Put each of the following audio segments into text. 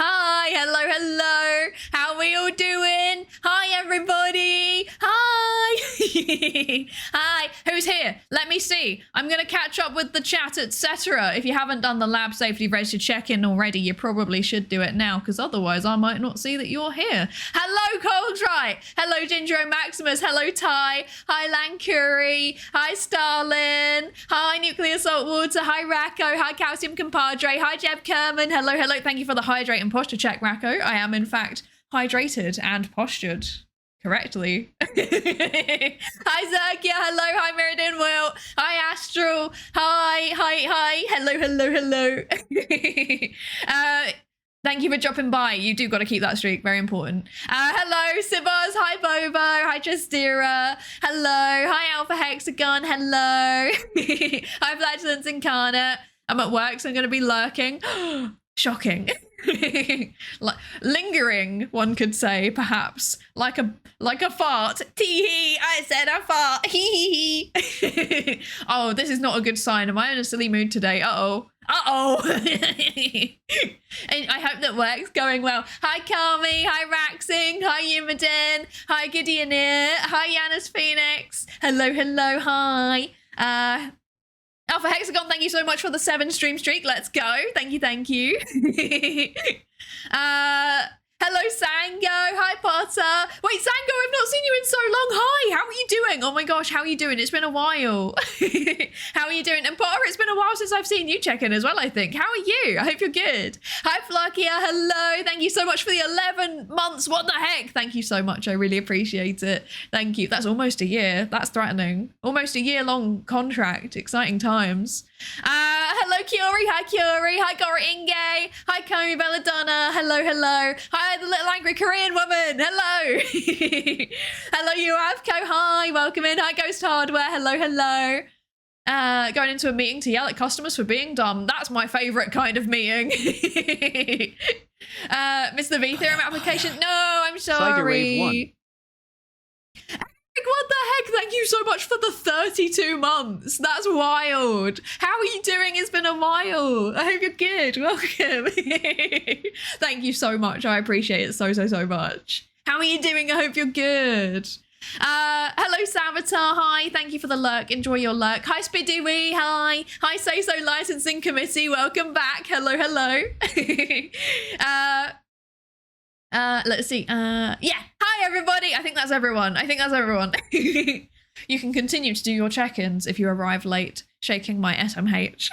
Hi, hello. How are we all doing? Hi, everybody. Hi. Hi, who's here? Let me see. I'm going to catch up with the chat, etc. If you haven't done the lab safety register check-in already, you probably should do it now, because otherwise I might not see that you're here. Hello, Coldright. Hello, Ginger Maximus. Hello, Ty. Hi, Lankuri. Hi, Starlin. Hi, Nuclear Saltwater. Hi, Racco. Hi, Calcium Compadre. Hi, Jeb Kerman. Hello. Thank you for the hydrate and posture check, Racco. I am, in fact, hydrated and postured correctly. Hi, Zerkia. Hello. Hi, Meriden Will. Hi, Astral. Hi. Hello. Thank you for dropping by. You do got to keep that streak. Very important. Hello, Sibos. Hi, Bobo. Hi, Justira. Hello. Hi, Alpha Hexagon. Hello. Hi, Flatulence Incarnate. I'm at work, so I'm going to be lurking. Shocking. Lingering, one could say, perhaps, like a fart. Tee-hee, I said a fart. Hee. Oh, this is not a good sign. Am I in a silly mood today? Uh-oh. And I hope that work's going well. Hi, Kami. Hi, Raxing. Hi, Yumadin. Hi, Gideonir. Hi, Yanis Phoenix. Hello. Hi. Alpha Hexagon, thank you so much for the 7 stream streak. Let's go. Thank you. Hello, Sango. Hi, Potter. Wait, Sango, I've not seen you in so long. Hi, how are you doing? Oh my gosh, how are you doing? It's been a while. How are you doing? And Potter, it's been a while since I've seen you check in as well, I think. How are you? I hope you're good. Hi, Flakia. Hello. Thank you so much for the 11 months. What the heck? Thank you so much. I really appreciate it. Thank you. That's almost a year. That's threatening. Almost a year-long contract. Exciting times. Hello, Kiori. Hi, Kiori. Hi, Gora Inge. Hi, Komi Belladonna. Hello. Hi, the little angry Korean woman. Hello. Hello, Yoavco. Hi, welcome in. Hi, Ghost Hardware. Hello. Going into a meeting to yell at customers for being dumb. That's my favorite kind of meeting. Mr. V theorem application. No, I'm sorry. What the heck? Thank you so much for the 32 months. That's wild. How are you doing? It's been a while. I hope you're good. Welcome. Thank you so much. I appreciate it so much. How are you doing? I hope you're good. Hello, Savitar. Hi. Thank you for the lurk. Enjoy your lurk. Hi, Spidooey. Hi. Hi, Say So Licensing Committee. Welcome back. Hello. Let's see. Yeah. Hi, everybody. I think that's everyone. You can continue to do your check-ins if you arrive late, shaking my SMH.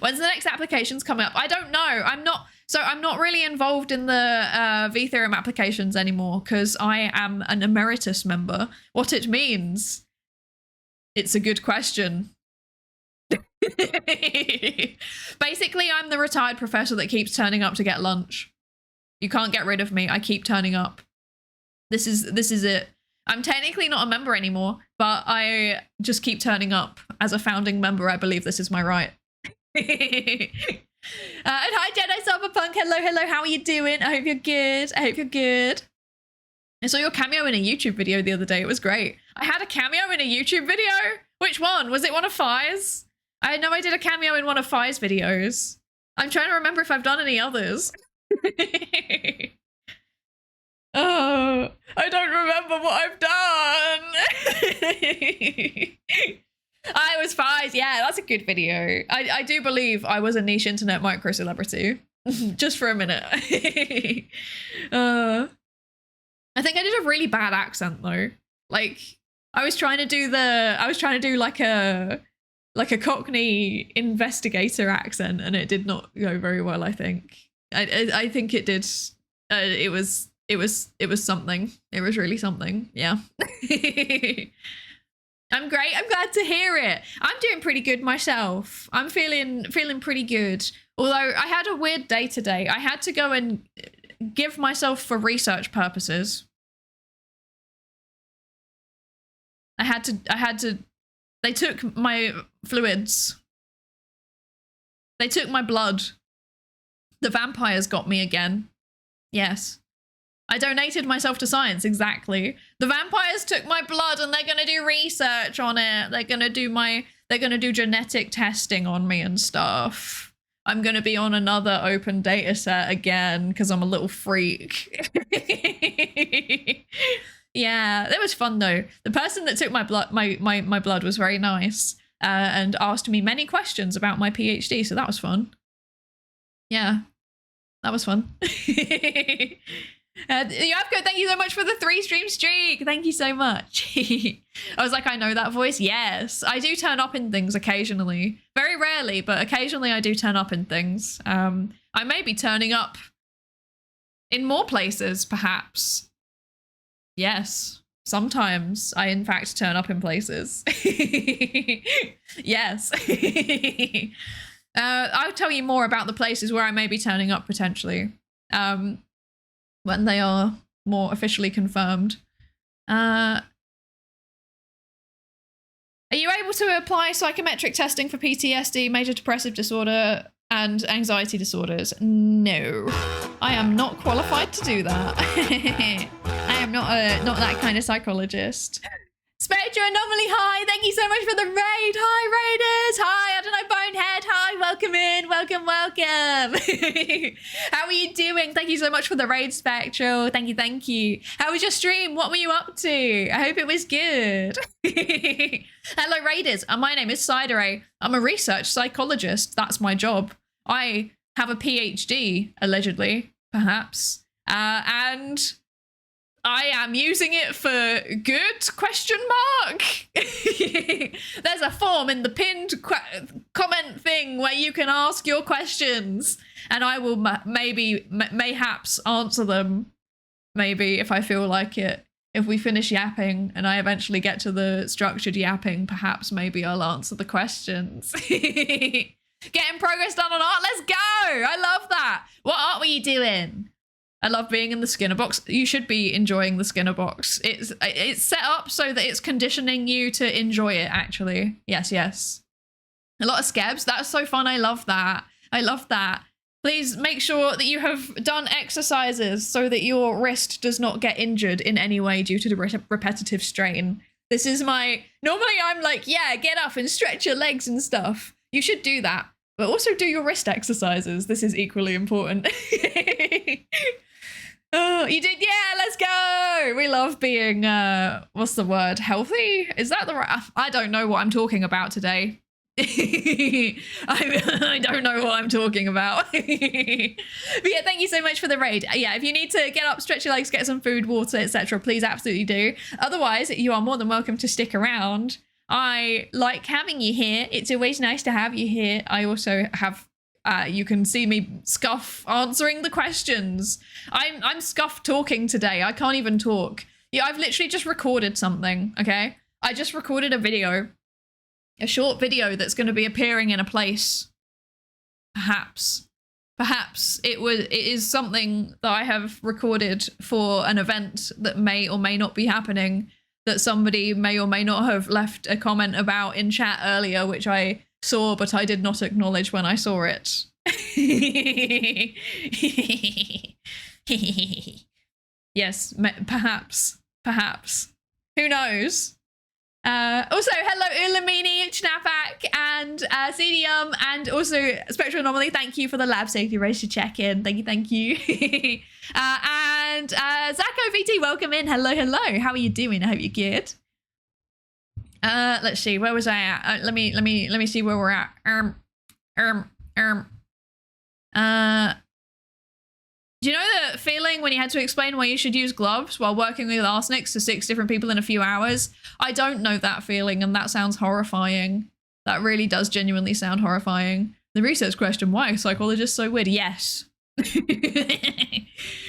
When's the next applications coming up? I don't know. I'm not really involved in the vTheorem applications anymore because I am an emeritus member. What it means? It's a good question. Basically, I'm the retired professor that keeps turning up to get lunch. You can't get rid of me. I keep turning up. This is it. I'm technically not a member anymore, but I just keep turning up as a founding member. I believe this is my right. And hi, Jedi Cyberpunk. Hello. How are you doing? I hope you're good. I saw your cameo in a YouTube video the other day. It was great. I had a cameo in a YouTube video? Which one? Was it one of Fi's? I know I did a cameo in one of Fi's videos. I'm trying to remember if I've done any others. Oh, I don't remember what I've done. I was Fi's. Yeah, that's a good video. I do believe I was a niche internet micro celebrity. Just for a minute. I think I did a really bad accent though. Like I was trying to do like a Cockney investigator accent, and it did not go very well. I think I think it did. It was something. It was really something. Yeah. I'm great. I'm glad to hear it. I'm doing pretty good myself. I'm feeling pretty good. Although I had a weird day today. I had to go and give myself for research purposes. I had to they took my fluids. They took my blood. The vampires got me again. Yes. I donated myself to science, exactly. The vampires took my blood and they're gonna do research on it. They're gonna do genetic testing on me and stuff. I'm going to be on another open data set again because I'm a little freak. Yeah, that was fun though. The person that took my blood, my blood was very nice and asked me many questions about my PhD. So that was fun. Yeah, that was fun. Yoavco, thank you so much for the 3-stream streak. Thank you so much. I was like, I know that voice. Yes, I do turn up in things occasionally. Very rarely, but occasionally I do turn up in things. I may be turning up in more places, perhaps. Yes, sometimes I in fact turn up in places. Yes. I'll tell you more about the places where I may be turning up potentially when they are more officially confirmed. Are you able to apply psychometric testing for PTSD, major depressive disorder, and anxiety disorders? No, I am not qualified to do that. I am not that kind of psychologist. Spectre Anomaly, hi, thank you so much for the raid. Hi, raiders. Hi, I don't know, Bonehead. Hi, welcome in. Welcome. How are you doing? Thank you so much for the raid, Spectral. Thank you. How was your stream? What were you up to? I hope it was good. Hello, raiders. My name is Psydere. I'm a research psychologist. That's my job. I have a PhD, allegedly, perhaps. And I am using it for good, ? There's a form in the pinned comment thing where you can ask your questions and I will mayhaps answer them. Maybe if I feel like it. If we finish yapping and I eventually get to the structured yapping, perhaps maybe I'll answer the questions. Getting progress done on art. Let's go. I love that. What art were you doing? I love being in the Skinner box. You should be enjoying the Skinner box. It's set up so that it's conditioning you to enjoy it, actually. Yes. A lot of scabs. That's so fun. I love that. Please make sure that you have done exercises so that your wrist does not get injured in any way due to the repetitive strain. This is normally I'm like, yeah, get up and stretch your legs and stuff. You should do that, but also do your wrist exercises. This is equally important. Oh, you did? Yeah, let's go. We love being, what's the word? Healthy? Is that the right? I don't know what I'm talking about today. I don't know what I'm talking about. But yeah, thank you so much for the raid. Yeah, if you need to get up, stretch your legs, get some food, water, etc., please absolutely do. Otherwise, you are more than welcome to stick around. I like having you here. It's always nice to have you here. I also have you can see me scuff answering the questions. I'm scuff talking today. I can't even talk. Yeah, I've literally just recorded something, okay? I just recorded a video. A short video that's going to be appearing in a place. Perhaps it is something that I have recorded for an event that may or may not be happening, that somebody may or may not have left a comment about in chat earlier, which I saw, but I did not acknowledge when I saw it. Yes, perhaps. Who knows? Also, hello Ulamini, Schnapak, and CDM, and also Spectral Anomaly. Thank you for the lab safety race to check in. Thank you. And Zacko VT, welcome in. Hello. How are you doing? I hope you're good. Let's see, where was I at? Let me see where we're at. Do you know the feeling when you had to explain why you should use gloves while working with arsenics to 6 different people in a few hours? I don't know that feeling, and that sounds horrifying. That really does genuinely sound horrifying. The research question, why are psychologists so weird? Yes.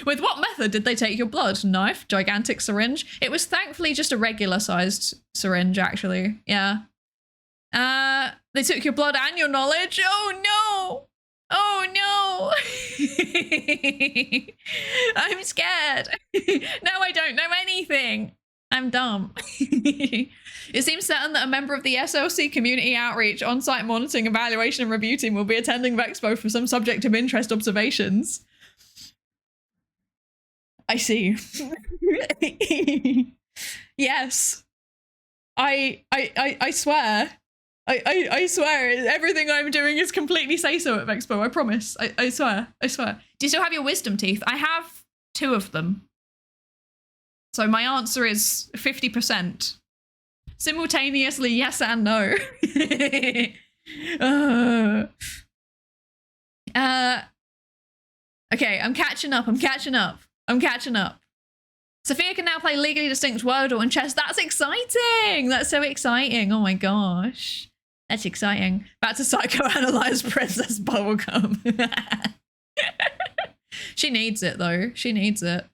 With what method did they take your blood? Knife? Gigantic syringe? It was thankfully just a regular sized syringe, actually. Yeah. They took your blood and your knowledge? Oh no! Oh no! I'm scared. Now I don't know anything. I'm dumb. It seems certain that a member of the SLC Community Outreach on-site monitoring, evaluation and review team will be attending Vexpo for some subject of interest observations. I see. Yes. I swear. I swear, everything I'm doing is completely say-so at Vexpo, I promise. I swear. Do you still have your wisdom teeth? I have 2 of them. So my answer is 50%. Simultaneously, yes and no. Okay, I'm catching up. Sophia can now play legally distinct Wordle and chess. That's exciting. That's so exciting. Oh my gosh. That's exciting. About to psychoanalyze Princess Bubblegum. She needs it though. She needs it.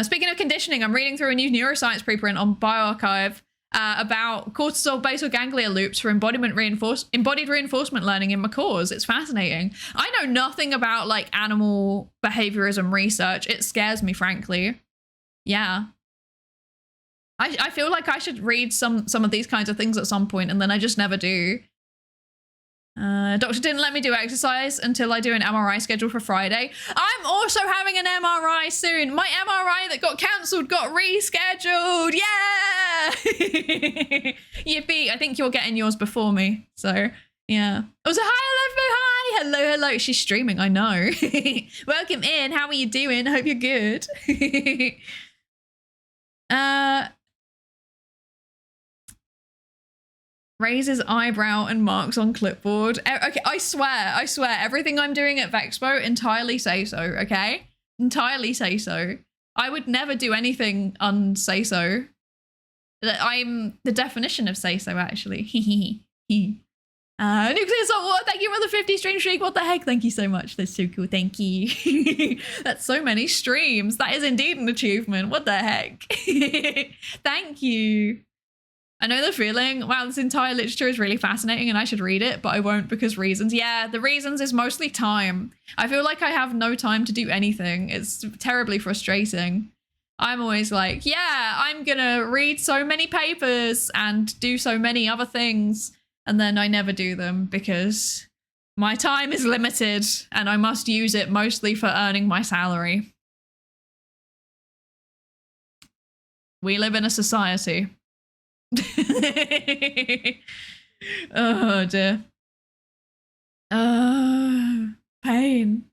Speaking of conditioning, I'm reading through a new neuroscience preprint on bioRxiv about cortisol basal ganglia loops for embodied reinforcement learning in macaws. It's fascinating. I know nothing about like animal behaviorism research. It scares me, frankly. Yeah. I feel like I should read some of these kinds of things at some point, and then I just never do. Doctor didn't let me do exercise until I do an MRI scheduled for Friday. I'm also having an MRI soon. My MRI that got cancelled got rescheduled. Yeah! Yippee. I think you're getting yours before me. So, yeah. Also, hi, hello. She's streaming, I know. Welcome in. How are you doing? I hope you're good. Raises eyebrow and marks on clipboard. Okay, I swear, everything I'm doing at Vexpo, entirely say so, okay? Entirely say so. I would never do anything unsay so. I'm the definition of say so, actually. Nuclear Assault War, thank you for the 50 stream streak. What the heck? Thank you so much. That's so cool. Thank you. That's so many streams. That is indeed an achievement. What the heck? Thank you. I know the feeling. Wow, this entire literature is really fascinating and I should read it, but I won't because reasons. Yeah, the reasons is mostly time. I feel like I have no time to do anything. It's terribly frustrating. I'm always like, yeah, I'm gonna read so many papers and do so many other things. And then I never do them because my time is limited and I must use it mostly for earning my salary. We live in a society. Oh dear. Pain.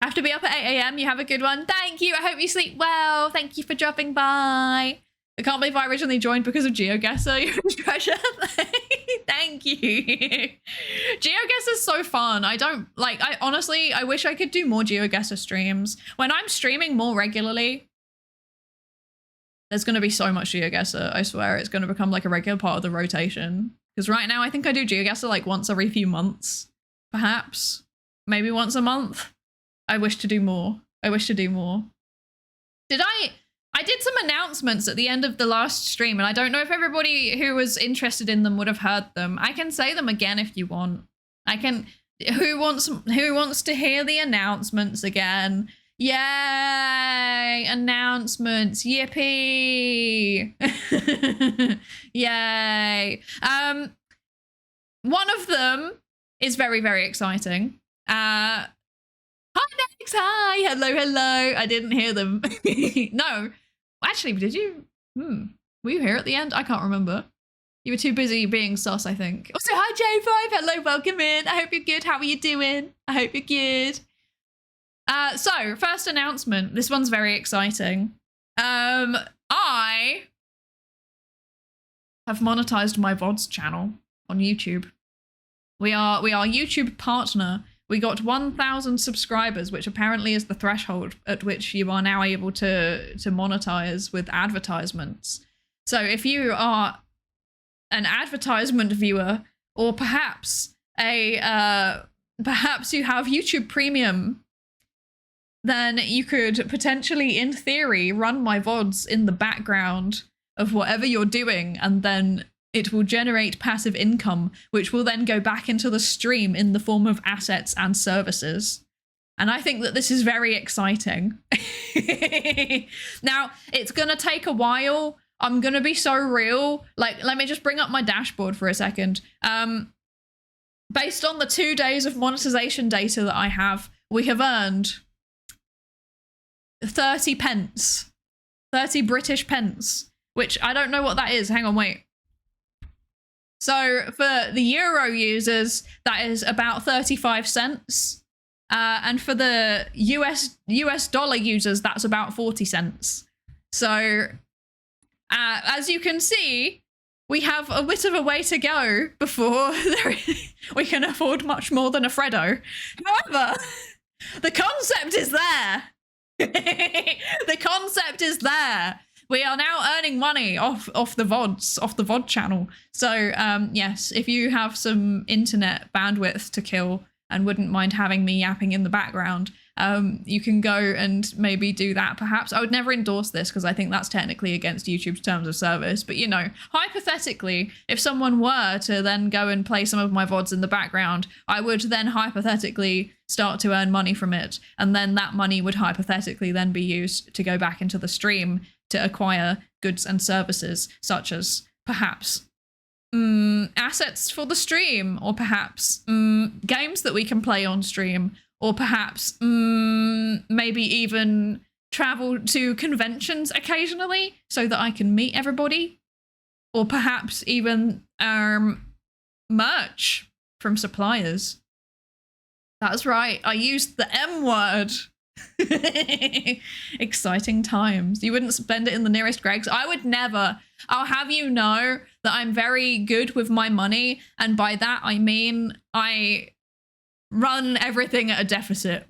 Have to be up at 8 a.m. You have a good one. Thank you. I hope you sleep well. Thank you for dropping by. I can't believe I originally joined because of GeoGuessr. You're a treasure. Thank you. GeoGuessr is so fun. I honestly, I wish I could do more GeoGuessr streams. When I'm streaming more regularly, there's going to be so much GeoGuessr. I swear it's going to become like a regular part of the rotation. Because right now I think I do GeoGuessr like once every few months, perhaps. Maybe once a month. I wish to do more. I did some announcements at the end of the last stream, and I don't know if everybody who was interested in them would have heard them. I can say them again if you want. Who wants to hear the announcements again? Yay! Announcements. Yippee! Yay. One of them is very, very exciting. Hi, Nex! Hi! Hello! I didn't hear them. No. Actually, did you? Were you here at the end? I can't remember. You were too busy being sus, I think. Also, hi, J5! Hello, welcome in. I hope you're good. How are you doing? I hope you're good. So, first announcement. This one's very exciting. I have monetized my VODs channel on YouTube. We are YouTube partner. We got 1,000 subscribers, which apparently is the threshold at which you are now able to monetize with advertisements. So if you are an advertisement viewer, or perhaps perhaps you have YouTube Premium, then you could potentially, in theory, run my VODs in the background of whatever you're doing, and then it will generate passive income, which will then go back into the stream in the form of assets and services. And I think that this is very exciting. Now, it's going to take a while. I'm going to be so real. Like, let me just bring up my dashboard for a second. Based on the 2 days of monetization data that I have, we have earned 30 pence. 30 British pence, which I don't know what that is. Hang on, wait. So for the euro users, that is about 35 cents. And for the US dollar users, that's about 40 cents. So as you can see, we have a bit of a way to go before we can afford much more than a Freddo. However, the concept is there. The concept is there. We are now earning money off the VODs, off the VOD channel. So yes, if you have some internet bandwidth to kill and wouldn't mind having me yapping in the background, you can go and maybe do that perhaps. I would never endorse this because I think that's technically against YouTube's terms of service. But you know, hypothetically, if someone were to then go and play some of my VODs in the background, I would then hypothetically start to earn money from it. And then that money would hypothetically then be used to go back into the stream to acquire goods and services such as perhaps assets for the stream, or perhaps games that we can play on stream, or perhaps maybe even travel to conventions occasionally so that I can meet everybody, or perhaps even merch from suppliers. That's right, I used the M word. Exciting times. You wouldn't spend it in the nearest Greg's. I would never. I'll have you know that I'm very good with my money, and by that I mean I run everything at a deficit.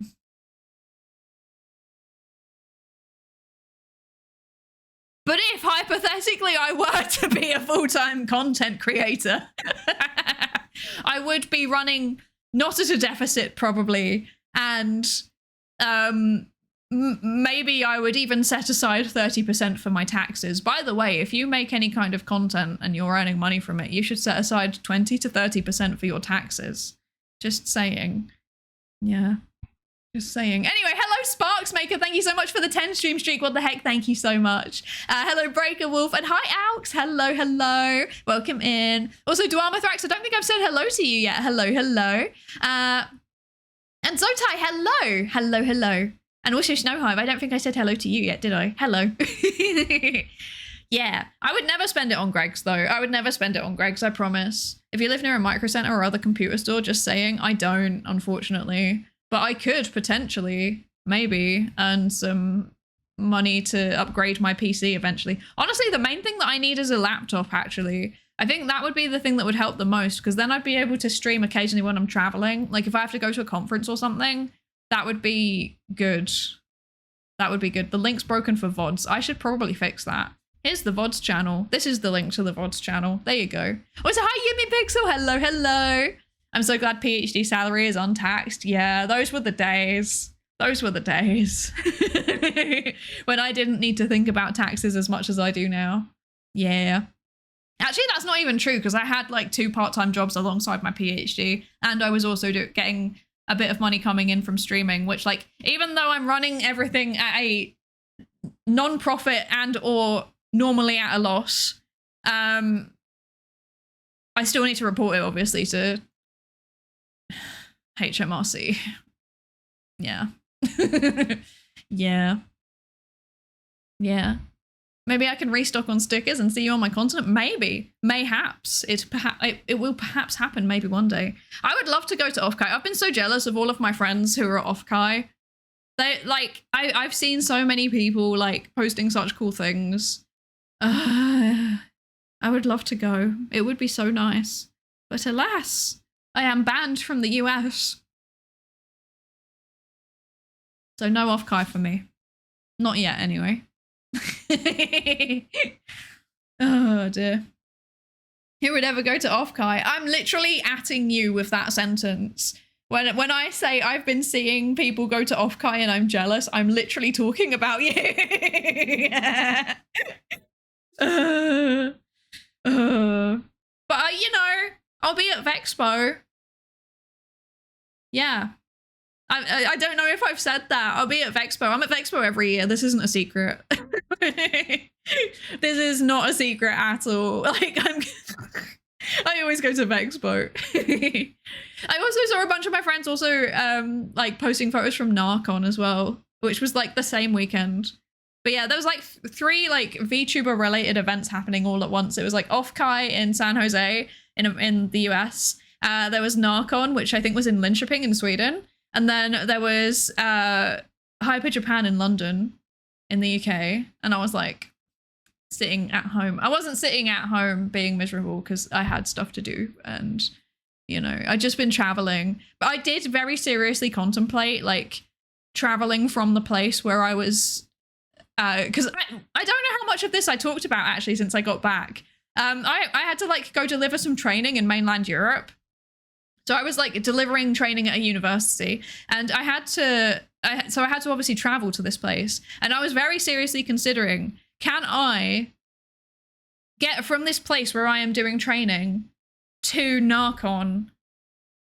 But if hypothetically I were to be a full-time content creator, I would be running not at a deficit probably, and maybe I would even set aside 30% for my taxes. By the way, if you make any kind of content and you're earning money from it, you should set aside 20 to 30% for your taxes. Just saying. Yeah. Just saying. Anyway, hello Sparks Maker. Thank you so much for the 10 stream streak. What the heck? Thank you so much. Hello Breaker Wolf, and hi Alx. Hello, hello. Welcome in. Also, Duarmathrax, I don't think I've said hello to you yet. Hello, hello. And Zotai, hello. Hello, hello. And also Snowhive, I don't think I said hello to you yet, did I? Hello. Yeah, I would never spend it on Greg's though. I would never spend it on Greg's, I promise. If you live near a Micro Center or other computer store, just saying, I don't, unfortunately. But I could potentially, maybe, earn some money to upgrade my PC eventually. Honestly, the main thing that I need is a laptop, actually. I think that would be the thing that would help the most, because then I'd be able to stream occasionally when I'm traveling. Like if I have to go to a conference or something, that would be good. That would be good. The link's broken for VODs. I should probably fix that. Here's the VODs channel. This is the link to the VODs channel. There you go. Oh, so hi, Yumi Pixel. Hello, hello. I'm so glad PhD salary is untaxed. Yeah, those were the days. Those were the days. When I didn't need to think about taxes as much as I do now. Yeah. Actually, that's not even true, because I had like 2 part-time jobs alongside my PhD, and I was also getting a bit of money coming in from streaming, which, like, even though I'm running everything at a non-profit and or normally at a loss, I still need to report it, obviously, to HMRC. Yeah. Yeah. Yeah. Maybe I can restock on stickers and see you on my content. Maybe. Mayhaps. It will perhaps happen maybe one day. I would love to go to Offkai. I've been so jealous of all of my friends who are at Offkai. They, like, I've seen so many people, like, posting such cool things. I would love to go. It would be so nice. But alas, I am banned from the US. So no Offkai for me. Not yet, anyway. Oh dear. Who would ever go to Offkai? I'm literally atting you with that sentence. When I say I've been seeing people go to Offkai and I'm jealous, I'm literally talking about you. But you know, I'll be at Vexpo. Yeah. I don't know if I've said that. I'll be at Vexpo. I'm at Vexpo every year. This isn't a secret. This is not a secret at all. Like, I always go to Vexpo. I also saw a bunch of my friends also like posting photos from Narcon as well, which was like the same weekend. But yeah, there was like 3 like VTuber related events happening all at once. It was like Offkai in San Jose. in the US. There was Narcon, which I think was in Linköping in Sweden. And then there was Hyper Japan in London in the UK. And I was like sitting at home. I wasn't sitting at home being miserable because I had stuff to do. And, you know, I'd just been traveling. But I did very seriously contemplate like traveling from the place where I was, because I don't know how much of this I talked about actually since I got back. I had to like go deliver some training in mainland Europe. So I was like delivering training at a university, and I had to obviously travel to this place. And I was very seriously considering, can I get from this place where I am doing training to Narcon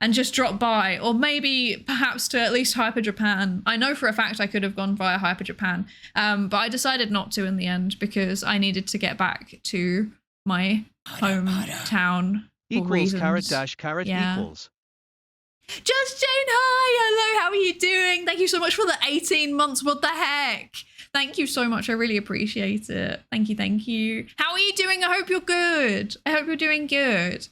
and just drop by, or maybe perhaps to at least Hyper Japan. I know for a fact I could have gone via Hyper Japan, but I decided not to in the end because I needed to get back to my hometown. Equals carrot dash carrot equals. Just Jane, hi, hello, how are you doing? Thank you so much for the 18 months, what the heck? Thank you so much, I really appreciate it. Thank you, thank you. How are you doing? I hope you're good. I hope you're doing good.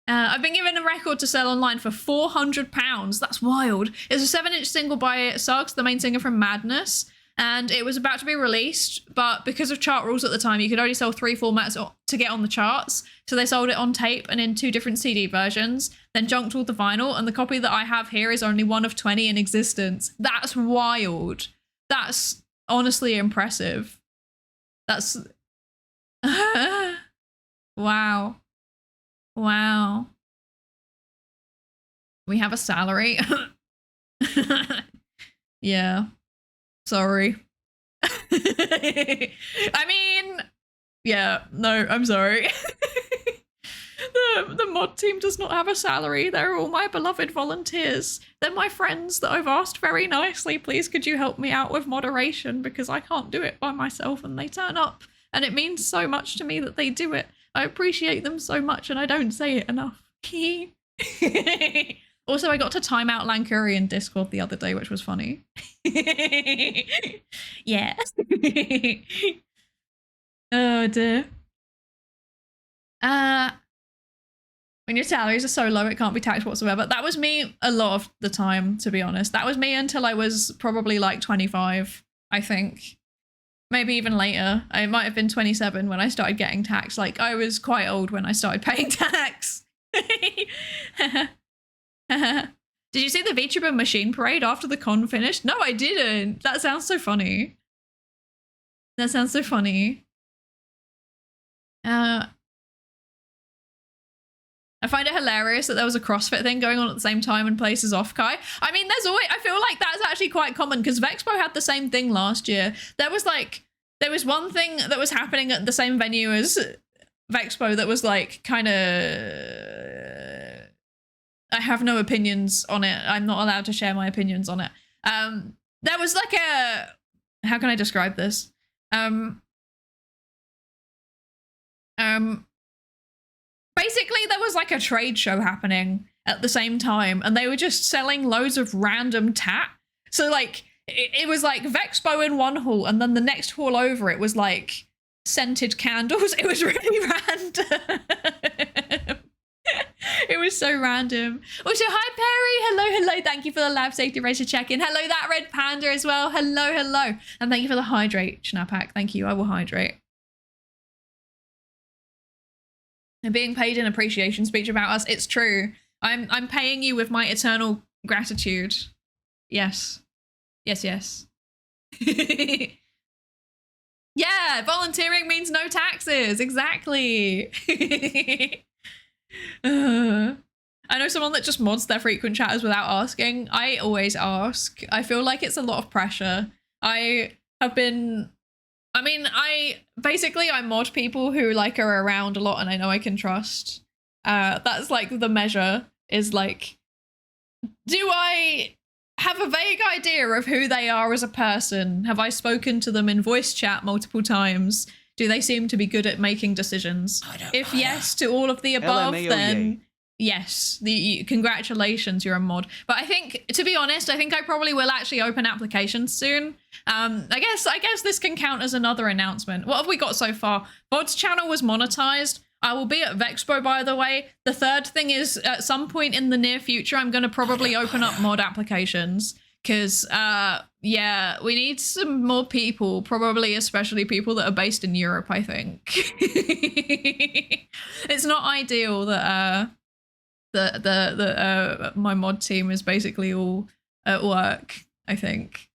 I've been given a record to sell online for £400. That's wild. It's a 7-inch single by Suggs, the main singer from Madness. And it was about to be released, but because of chart rules at the time, you could only sell 3 formats to get on the charts. So they sold it on tape and in 2 different CD versions, then junked all the vinyl. And the copy that I have here is only one of 20 in existence. That's wild. That's honestly impressive. That's... Wow. Wow. We have a salary. Yeah. Sorry. I mean, yeah, no, I'm sorry. The mod team does not have a salary. They're all my beloved volunteers. They're my friends that I've asked very nicely, please could you help me out with moderation because I can't do it by myself, and they turn up and it means so much to me that they do it. I appreciate them so much and I don't say it enough. Also, I got to time out Lankuri in Discord the other day, which was funny. Yeah. Oh dear. When your salaries are so low, it can't be taxed whatsoever. That was me a lot of the time, to be honest. That was me until I was probably like 25, I think. Maybe even later. I might have been 27 when I started getting taxed. Like, I was quite old when I started paying tax. Did you see the VTuber machine parade after the con finished? No, I didn't. That sounds so funny. That sounds so funny. I find it hilarious that there was a CrossFit thing going on at the same time in places off Kai. I mean, there's always, I feel like that's actually quite common because Vexpo had the same thing last year. There was one thing that was happening at the same venue as Vexpo that was like kind of, I have no opinions on it. I'm not allowed to share my opinions on it. There was like a, how can I describe this? Basically there was like a trade show happening at the same time and they were just selling loads of random tat. So like, it was like Vexpo in one hall and then the next hall over it was like scented candles. It was really random. It was so random. Also, hi Perry. Hello, hello. Thank you for the lab safety racer check-in. Hello, that red panda as well. Hello, hello. And thank you for the hydrate, Schnapak. Thank you. I will hydrate. And being paid an appreciation speech about us. It's true. I'm paying you with my eternal gratitude. Yes. Yes, yes. Yeah, volunteering means no taxes. Exactly. I know someone that just mods their frequent chatters without asking. I always ask. I feel like it's a lot of pressure. I mod people who like are around a lot and I know I can trust. That's like the measure is like, do I have a vague idea of who they are as a person? Have I spoken to them in voice chat multiple times? Do they seem to be good at making decisions? If yes to all of the above, then yes, congratulations, you're a mod. But I think, to be honest, I think I probably will actually open applications soon. I guess this can count as another announcement. What have we got so far? Bod's channel was monetized. I will be at Vexpo, by the way. The third thing is, at some point in the near future, I'm going to probably open up mod applications. Because, yeah, we need some more people, probably especially people that are based in Europe, I think. It's not ideal that my mod team is basically all at work, I think.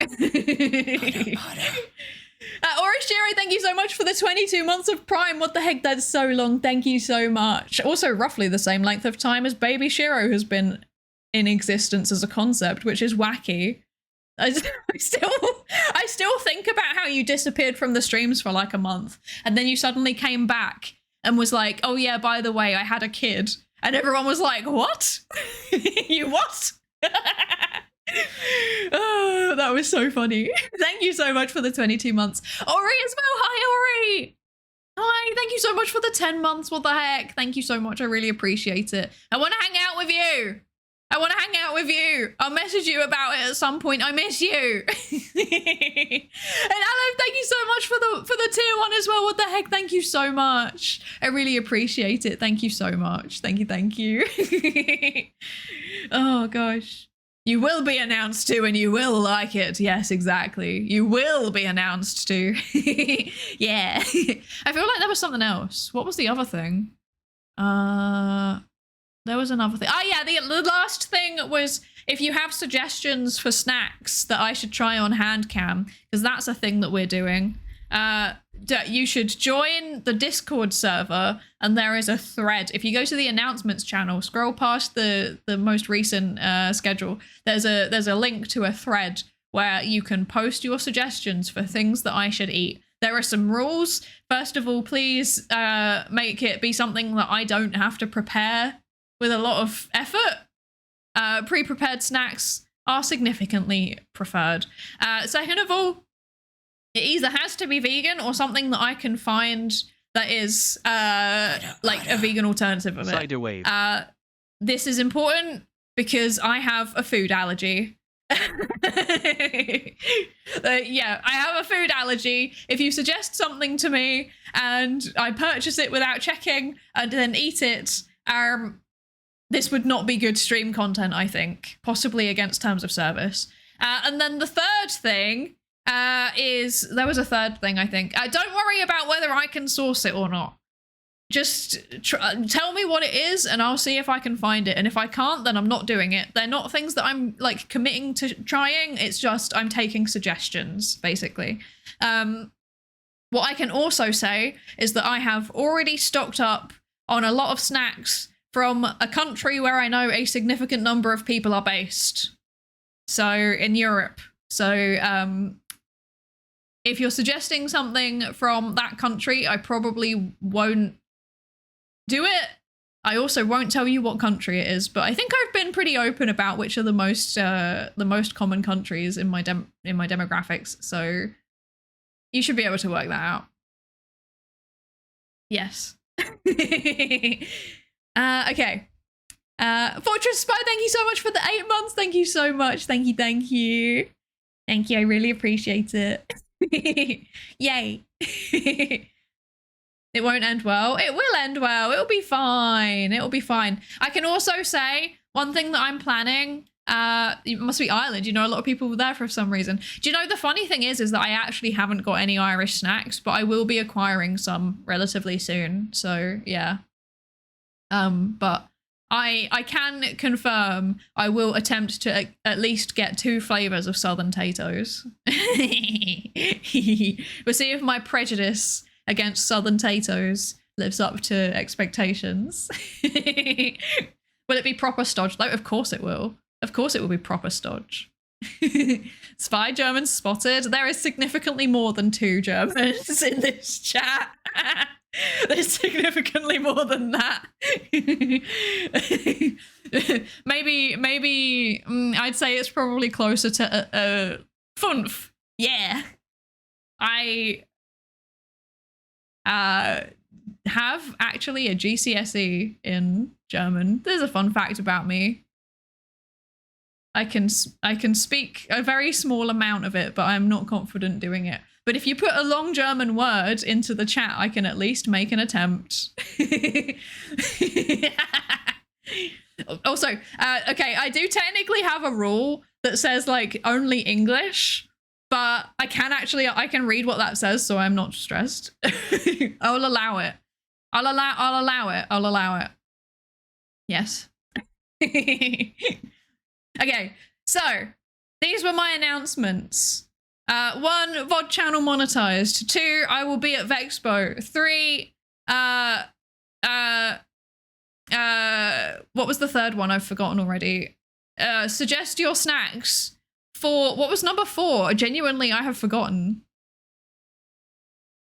Oris Jerry, thank you so much for the 22 months of Prime. What the heck, that's so long. Thank you so much. Also, roughly the same length of time as Baby Shiro has been in existence as a concept, which is wacky. I still think about how you disappeared from the streams for like a month and then you suddenly came back and was like, oh yeah, by the way, I had a kid. And everyone was like, what? You what? Oh, that was so funny. Thank you so much for the 22 months. Ori as well. Hi, Ori. Hi, thank you so much for the 10 months. What the heck? Thank you so much. I really appreciate it. I want to hang out with you. I want to hang out with you. I'll message you about it at some point. I miss you. And Alan, thank you so much for the tier 1 as well. What the heck? Thank you so much. I really appreciate it. Thank you so much. Thank you. Thank you. Oh gosh. You will be announced to and you will like it. Yes, exactly. You will be announced to. Yeah. I feel like there was something else. What was the other thing? There was another thing. Oh yeah, the last thing was if you have suggestions for snacks that I should try on Handcam, because that's a thing that we're doing. You should join the Discord server and there is a thread. If you go to the announcements channel, scroll past the most recent schedule, there's a link to a thread where you can post your suggestions for things that I should eat. There are some rules. First of all, please make it be something that I don't have to prepare with a lot of effort. Pre-prepared snacks are significantly preferred. Second of all, it either has to be vegan or something that I can find that is like a vegan alternative of it. Cider wave. This is important because I have a food allergy. Yeah, I have a food allergy. If you suggest something to me and I purchase it without checking and then eat it, this would not be good stream content, I think. Possibly against terms of service. And then the third thing is... There was a third thing, I think. Don't worry about whether I can source it or not. Just tell me what it is and I'll see if I can find it. And if I can't, then I'm not doing it. They're not things that I'm like committing to trying. It's just I'm taking suggestions, basically. What I can also say is that I have already stocked up on a lot of snacks from a country where I know a significant number of people are based. So in Europe. So if you're suggesting something from that country, I probably won't do it. I also won't tell you what country it is, but I think I've been pretty open about which are the most common countries in my demographics. So you should be able to work that out. Yes. Okay. Fortress Spy, thank you so much for the 8 months. Thank you so much. Thank you. Thank you. Thank you. I really appreciate it. Yay. It won't end well. It will end well. It'll be fine. It'll be fine. I can also say one thing that I'm planning. It must be Ireland. You know, a lot of people were there for some reason. Do you know the funny thing is that I actually haven't got any Irish snacks, but I will be acquiring some relatively soon. So yeah. But I can confirm I will attempt to at least get 2 flavors of Southern Tatoes. We'll see if my prejudice against Southern Tatoes lives up to expectations. Will it be proper stodge though? Of course it will. Of course it will be proper stodge. Spy Germans spotted. There is significantly more than 2 Germans in this chat. There's significantly more than that. maybe I'd say it's probably closer to funf. Yeah. I have actually a GCSE in German. There's a fun fact about me. I can speak a very small amount of it, but I'm not confident doing it. But if you put a long German word into the chat, I can at least make an attempt. Also, okay, I do technically have a rule that says like only English, but I can read what that says, so I'm not stressed. I'll allow it. I'll allow it. Yes. Okay, so these were my announcements. 1, VOD channel monetized. 2, I will be at Vexpo. 3, what was the third one? I've forgotten already. Suggest your snacks. 4, what was number 4? Genuinely, I have forgotten.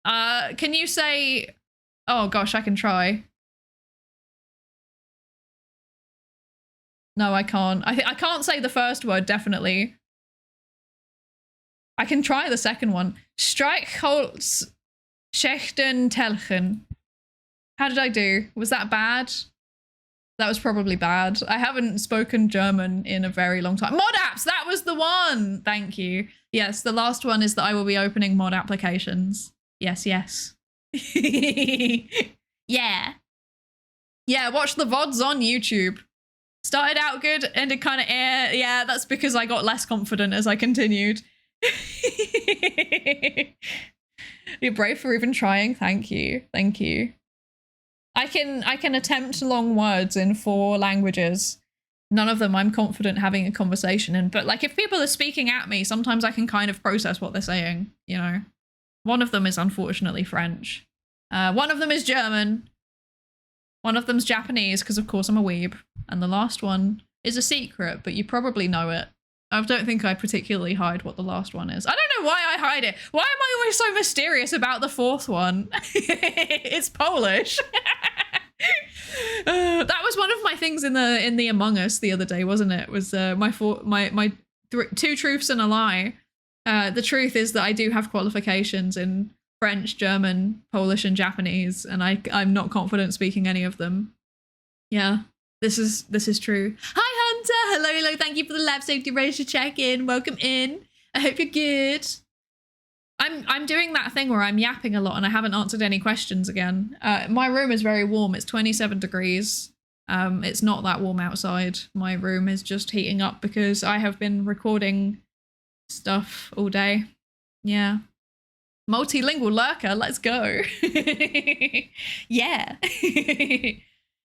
Can you say, oh gosh, I can try. No, I can't. I can't say the first word, definitely. I can try the second one. Streichholz Schechten Telchen. How did I do? Was that bad? That was probably bad. I haven't spoken German in a very long time. Mod apps, that was the one. Thank you. Yes, the last one is that I will be opening mod applications. Yes, yes. Yeah. Yeah, watch the VODs on YouTube. Started out good, ended kind of yeah, that's because I got less confident as I continued. You're brave for even trying. Thank you. Thank you. I can attempt long words in 4 languages. None of them I'm confident having a conversation in, but like if people are speaking at me, sometimes I can kind of process what they're saying, you know. One of them is unfortunately French. One of them is German. One of them's Japanese, because of course I'm a weeb. And the last one is a secret, but you probably know it. I don't think I particularly hide what the last one is. I don't know why I hide it. Why am I always so mysterious about the 4th one? It's Polish. That was one of my things in the Among Us the other day, wasn't it? Was my 2 truths and a lie. The truth is that I do have qualifications in French, German, Polish, and Japanese, and I'm not confident speaking any of them. Yeah, this is true. Hi Hunter, hello, thank you for the lab safety race to check in. Welcome in. I hope you're good. I'm doing that thing where I'm yapping a lot and I haven't answered any questions again. My room is very warm. It's 27 degrees. It's not that warm outside. My room is just heating up because I have been recording stuff all day. Yeah. Multilingual lurker, let's go. Yeah.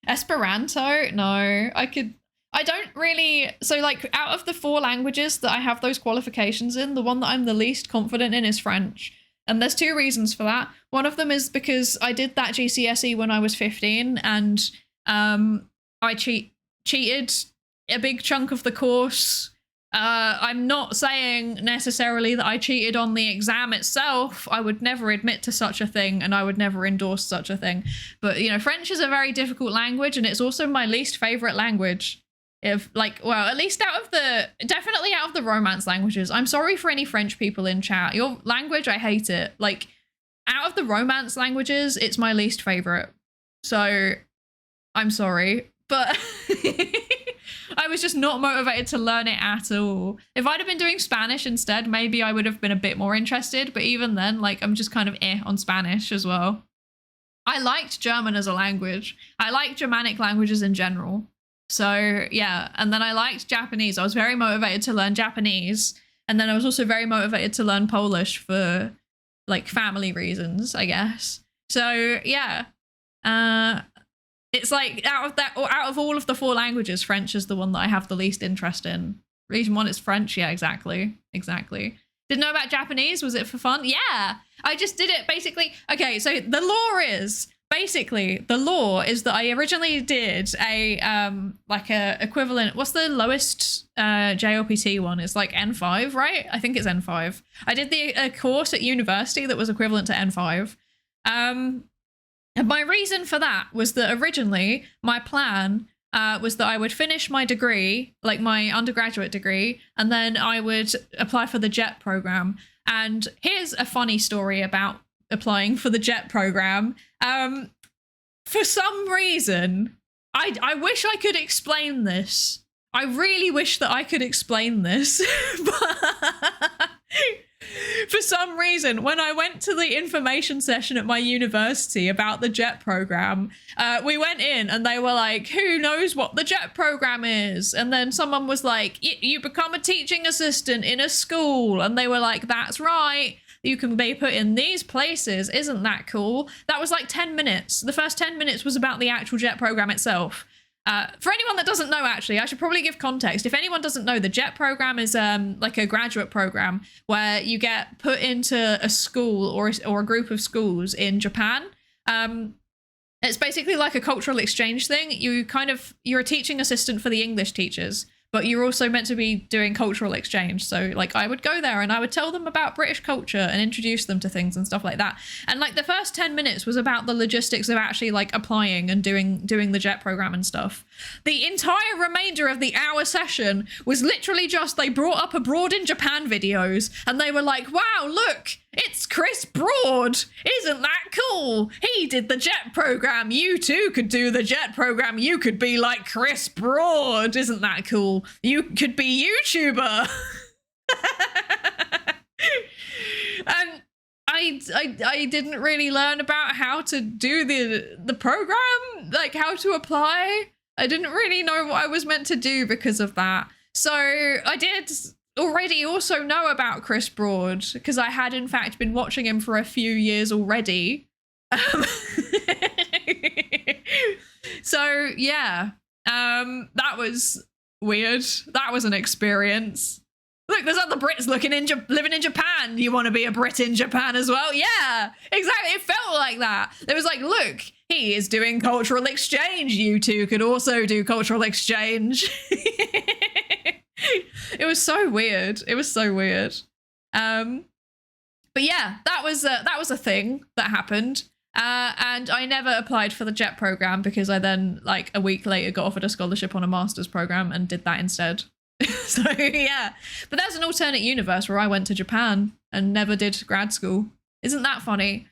Esperanto? No, I don't really, so like out of the 4 languages that I have those qualifications in, the one that I'm the least confident in is French. And there's 2 reasons for that. One of them is because I did that GCSE when I was 15 and I cheated a big chunk of the course. I'm not saying necessarily that I cheated on the exam itself. I would never admit to such a thing and I would never endorse such a thing. But, you know, French is a very difficult language and it's also my least favorite language. If like, well, at least definitely out of the romance languages. I'm sorry for any French people in chat. Your language, I hate it. Like, out of the romance languages, it's my least favorite. So, I'm sorry. But I was just not motivated to learn it at all. If I'd have been doing Spanish instead, maybe I would have been a bit more interested. But even then, like, I'm just kind of on Spanish as well. I liked German as a language. I like Germanic languages in general. So yeah, and then I liked Japanese. I was very motivated to learn Japanese. And then I was also very motivated to learn Polish for like family reasons, I guess. So yeah, it's like out of all of the 4 languages, French is the one that I have the least interest in. Reason 1 is French. Yeah, exactly. Didn't know about Japanese. Was it for fun? Yeah, I just did it basically. Okay, so the law is that I originally did a like a equivalent. What's the lowest JLPT one? It's like N5, right? I think it's N5. I did a course at university that was equivalent to N5. And my reason for that was that originally my plan was that I would finish my degree, like my undergraduate degree, and then I would apply for the JET program. And here's a funny story about applying for the JET program. for some reason, I wish I could explain this. I really wish that I could explain this. But for some reason, when I went to the information session at my university about the JET program, we went in and they were like, who knows what the JET program is? And then someone was like, you become a teaching assistant in a school. And they were like, that's right. You can be put in these places. Isn't that cool? That was like 10 minutes. The first 10 minutes was about the actual JET program itself. For anyone that doesn't know, actually, I should probably give context. If anyone doesn't know, the JET program is like a graduate program where you get put into a school or a group of schools in Japan. It's basically like a cultural exchange thing. You're a teaching assistant for the English teachers, but you're also meant to be doing cultural exchange. So like I would go there and I would tell them about British culture and introduce them to things and stuff like that. And like the first 10 minutes was about the logistics of actually like applying and doing the JET program and stuff. The entire remainder of the hour session was literally just, they brought up Abroad in Japan videos and they were like, wow, look, it's Chris Broad. Isn't that cool? He did the JET program. You too could do the JET program. You could be like Chris Broad. Isn't that cool? You could be YouTuber. And I didn't really learn about how to do the program, like how to apply. I didn't really know what I was meant to do because of that. So I did already also know about Chris Broad because I had in fact been watching him for a few years already. So yeah, that was weird. That was an experience. Look, there's other Brits living in Japan. You want to be a Brit in Japan as well? Yeah, exactly. It felt like that. It was like, look, he is doing cultural exchange. You two could also do cultural exchange. It was so weird. It was so weird. But yeah, that was a thing that happened. And I never applied for the JET program because I then, like a week later, got offered a scholarship on a master's program and did that instead. So yeah, but there's an alternate universe where I went to Japan and never did grad school. Isn't that funny?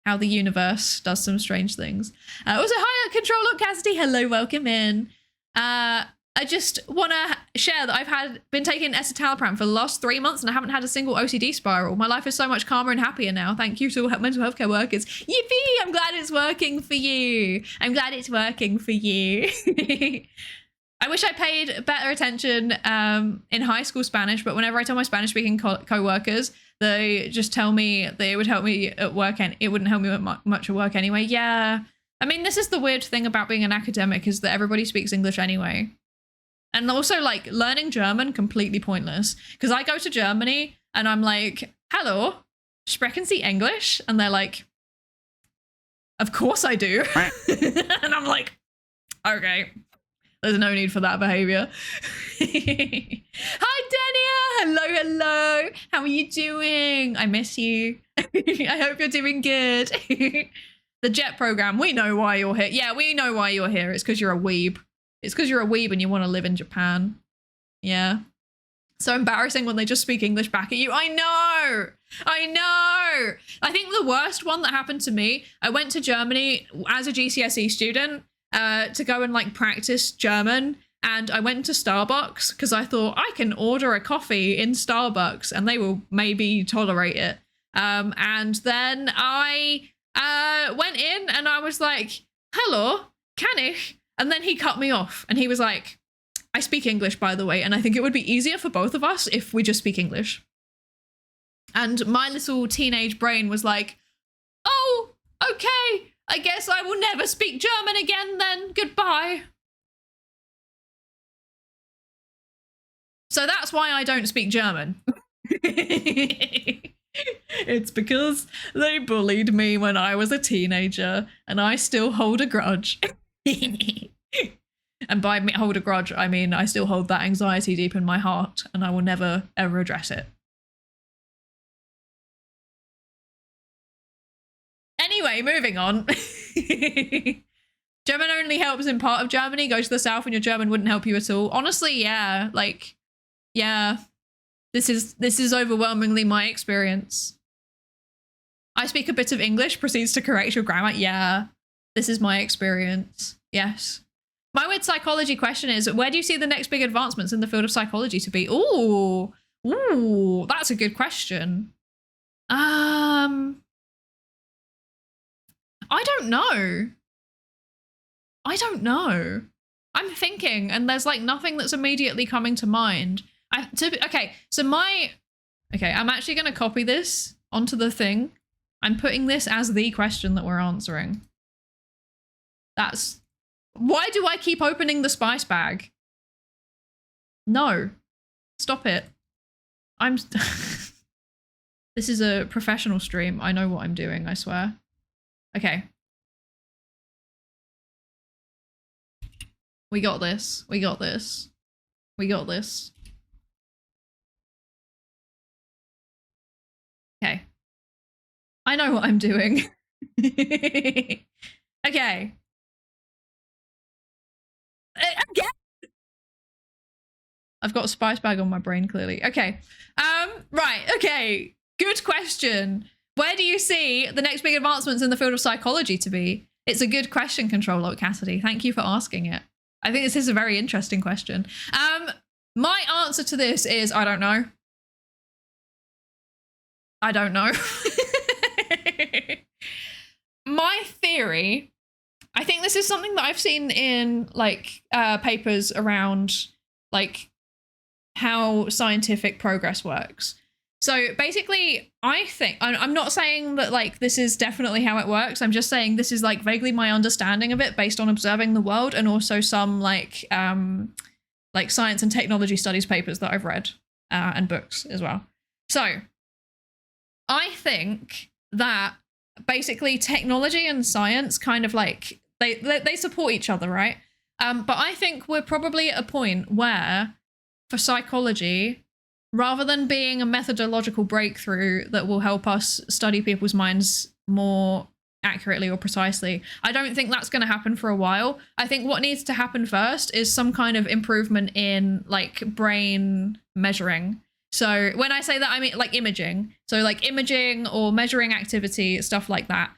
How the universe does some strange things. Also, hi, Control Look Cassidy. Hello, welcome in. I just want to share that I've been taking escitalopram for the last 3 months and I haven't had a single OCD spiral. My life is so much calmer and happier now. Thank you to mental health care workers. Yippee! I'm glad it's working for you. I'm glad it's working for you. I wish I paid better attention in high school Spanish, but whenever I tell my Spanish speaking co-workers, they just tell me that it would help me at work and it wouldn't help me much at work anyway. Yeah. I mean, this is the weird thing about being an academic is that everybody speaks English anyway. And also, like, learning German, completely pointless. Because I go to Germany and I'm like, hello, sprechen Sie English? And they're like, of course I do. And I'm like, okay, there's no need for that behavior. Hi, Dania. Hello, hello. How are you doing? I miss you. I hope you're doing good. The JET program, we know why you're here. Yeah, we know why you're here. It's because you're a weeb. It's because you're a weeb and you want to live in Japan. Yeah. So embarrassing when they just speak English back at you. I know. I think the worst one that happened to me, I went to Germany as a GCSE student to go and like practice German. And I went to Starbucks because I thought I can order a coffee in Starbucks and they will maybe tolerate it. And then I went in and I was like, hello, kann ich? And then he cut me off and he was like, I speak English, by the way, and I think it would be easier for both of us if we just speak English. And my little teenage brain was like, oh, okay, I guess I will never speak German again then. Goodbye. So that's why I don't speak German. It's because they bullied me when I was a teenager and I still hold a grudge. And by hold a grudge, I mean I still hold that anxiety deep in my heart and I will never, ever address it. Anyway, moving on. German only helps in part of Germany. Go to the south and your German wouldn't help you at all. Honestly, yeah. Like, yeah. This is overwhelmingly my experience. I speak a bit of English, proceeds to correct your grammar. Yeah. This is my experience. Yes. My weird psychology question is, where do you see the next big advancements in the field of psychology to be? Ooh, that's a good question. I don't know. I'm thinking, and there's like nothing that's immediately coming to mind. I'm actually going to copy this onto the thing. I'm putting this as the question that we're answering. Why do I keep opening the spice bag? No, stop it. This is a professional stream. I know what I'm doing, I swear. Okay. We got this. We got this. We got this. Okay. I know what I'm doing. Okay. Again? I've got a spice bag on my brain, clearly. Okay. Right. Okay. Good question. Where do you see the next big advancements in the field of psychology to be? It's a good question, Control Cassidy. Thank you for asking it. I think this is a very interesting question. My answer to this is I don't know. I don't know. My theory, I think this is something that I've seen in like papers around like how scientific progress works. So basically, I think, I'm not saying that like this is definitely how it works. I'm just saying this is like vaguely my understanding of it based on observing the world and also some like science and technology studies papers that I've read and books as well. So I think that basically technology and science kind of like they support each other, right? But I think we're probably at a point where for psychology, rather than being a methodological breakthrough that will help us study people's minds more accurately or precisely, I don't think that's going to happen for a while. I think what needs to happen first is some kind of improvement in like brain measuring. So when I say that, I mean like imaging. So like imaging or measuring activity, stuff like that.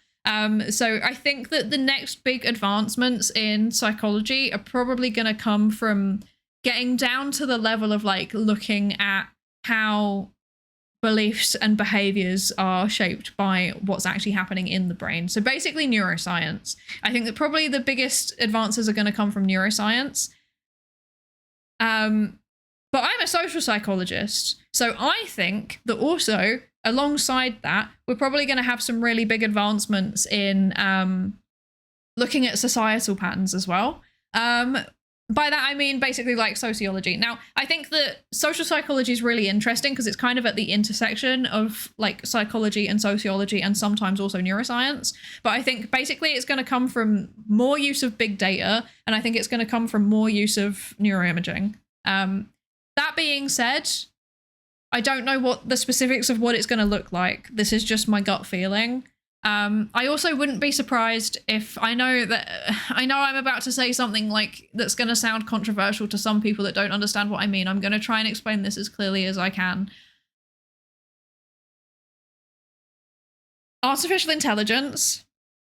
So I think that the next big advancements in psychology are probably going to come from getting down to the level of like looking at how beliefs and behaviors are shaped by what's actually happening in the brain. So basically neuroscience. I think that probably the biggest advances are going to come from neuroscience. But I'm a social psychologist, so I think that also alongside that, we're probably going to have some really big advancements in looking at societal patterns as well. By that, I mean basically like sociology. Now, I think that social psychology is really interesting because it's kind of at the intersection of like psychology and sociology and sometimes also neuroscience. But I think basically it's going to come from more use of big data, and I think it's going to come from more use of neuroimaging. That being said, I don't know what the specifics of what it's going to look like. This is just my gut feeling. I also wouldn't be surprised if I know I'm about to say something like that's going to sound controversial to some people that don't understand what I mean. I'm going to try and explain this as clearly as I can. Artificial intelligence.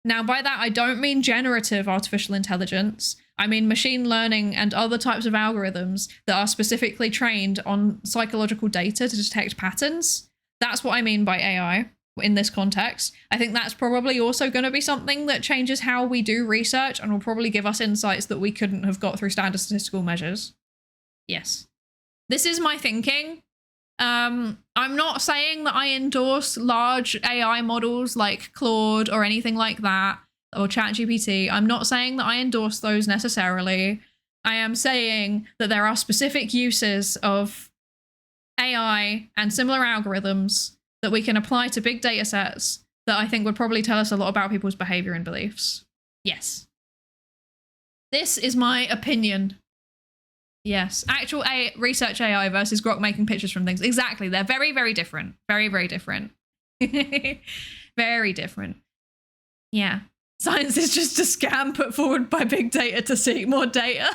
Now, by that, I don't mean generative artificial intelligence. I mean machine learning and other types of algorithms that are specifically trained on psychological data to detect patterns. That's what I mean by AI in this context. I think that's probably also going to be something that changes how we do research and will probably give us insights that we couldn't have got through standard statistical measures. Yes. This is my thinking. I'm not saying that I endorse large AI models like Claude or anything like that, or ChatGPT. I'm not saying that I endorse those necessarily. I am saying that there are specific uses of AI and similar algorithms that we can apply to big data sets that I think would probably tell us a lot about people's behavior and beliefs. Yes. This is my opinion. Yes. Actual research AI versus Grok making pictures from things. Exactly. They're very, very different. Very, very different. Very different. Yeah. Science is just a scam put forward by big data to seek more data.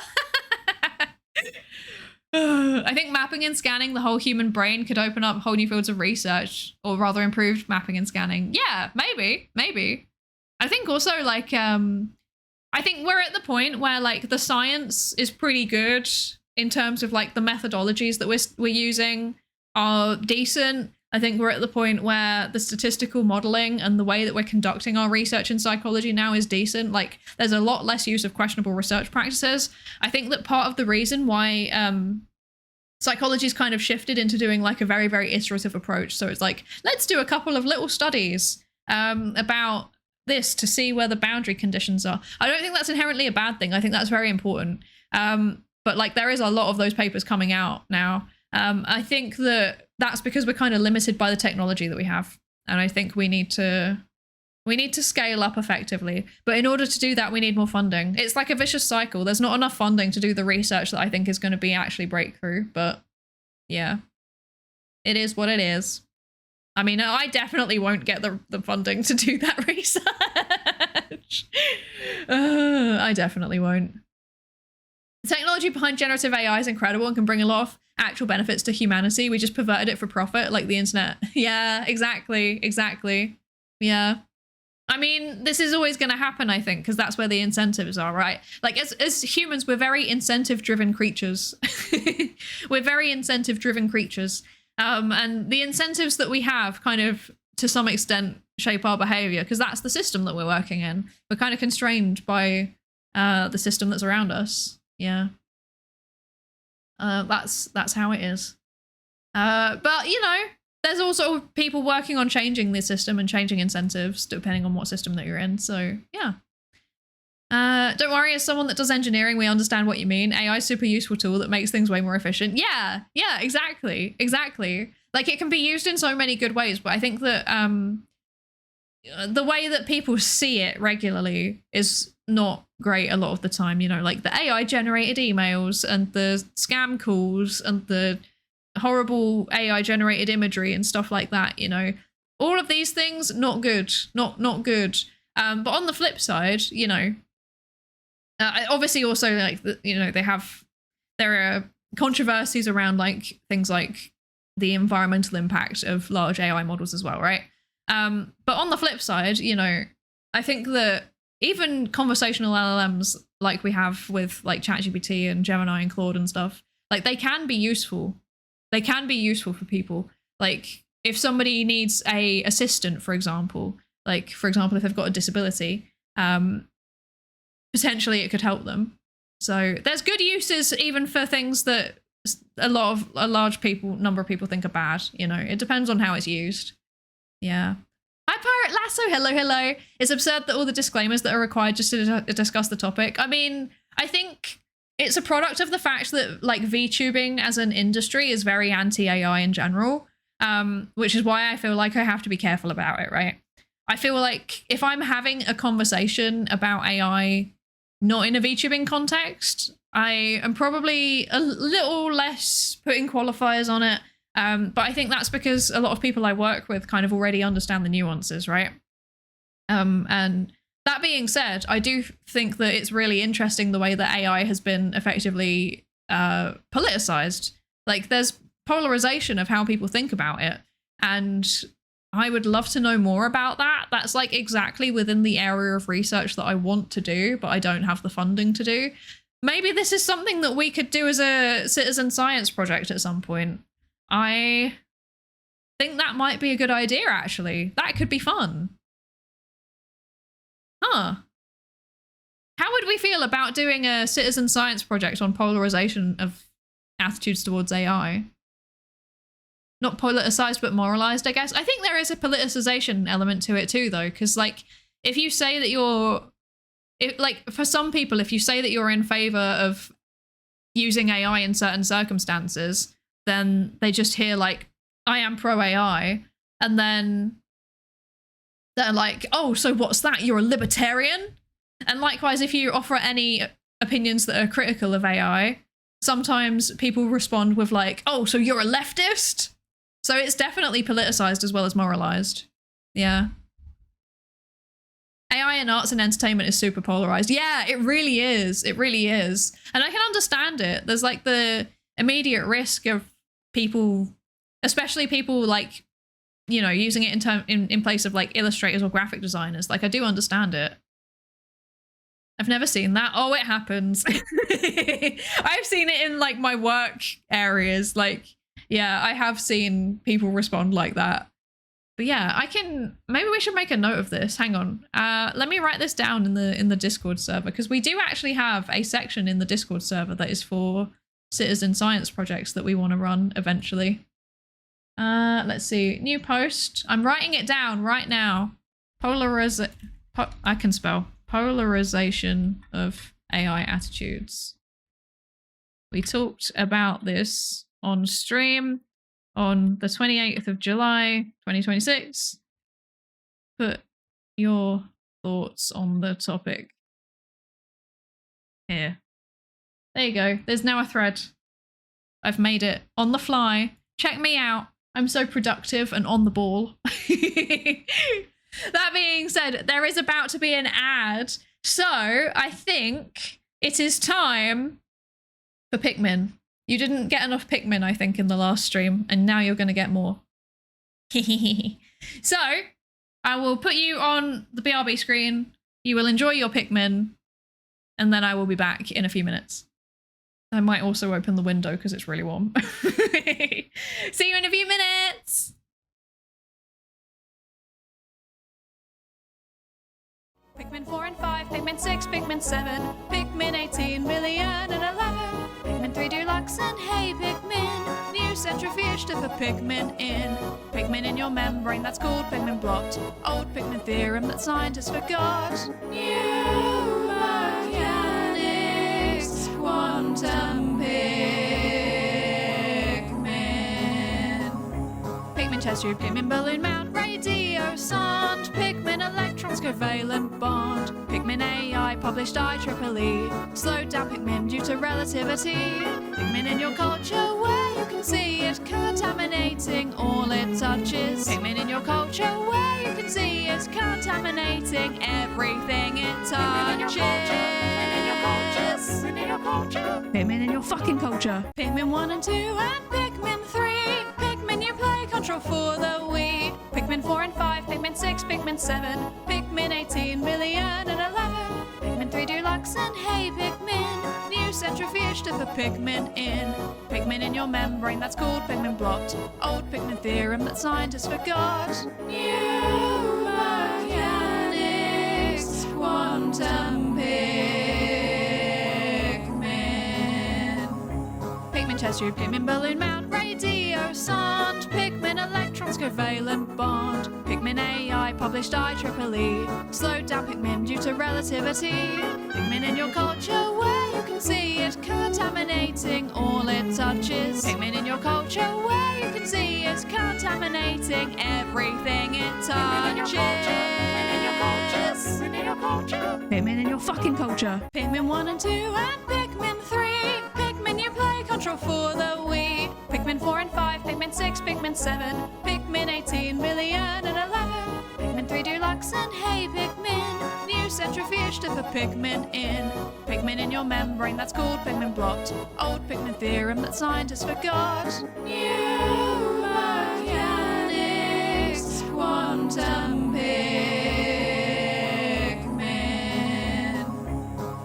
I think mapping and scanning the whole human brain could open up whole new fields of research, or rather improved mapping and scanning. Yeah, maybe. I think also like I think we're at the point where like the science is pretty good in terms of like the methodologies that we're using are decent. I think we're at the point where the statistical modeling and the way that we're conducting our research in psychology now is decent. Like there's a lot less use of questionable research practices. I think that part of the reason why psychology's kind of shifted into doing like a very, very iterative approach. So it's like, let's do a couple of little studies about this to see where the boundary conditions are. I don't think that's inherently a bad thing. I think that's very important. But like there is a lot of those papers coming out now. I think that that's because we're kind of limited by the technology that we have. And I think we need to scale up effectively. But in order to do that, we need more funding. It's like a vicious cycle. There's not enough funding to do the research that I think is going to be actually breakthrough. But yeah, it is what it is. I mean, I definitely won't get the funding to do that research. I definitely won't. The technology behind generative AI is incredible and can bring a lot of actual benefits to humanity. We just perverted it for profit, like the internet. Yeah, exactly. Yeah. I mean, this is always going to happen, I think, because that's where the incentives are, right? Like, as humans, we're very incentive-driven creatures. We're very incentive-driven creatures. And the incentives that we have kind of, to some extent, shape our behavior, because that's the system that we're working in. We're kind of constrained by the system that's around us. Yeah. That's how it is. But, you know, there's also people working on changing the system and changing incentives depending on what system that you're in. So, yeah. Don't worry, as someone that does engineering, we understand what you mean. AI is a super useful tool that makes things way more efficient. Yeah, exactly. Like, it can be used in so many good ways, but I think that the way that people see it regularly is not great a lot of the time. You know, like the AI generated emails and the scam calls and the horrible AI generated imagery and stuff like that, you know, all of these things, not good, not good. But on the flip side, you know, obviously also like, you know, there are controversies around like things like the environmental impact of large AI models as well, right? But on the flip side, you know, I think that even conversational LLMs like we have with like ChatGPT and Gemini and Claude and stuff, like they can be useful. They can be useful for people. Like if somebody needs a assistant, for example, if they've got a disability, potentially it could help them. So there's good uses even for things that a large number of people think are bad. You know, it depends on how it's used. Yeah. Hi, Pirate Lasso. Hello. It's absurd that all the disclaimers that are required just to discuss the topic. I mean, I think it's a product of the fact that like VTubing as an industry is very anti-AI in general, which is why I feel like I have to be careful about it, right? I feel like if I'm having a conversation about AI not in a VTubing context, I am probably a little less putting qualifiers on it. But I think that's because a lot of people I work with kind of already understand the nuances, right? And that being said, I do think that it's really interesting the way that AI has been effectively politicized. Like there's polarization of how people think about it. And I would love to know more about that. That's like exactly within the area of research that I want to do, but I don't have the funding to do. Maybe this is something that we could do as a citizen science project at some point. I think that might be a good idea, actually. That could be fun. Huh. How would we feel about doing a citizen science project on polarization of attitudes towards AI? Not politicized, but moralized, I guess. I think there is a politicization element to it too, though, because like if you say that for some people, if you say that you're in favor of using AI in certain circumstances, then they just hear like, I am pro AI. And then they're like, oh, so what's that? You're a libertarian? And likewise, if you offer any opinions that are critical of AI, sometimes people respond with like, oh, so you're a leftist? So it's definitely politicized as well as moralized. Yeah. AI in arts and entertainment is super polarized. Yeah, it really is. It really is. And I can understand it. There's like the immediate risk of people, especially people like you know, using it in place of like illustrators or graphic designers. Like, I do understand it. I've never seen that. Oh, it happens. I've seen it in like my work areas. Like, yeah, I have seen people respond like that. But yeah, maybe we should make a note of this. Hang on. Let me write this down in the Discord server, because we do actually have a section in the Discord server that is for citizen science projects that we want to run eventually. Let's see. New post. I'm writing it down right now. I can spell. Polarization of AI attitudes. We talked about this on stream on the 28th of July, 2026. Put your thoughts on the topic here. There you go. There's now a thread. I've made it on the fly. Check me out. I'm so productive and on the ball. That being said, there is about to be an ad. So I think it is time for Pikmin. You didn't get enough Pikmin, I think, in the last stream, and now you're going to get more. So I will put you on the BRB screen. You will enjoy your Pikmin, and then I will be back in a few minutes. I might also open the window because it's really warm. See you in a few minutes. Pikmin 4 and 5, Pikmin 6, Pikmin 7, Pikmin 18 million and 11, Pikmin 3 Deluxe and hey Pikmin, new centrifuge to put Pikmin in. Pikmin in your membrane, that's called Pikmin blot. Old Pikmin theorem that scientists forgot. New mechanics, quantum Pikmin. Pikmin test tube, Pikmin balloon mount, radio sound, Pikmin electrons covalent bond, Pikmin AI published IEEE, slowed down Pikmin due to relativity. Pikmin in your culture where you can see it contaminating all it touches. Pikmin in your culture where you can see it contaminating everything it touches. Pikmin in your culture. Pikmin in your fucking culture. Pikmin 1 and 2 and Pikmin 3. Pikmin you play control for the Wii. Pikmin 4 and 5, Pikmin 6, Pikmin 7, Pikmin 18 million and 11, Pikmin 3 Deluxe and hey Pikmin, new centrifuge to put Pikmin in. Pikmin in your membrane, that's called Pikmin blot. Old Pikmin theorem that scientists forgot. New mechanics, quantum Pikmin. Pikmin test tube, Pikmin balloon mount, radio sound, Pikmin electrons covalent bond, Pikmin AI published IEEE, slowed down Pikmin due to relativity. Pikmin in your culture where you can see it contaminating all it touches. Pikmin in your culture where you can see it contaminating everything it touches. Pikmin in your culture. Pikmin in your fucking culture. Pikmin 1 and 2 and Pikmin 3. Pikmin you play control for the Wii. Pikmin 4 and 5, Pikmin 6, Pikmin 7, Pikmin 18 million and 11, Pikmin 3 Deluxe and hey Pikmin, new centrifuge to put Pikmin in. Pikmin in your membrane, that's called Pikmin blot. Old Pikmin theorem that scientists forgot. New mechanics, quantum Pikmin.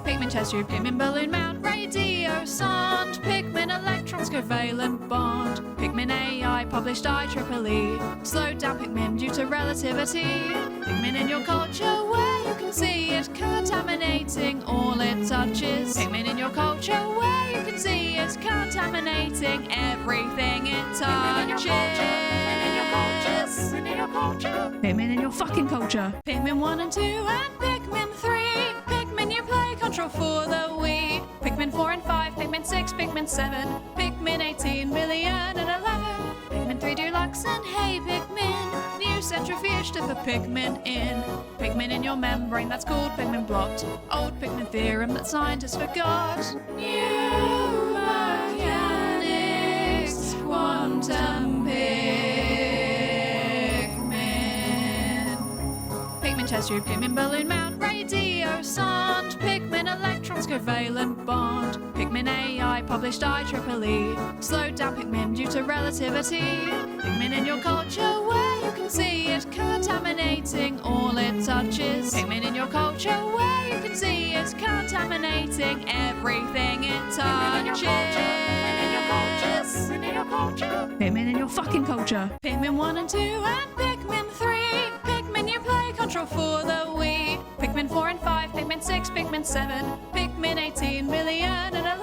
Pikmin test tube, Pikmin balloon mount, radio sound, Pikmin electrons covalent bond, Pikmin AI published IEEE, slowed down Pikmin due to relativity. Pikmin in your culture where you can see it contaminating all it touches. Pikmin in your culture where you can see it contaminating everything it touches. Pikmin in your culture. Pikmin in your fucking culture. Pikmin 1 and 2 and Pikmin 3. Pikmin you play control for the Wii. Pikmin 4 and 5, Pikmin 6, Pikmin 7, Pikmin 18 million and 11, Pikmin 3 Deluxe and hey Pikmin, new centrifuge to put Pikmin in. Pikmin in your membrane, that's called Pikmin blot. Old Pikmin theorem that scientists forgot. New mechanics, quantum Pikmin. Pikmin test tube, Pikmin balloon mount, radio sound, Pikmin electrons covalent bond, Pikmin Pikmin AI published IEEE. Slowed down Pikmin due to relativity. Pikmin in your culture where you can see it contaminating all it touches. Pikmin in your culture where you can see it contaminating everything it touches. Pikmin in your culture. Pikmin in your fucking culture. Pikmin 1 and 2 and Pikmin 3. Pikmin you play control for the Wii. Pikmin 4 and 5, Pikmin 6, Pikmin 7, Pikmin 18 million and 11.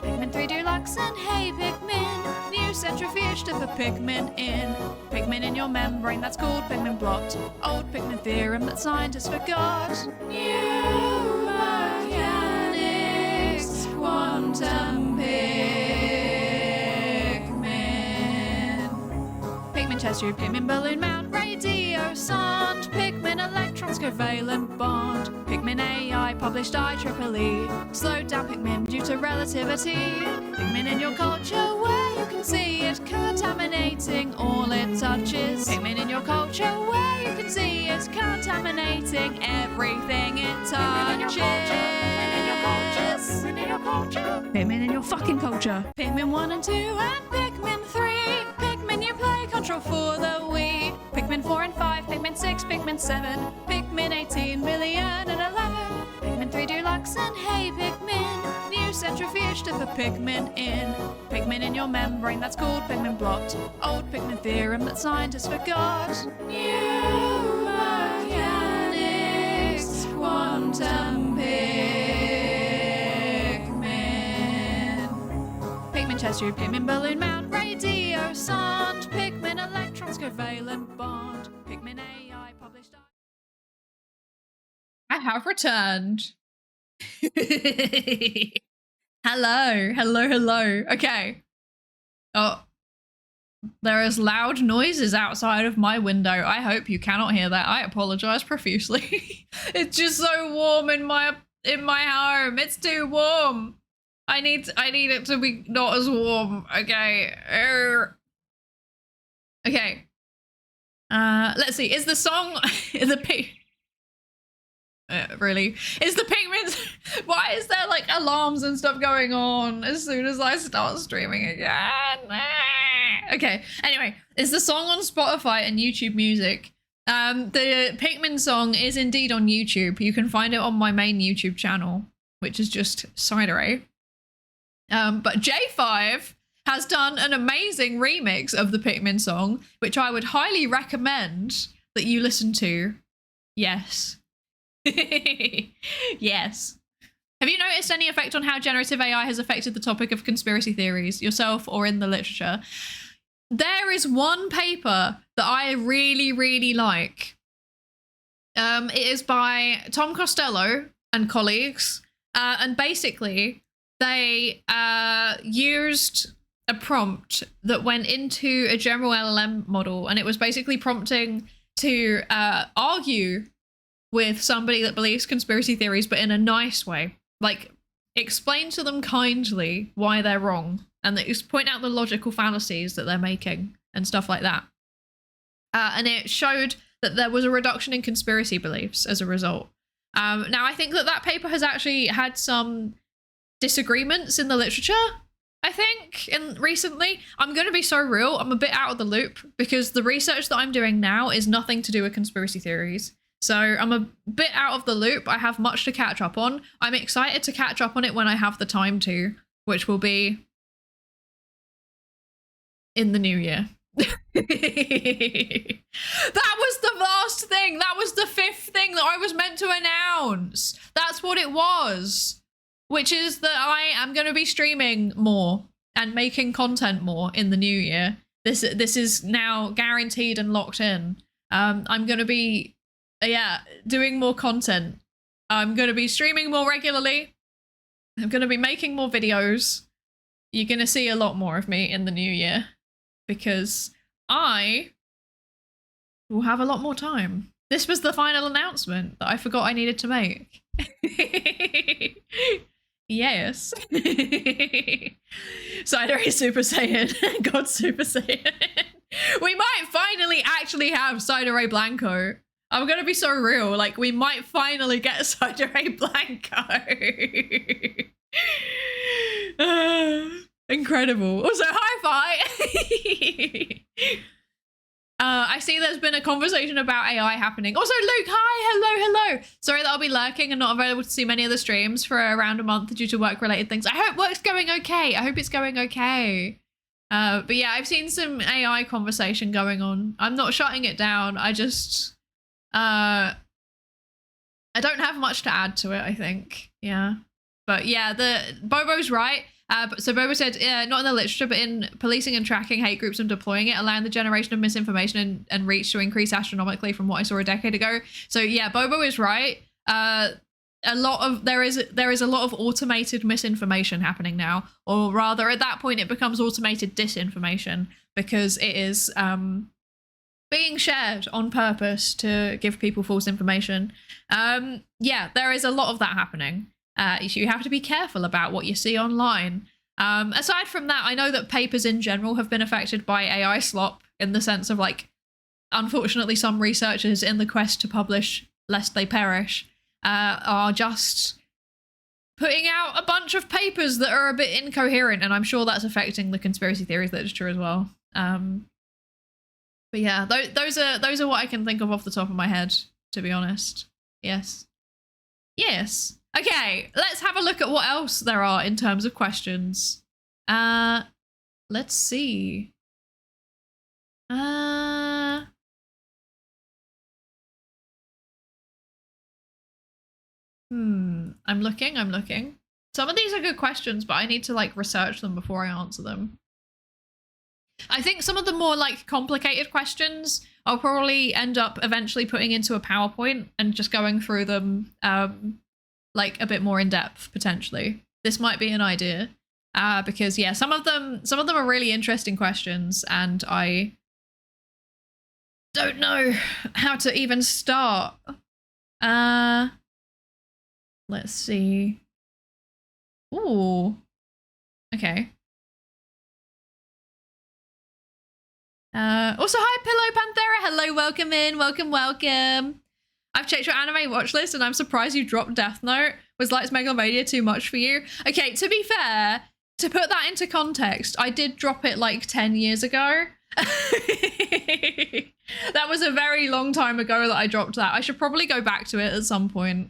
Pikmin 3 Deluxe and Hey Pikmin. New centrifuge to put Pikmin in. Pikmin in your membrane, that's called Pikmin blot. Old Pikmin theorem that scientists forgot. New mechanics, quantum Pikmin. Pikmin chest tube, Pikmin balloon mount, radio sonde, Pikmin electrons covalent bond. Pikmin AI published IEEE. Slowed down Pikmin due to relativity. Pikmin in your culture where you can see it contaminating all it touches. Pikmin in your culture where you can see it contaminating everything it touches. Pikmin in your culture. Pikmin in your fucking culture. Pikmin 1 and 2 and Pikmin 3. Pikmin you play control for the Wii. Pikmin 4 and 5, Pikmin 6, Pikmin 7, Pikmin 18 million and 11. Pikmin 3 Deluxe and Hey Pikmin. New centrifuge to put Pikmin in. Pikmin in your membrane, that's called Pikmin blot. Old Pikmin theorem that scientists forgot. New mechanics, quantum Pikmin. Pikmin chest tube, Pikmin balloon mount, radio sonde, Pikmin electrons covalent bond. Pikmin AI published. I have returned. Hello. Okay. Oh, there is loud noises outside of my window. I hope you cannot hear that. I apologize profusely. It's just so warm in my home. It's too warm. I need it to be not as warm. Okay. Okay. Let's see. Is the song really? Is the Pikmin? Why is there like alarms and stuff going on as soon as I start streaming again? Okay. Anyway, is the song on Spotify and YouTube Music? The Pikmin song is indeed on YouTube. You can find it on my main YouTube channel, which is just Psydere. But J5 has done an amazing remix of the Pikmin song, which I would highly recommend that you listen to. Yes. Yes. Have you noticed any effect on how generative AI has affected the topic of conspiracy theories, yourself or in the literature? There is one paper that I really, really like. It is by Tom Costello and colleagues. And basically, they used a prompt that went into a general LLM model, and it was basically prompting to argue with somebody that believes conspiracy theories, but in a nice way. Like, explain to them kindly why they're wrong, and point out the logical fallacies that they're making and stuff like that. And it showed that there was a reduction in conspiracy beliefs as a result. Now, I think that paper has actually had some disagreements in the literature, I think, recently. I'm going to be so real. I'm a bit out of the loop because the research that I'm doing now is nothing to do with conspiracy theories. So I'm a bit out of the loop. I have much to catch up on. I'm excited to catch up on it when I have the time to, which will be in the new year. That was the last thing. That was the fifth thing that I was meant to announce. That's what it was. Which is that I am going to be streaming more and making content more in the new year. This is now guaranteed and locked in. I'm going to be, doing more content. I'm going to be streaming more regularly. I'm going to be making more videos. You're going to see a lot more of me in the new year because I will have a lot more time. This was the final announcement that I forgot I needed to make. Yes. Psydere Super Saiyan. God Super Saiyan. We might finally actually have Psydere Blanco. I'm gonna be so real. Like, we might finally get Psydere Blanco. Incredible. Also, hi-fi. I see there's been a conversation about AI happening. Also, Luke, hi, hello. Sorry that I'll be lurking and not available to see many of the streams for around a month due to work-related things. I hope work's going okay. I hope it's going okay. But yeah, I've seen some AI conversation going on. I'm not shutting it down. I just, I don't have much to add to it, I think. Yeah. But yeah, Bobo's right. So Bobo said, not in the literature, but in policing and tracking hate groups and deploying it, allowing the generation of misinformation and reach to increase astronomically from what I saw a decade ago. So yeah, Bobo is right. There is a lot of automated misinformation happening now, or rather, at that point, it becomes automated disinformation because it is being shared on purpose to give people false information. Yeah, there is a lot of that happening. You have to be careful about what you see online. Aside from that, I know that papers in general have been affected by AI slop in the sense of, like, unfortunately, some researchers in the quest to publish lest they perish are just putting out a bunch of papers that are a bit incoherent, and I'm sure that's affecting the conspiracy theories literature as well. But yeah, those are what I can think of off the top of my head, to be honest. Yes. Yes. Okay, let's have a look at what else there are in terms of questions. Let's see. I'm looking. Some of these are good questions, but I need to, like, research them before I answer them. I think some of the more, like, complicated questions I'll probably end up eventually putting into a PowerPoint and just going through them like a bit more in depth, potentially. This might be an idea. Because yeah, some of them are really interesting questions, and I don't know how to even start. Let's see. Ooh. Okay. Also, hi, Pillow Panthera. Hello, welcome in. Welcome. I've checked your anime watch list and I'm surprised you dropped Death Note. Was Lights Megalomania too much for you? Okay, to be fair, to put that into context, I did drop it like 10 years ago. That was a very long time ago that I dropped that. I should probably go back to it at some point.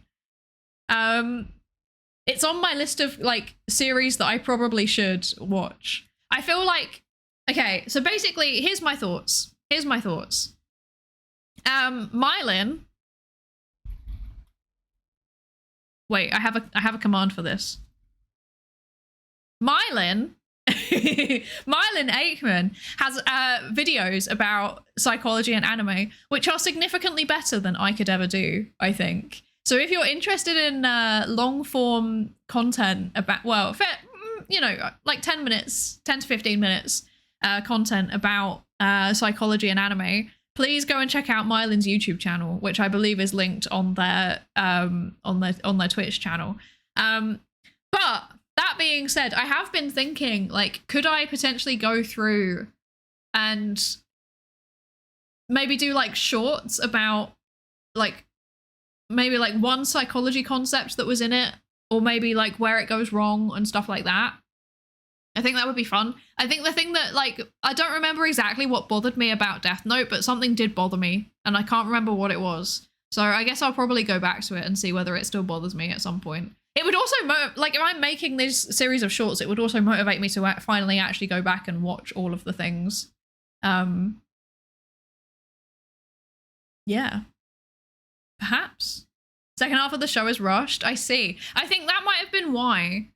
It's on my list of, like, series that I probably should watch. I feel like, okay, so basically, here's my thoughts. Mylin. Wait, I have a command for this. Mylin Aikman has videos about psychology and anime, which are significantly better than I could ever do, I think. So if you're interested in long form content about, well, you know, like 10 to 15 minutes content about psychology and anime, please go and check out Mylin's YouTube channel, which I believe is linked on their Twitch channel. But that being said, I have been thinking, like, could I potentially go through and maybe do, like, shorts about, like, maybe, like, one psychology concept that was in it, or maybe, like, where it goes wrong and stuff like that. I think that would be fun. I think the thing that, like, I don't remember exactly what bothered me about Death Note, but something did bother me, and I can't remember what it was. So I guess I'll probably go back to it and see whether it still bothers me at some point. It would also, like, if I'm making this series of shorts, it would also motivate me to finally actually go back and watch all of the things. Yeah. Perhaps. Second half of the show is rushed. I see. I think that might have been why.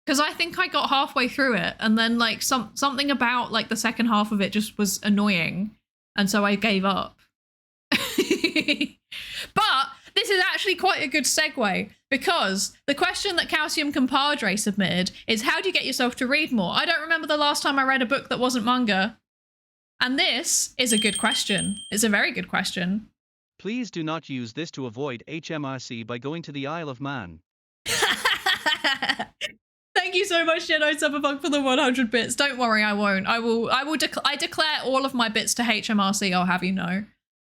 Because I think I got halfway through it, and then, like, something about, like, the second half of it just was annoying, and so I gave up. But this is actually quite a good segue, because the question that Calcium Compadre submitted is, how do you get yourself to read more? I don't remember the last time I read a book that wasn't manga. And this is a good question. It's a very good question. Please do not use this to avoid HMRC by going to the Isle of Man. Thank you so much, Jedi Cyberpunk, for the 100 bits. Don't worry, I won't. I declare all of my bits to HMRC, I'll have you know.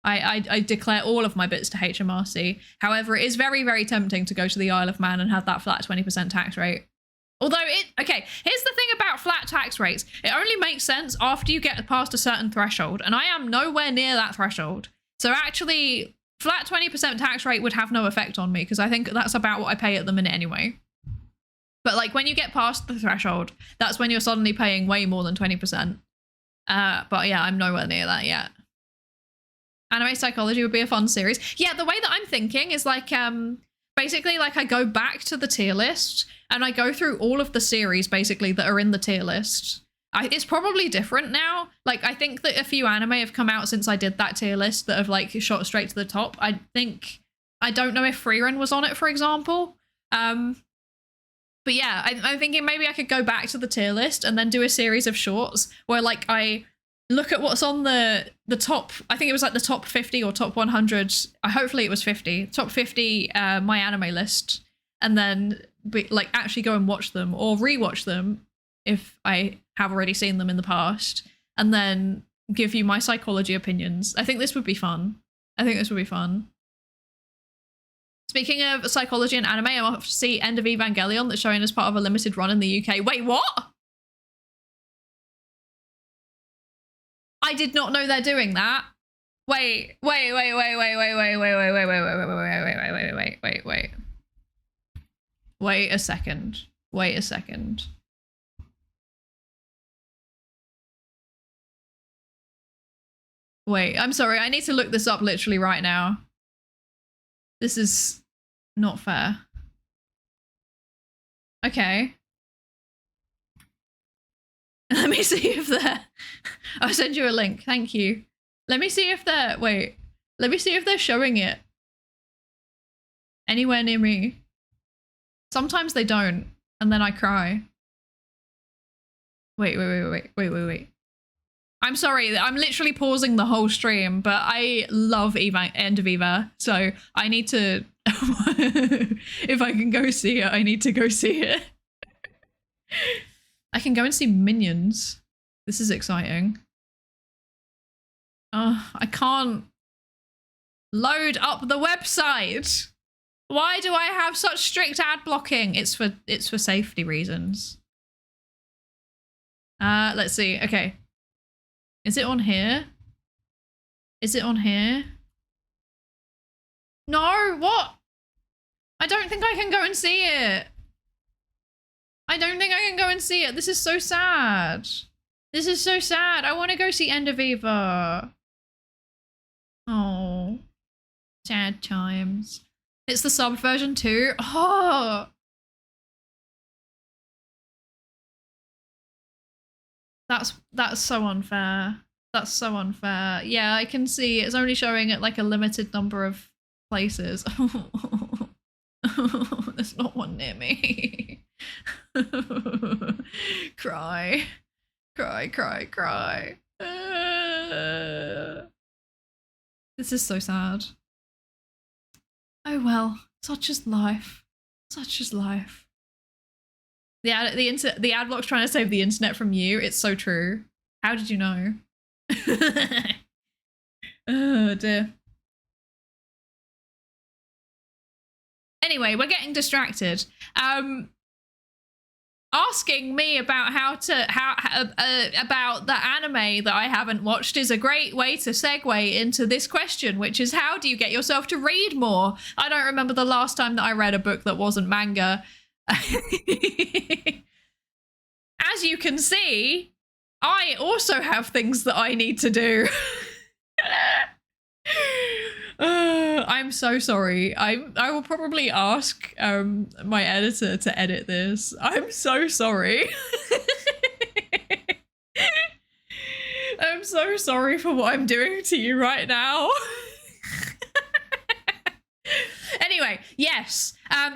I declare all of my bits to HMRC. However, it is very, very tempting to go to the Isle of Man and have that flat 20% tax rate. Although okay, here's the thing about flat tax rates. It only makes sense after you get past a certain threshold, and I am nowhere near that threshold. So actually, flat 20% tax rate would have no effect on me because I think that's about what I pay at the minute anyway. But like when you get past the threshold, that's when you're suddenly paying way more than 20%. But yeah, I'm nowhere near that yet. Anime psychology would be a fun series. Yeah, the way that I'm thinking is like, basically like I go back to the tier list and I go through all of the series basically that are in the tier list. It's probably different now. Like I think that a few anime have come out since I did that tier list that have like shot straight to the top. I don't know if Freerun was on it, for example. But yeah, I'm thinking maybe I could go back to the tier list and then do a series of shorts where like I look at what's on the top, I think it was like the top 50 or top 100, hopefully it was 50, top 50 my anime list, and then like actually go and watch them or rewatch them if I have already seen them in the past, and then give you my psychology opinions. I think this would be fun. Speaking of psychology and anime, I'm off to see End of Evangelion that's showing as part of a limited run in the UK. Wait, what? I did not know they're doing that. Wait. Wait a second. Wait, I'm sorry. I need to look this up literally right now. This is not fair. Okay. Let me see if they're... I'll send you a link. Thank you. Let me see if they're... Wait. Let me see if they're showing it anywhere near me. Sometimes they don't, and then I cry. Wait. I'm sorry, I'm literally pausing the whole stream, but I love End of Eva, so I need to... If I can go see it, I need to go see it. I can go and see Minions. This is exciting. I can't load up the website. Why do I have such strict ad blocking? It's for safety reasons. Let's see. Okay. Is it on here? No, what? I don't think I can go and see it. This is so sad. I want to go see End of Eva. Oh, sad times. It's the sub version too. Oh, that's so unfair. Yeah, I can see it's only showing at like a limited number of places. There's not one near me. Cry. This is so sad. Oh well, such is life. The ad block's trying to save the internet from you. It's so true. How did you know? Oh dear. Anyway, we're getting distracted. Asking me about about the anime that I haven't watched is a great way to segue into this question, which is how do you get yourself to read more? I don't remember the last time that I read a book that wasn't manga. As you can see, I also have things that I need to do. I'm so sorry. I will probably ask my editor to edit this. I'm so sorry. I'm so sorry for what I'm doing to you right now. Anyway, yes.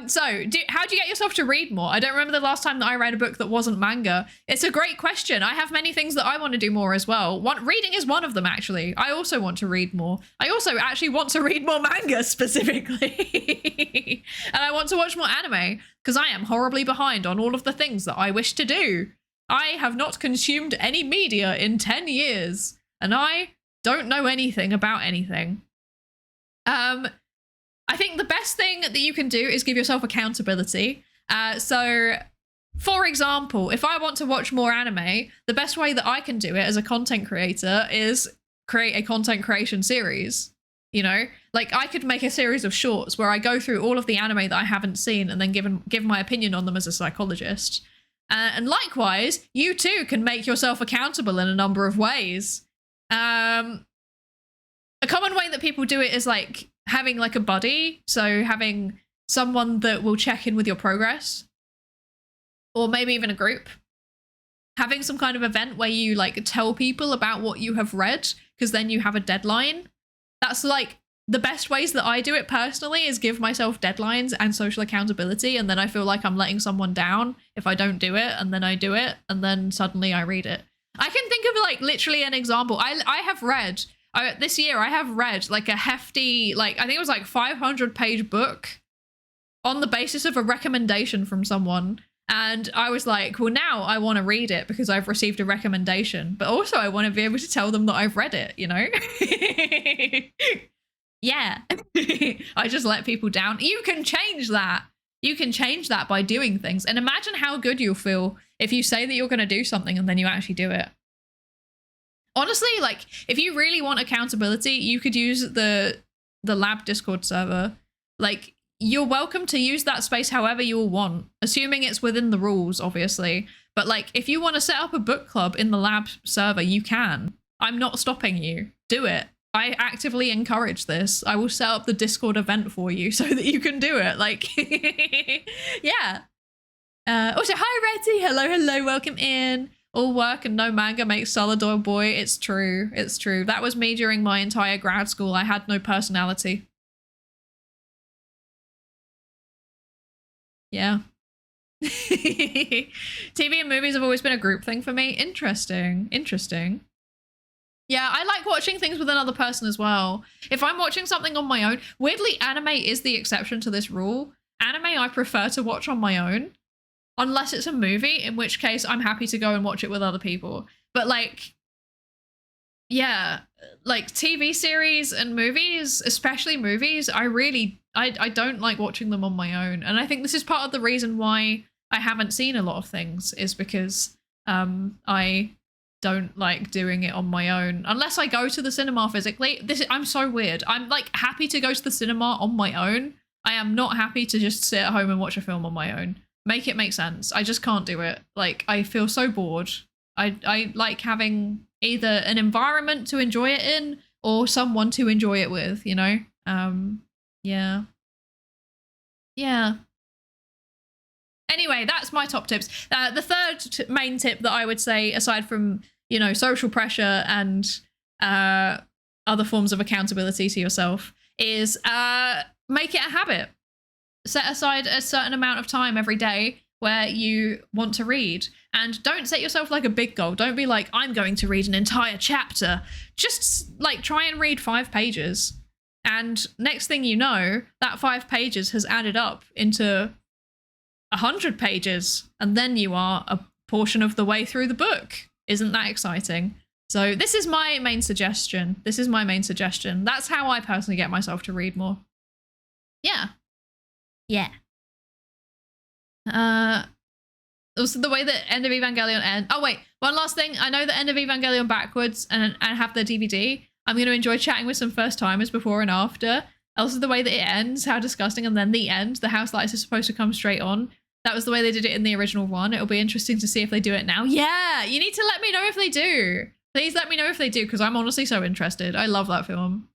So how do you get yourself to read more? I don't remember the last time that I read a book that wasn't manga. It's a great question. I have many things that I want to do more as well. Reading is one of them, actually. I also want to read more. I also actually want to read more manga specifically. And I want to watch more anime because I am horribly behind on all of the things that I wish to do. I have not consumed any media in 10 years and I don't know anything about anything. I think the best thing that you can do is give yourself accountability. So for example, if I want to watch more anime, the best way that I can do it as a content creator is create a content creation series. You know, like I could make a series of shorts where I go through all of the anime that I haven't seen and then give my opinion on them as a psychologist. And likewise, you too can make yourself accountable in a number of ways. A common way that people do it is like having like a buddy. So having someone that will check in with your progress, or maybe even a group. Having some kind of event where you like tell people about what you have read, because then you have a deadline. That's like the best ways that I do it personally is give myself deadlines and social accountability. And then I feel like I'm letting someone down if I don't do it. And then I do it. And then suddenly I read it. I can think of like literally an example. I have read this year, I have read like a hefty, like I think it was like 500-page book on the basis of a recommendation from someone. And I was like, well, now I want to read it because I've received a recommendation, but also I want to be able to tell them that I've read it, you know? Yeah. I just let people down. You can change that. You can change that by doing things. And imagine how good you'll feel if you say that you're going to do something and then you actually do it. Honestly, like if you really want accountability, you could use the lab Discord server. Like, you're welcome to use that space however you will want, assuming it's within the rules, obviously. But like, if you want to set up a book club in the lab server, you can. I'm not stopping you. Do it. I actively encourage this. I will set up the Discord event for you so that you can do it. Like, yeah. Also, hi, Retty. Hello, hello. Welcome in. All work and no manga makes Solidor boy. It's true. It's true. That was me during my entire grad school. I had no personality. Yeah. TV and movies have always been a group thing for me. Interesting. Interesting. Yeah, I like watching things with another person as well. If I'm watching something on my own, weirdly, anime is the exception to this rule. Anime I prefer to watch on my own, unless it's a movie, in which case I'm happy to go and watch it with other people. But like, yeah, like TV series and movies, especially movies, I don't like watching them on my own. And I think this is part of the reason why I haven't seen a lot of things, is because I don't like doing it on my own unless I go to the cinema physically. I'm so weird. I'm like happy to go to the cinema on my own. I am not happy to just sit at home and watch a film on my own. Make it make sense. I just can't do it. Like, I feel so bored. I like having either an environment to enjoy it in or someone to enjoy it with, you know? Yeah. Yeah. Anyway, that's my top tips. The third main tip that I would say, aside from, you know, social pressure and other forms of accountability to yourself, is make it a habit. Set aside a certain amount of time every day where you want to read, and don't set yourself like a big goal. Don't be like, I'm going to read an entire chapter. Just like try and read 5 pages. And next thing you know, that 5 pages has added up into 100 pages, and then you are a portion of the way through the book. Isn't that exciting? So this is my main suggestion. That's how I personally get myself to read more. Yeah. Yeah. Also the way that End of Evangelion ends. Oh wait, one last thing. I know the End of Evangelion backwards and have the DVD. I'm going to enjoy chatting with some first timers before and after. Also the way that it ends, how disgusting, and then the end, the house lights are supposed to come straight on. That was the way they did it in the original one. It'll be interesting to see if they do it now. Yeah, you need to let me know if they do. Please let me know if they do, because I'm honestly so interested. I love that film.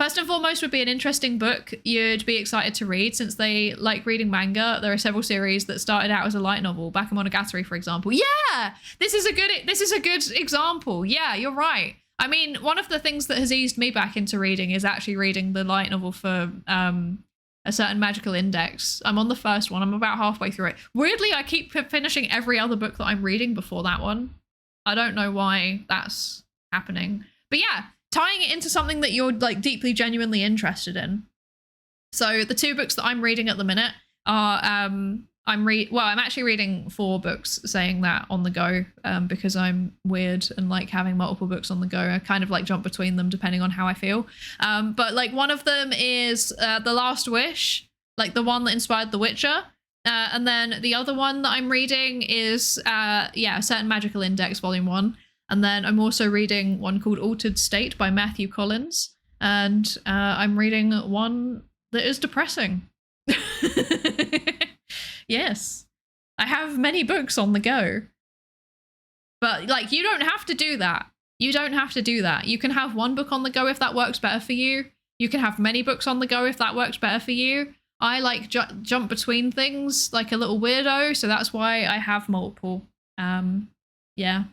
First and foremost would be an interesting book you'd be excited to read, since they like reading manga. There are several series that started out as a light novel, Bakemonogatari, for example. Yeah, this is a good example. Yeah, you're right. I mean, one of the things that has eased me back into reading is actually reading the light novel for a certain magical index. I'm on the first one. I'm about halfway through it. Weirdly, I keep finishing every other book that I'm reading before that one. I don't know why that's happening. But yeah, tying it into something that you're like deeply, genuinely interested in. So the 2 books that I'm reading at the minute are, I'm actually reading 4 books, saying that, on the go, because I'm weird and like having multiple books on the go. I kind of like jump between them depending on how I feel. But like one of them is The Last Wish, like the one that inspired The Witcher. And then the other one that I'm reading is, Certain Magical Index, Volume 1. And then I'm also reading one called Altered State by Matthew Collins. And I'm reading one that is depressing. Yes. I have many books on the go. But, like, you don't have to do that. You don't have to do that. You can have one book on the go if that works better for you. You can have many books on the go if that works better for you. I like jump between things like a little weirdo, so that's why I have multiple. Yeah.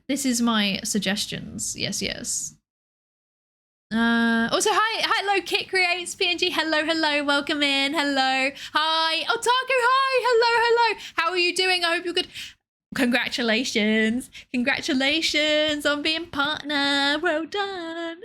This is my suggestions. Yes. Also, hello, Kit Creates, PNG, hello, welcome in, hello, hi, Otaku, hi, hello, how are you doing? I hope you're good. Congratulations on being partner, well done.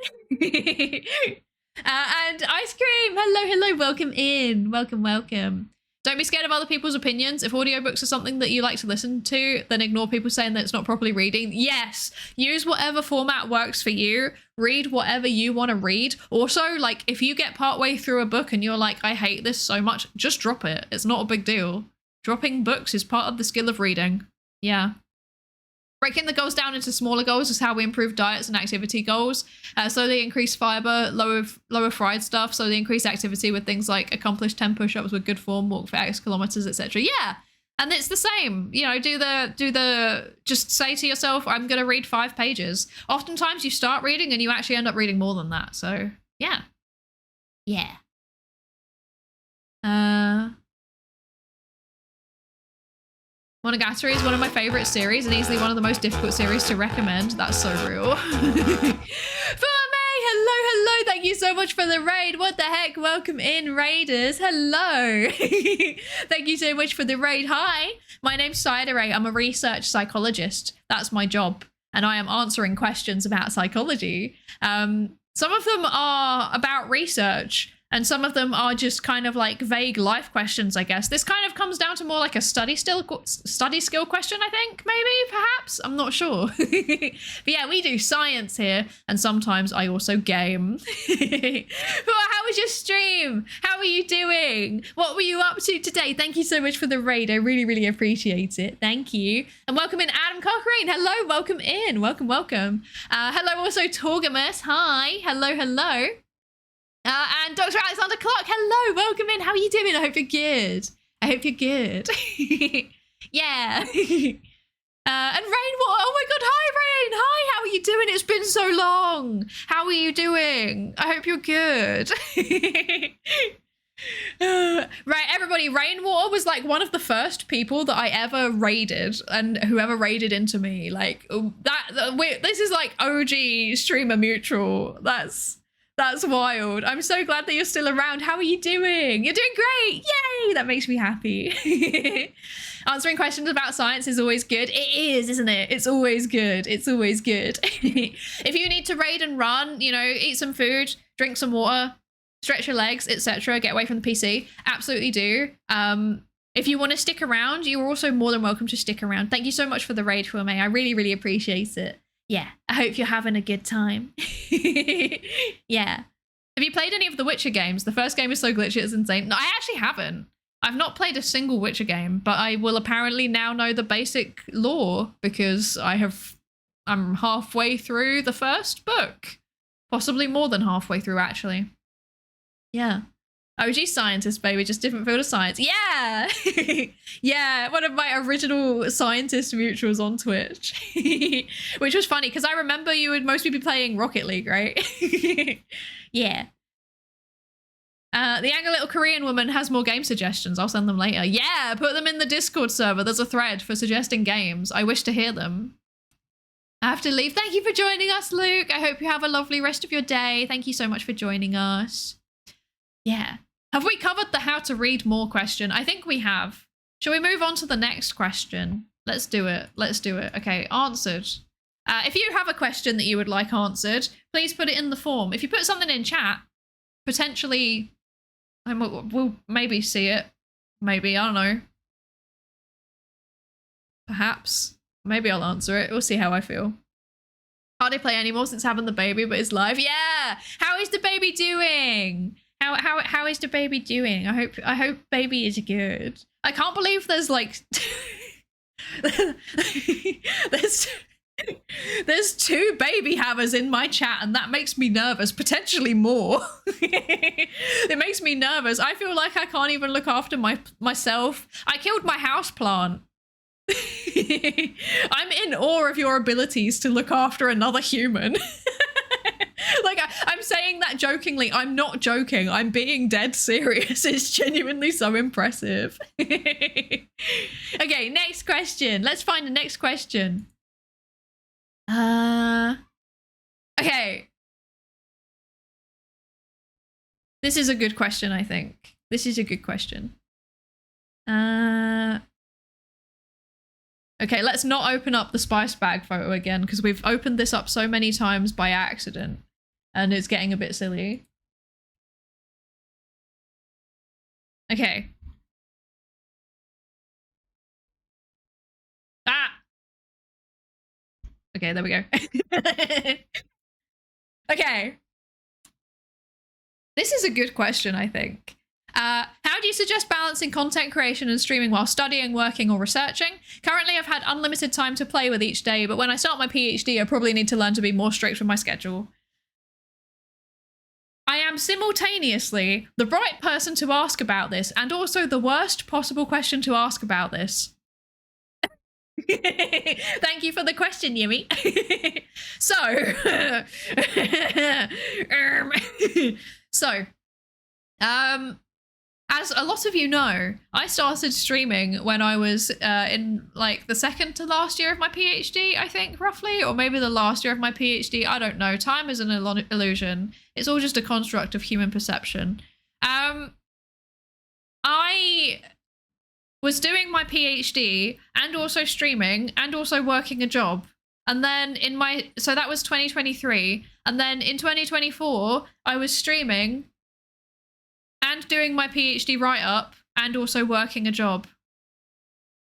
And Ice Cream, hello, welcome in, welcome. Don't be scared of other people's opinions. If audiobooks are something that you like to listen to, then ignore people saying that it's not properly reading. Yes, use whatever format works for you. Read whatever you want to read. Also, like, if you get partway through a book and you're like, I hate this so much, just drop it. It's not a big deal. Dropping books is part of the skill of reading. Yeah. Breaking the goals down into smaller goals is how we improve diets and activity goals. Slowly increase fiber, lower fried stuff. Slowly increase activity with things like accomplish 10 push-ups with good form, walk for X kilometers, etc. Yeah, and it's the same. You know, do the. Just say to yourself, I'm gonna read 5 pages. Oftentimes, you start reading and you actually end up reading more than that. So yeah. Monogatari is one of my favorite series and easily one of the most difficult series to recommend. That's so real. Fume, hello. Thank you so much for the raid. What the heck? Welcome in, raiders. Hello. Thank you so much for the raid. Hi, my name's Psydere. I'm a research psychologist. That's my job. And I am answering questions about psychology. Some of them are about research. And some of them are just kind of like vague life questions, I guess. This kind of comes down to more like a study skill question, I think, maybe, perhaps. I'm not sure. But yeah, we do science here. And sometimes I also game. How was your stream? How are you doing? What were you up to today? Thank you so much for the raid. I really appreciate it. Thank you. And welcome in Adam Cochrane. Hello, welcome in. Welcome. Hello also Torgamus. Hi. Hello. And Dr. Alexander Clark, hello, welcome in. How are you doing? I hope you're good. Yeah. And Rainwater, oh my god, hi Rain. Hi, how are you doing? It's been so long. How are you doing? I hope you're good. Right, everybody, Rainwater was like one of the first people that I ever raided, and whoever raided into me, like this is like OG streamer mutual. That's wild. I'm so glad that you're still around. How are you doing? You're doing great. Yay! That makes me happy. Answering questions about science is always good. It is, isn't it? It's always good. If you need to raid and run, you know, eat some food, drink some water, stretch your legs, etc., get away from the PC, absolutely do. If you want to stick around, you're also more than welcome to stick around. Thank you so much for the raid, Fume. I really appreciate it. Yeah, I hope you're having a good time. Yeah. Have you played any of the Witcher games? The first game is so glitchy, it's insane. No, I actually haven't. I've not played a single Witcher game, but I will apparently now know the basic lore because I'm halfway through the first book. Possibly more than halfway through, actually. Yeah. OG scientist, baby, just different field of science. Yeah! Yeah, one of my original scientist mutuals on Twitch. Which was funny, because I remember you would mostly be playing Rocket League, right? Yeah. The angry little Korean woman has more game suggestions. I'll send them later. Yeah, put them in the Discord server. There's a thread for suggesting games. I wish to hear them. I have to leave. Thank you for joining us, Luke. I hope you have a lovely rest of your day. Thank you so much for joining us. Yeah. Have we covered the how to read more question? I think we have. Shall we move on to the next question? Let's do it. Okay, answered. If you have a question that you would like answered, please put it in the form. If you put something in chat, potentially we'll maybe see it. Maybe, I don't know. Perhaps. Maybe I'll answer it. We'll see how I feel. Hardly play anymore since having the baby, but it's live. Yeah! How is the baby doing? How how is the baby doing? I hope baby is good. I can't believe there's like there's 2 baby hammers in my chat, and that makes me nervous, potentially more. It makes me nervous. I feel like I can't even look after myself. I killed my houseplant. I'm in awe of your abilities to look after another human. Like, I'm saying that jokingly. I'm not joking. I'm being dead serious. It's genuinely so impressive. Okay, next question. Let's find the next question. Okay. This is a good question, I think. This is a good question. Okay, let's not open up the spice bag photo again, because we've opened this up so many times by accident, and it's getting a bit silly. Okay. Ah! Okay, there we go. Okay. This is a good question, I think. How do you suggest balancing content creation and streaming while studying, working, or researching? Currently, I've had unlimited time to play with each day, but when I start my PhD, I probably need to learn to be more strict with my schedule. I am simultaneously the right person to ask about this, and also the worst possible question to ask about this. Thank you for the question, Yumi. As a lot of you know, I started streaming when I was in like the second to last year of my PhD, I think, roughly, or maybe the last year of my PhD. I don't know. Time is an illusion. It's all just a construct of human perception. I was doing my PhD and also streaming and also working a job. And then so that was 2023. And then in 2024, I was streaming and doing my PhD write-up and also working a job.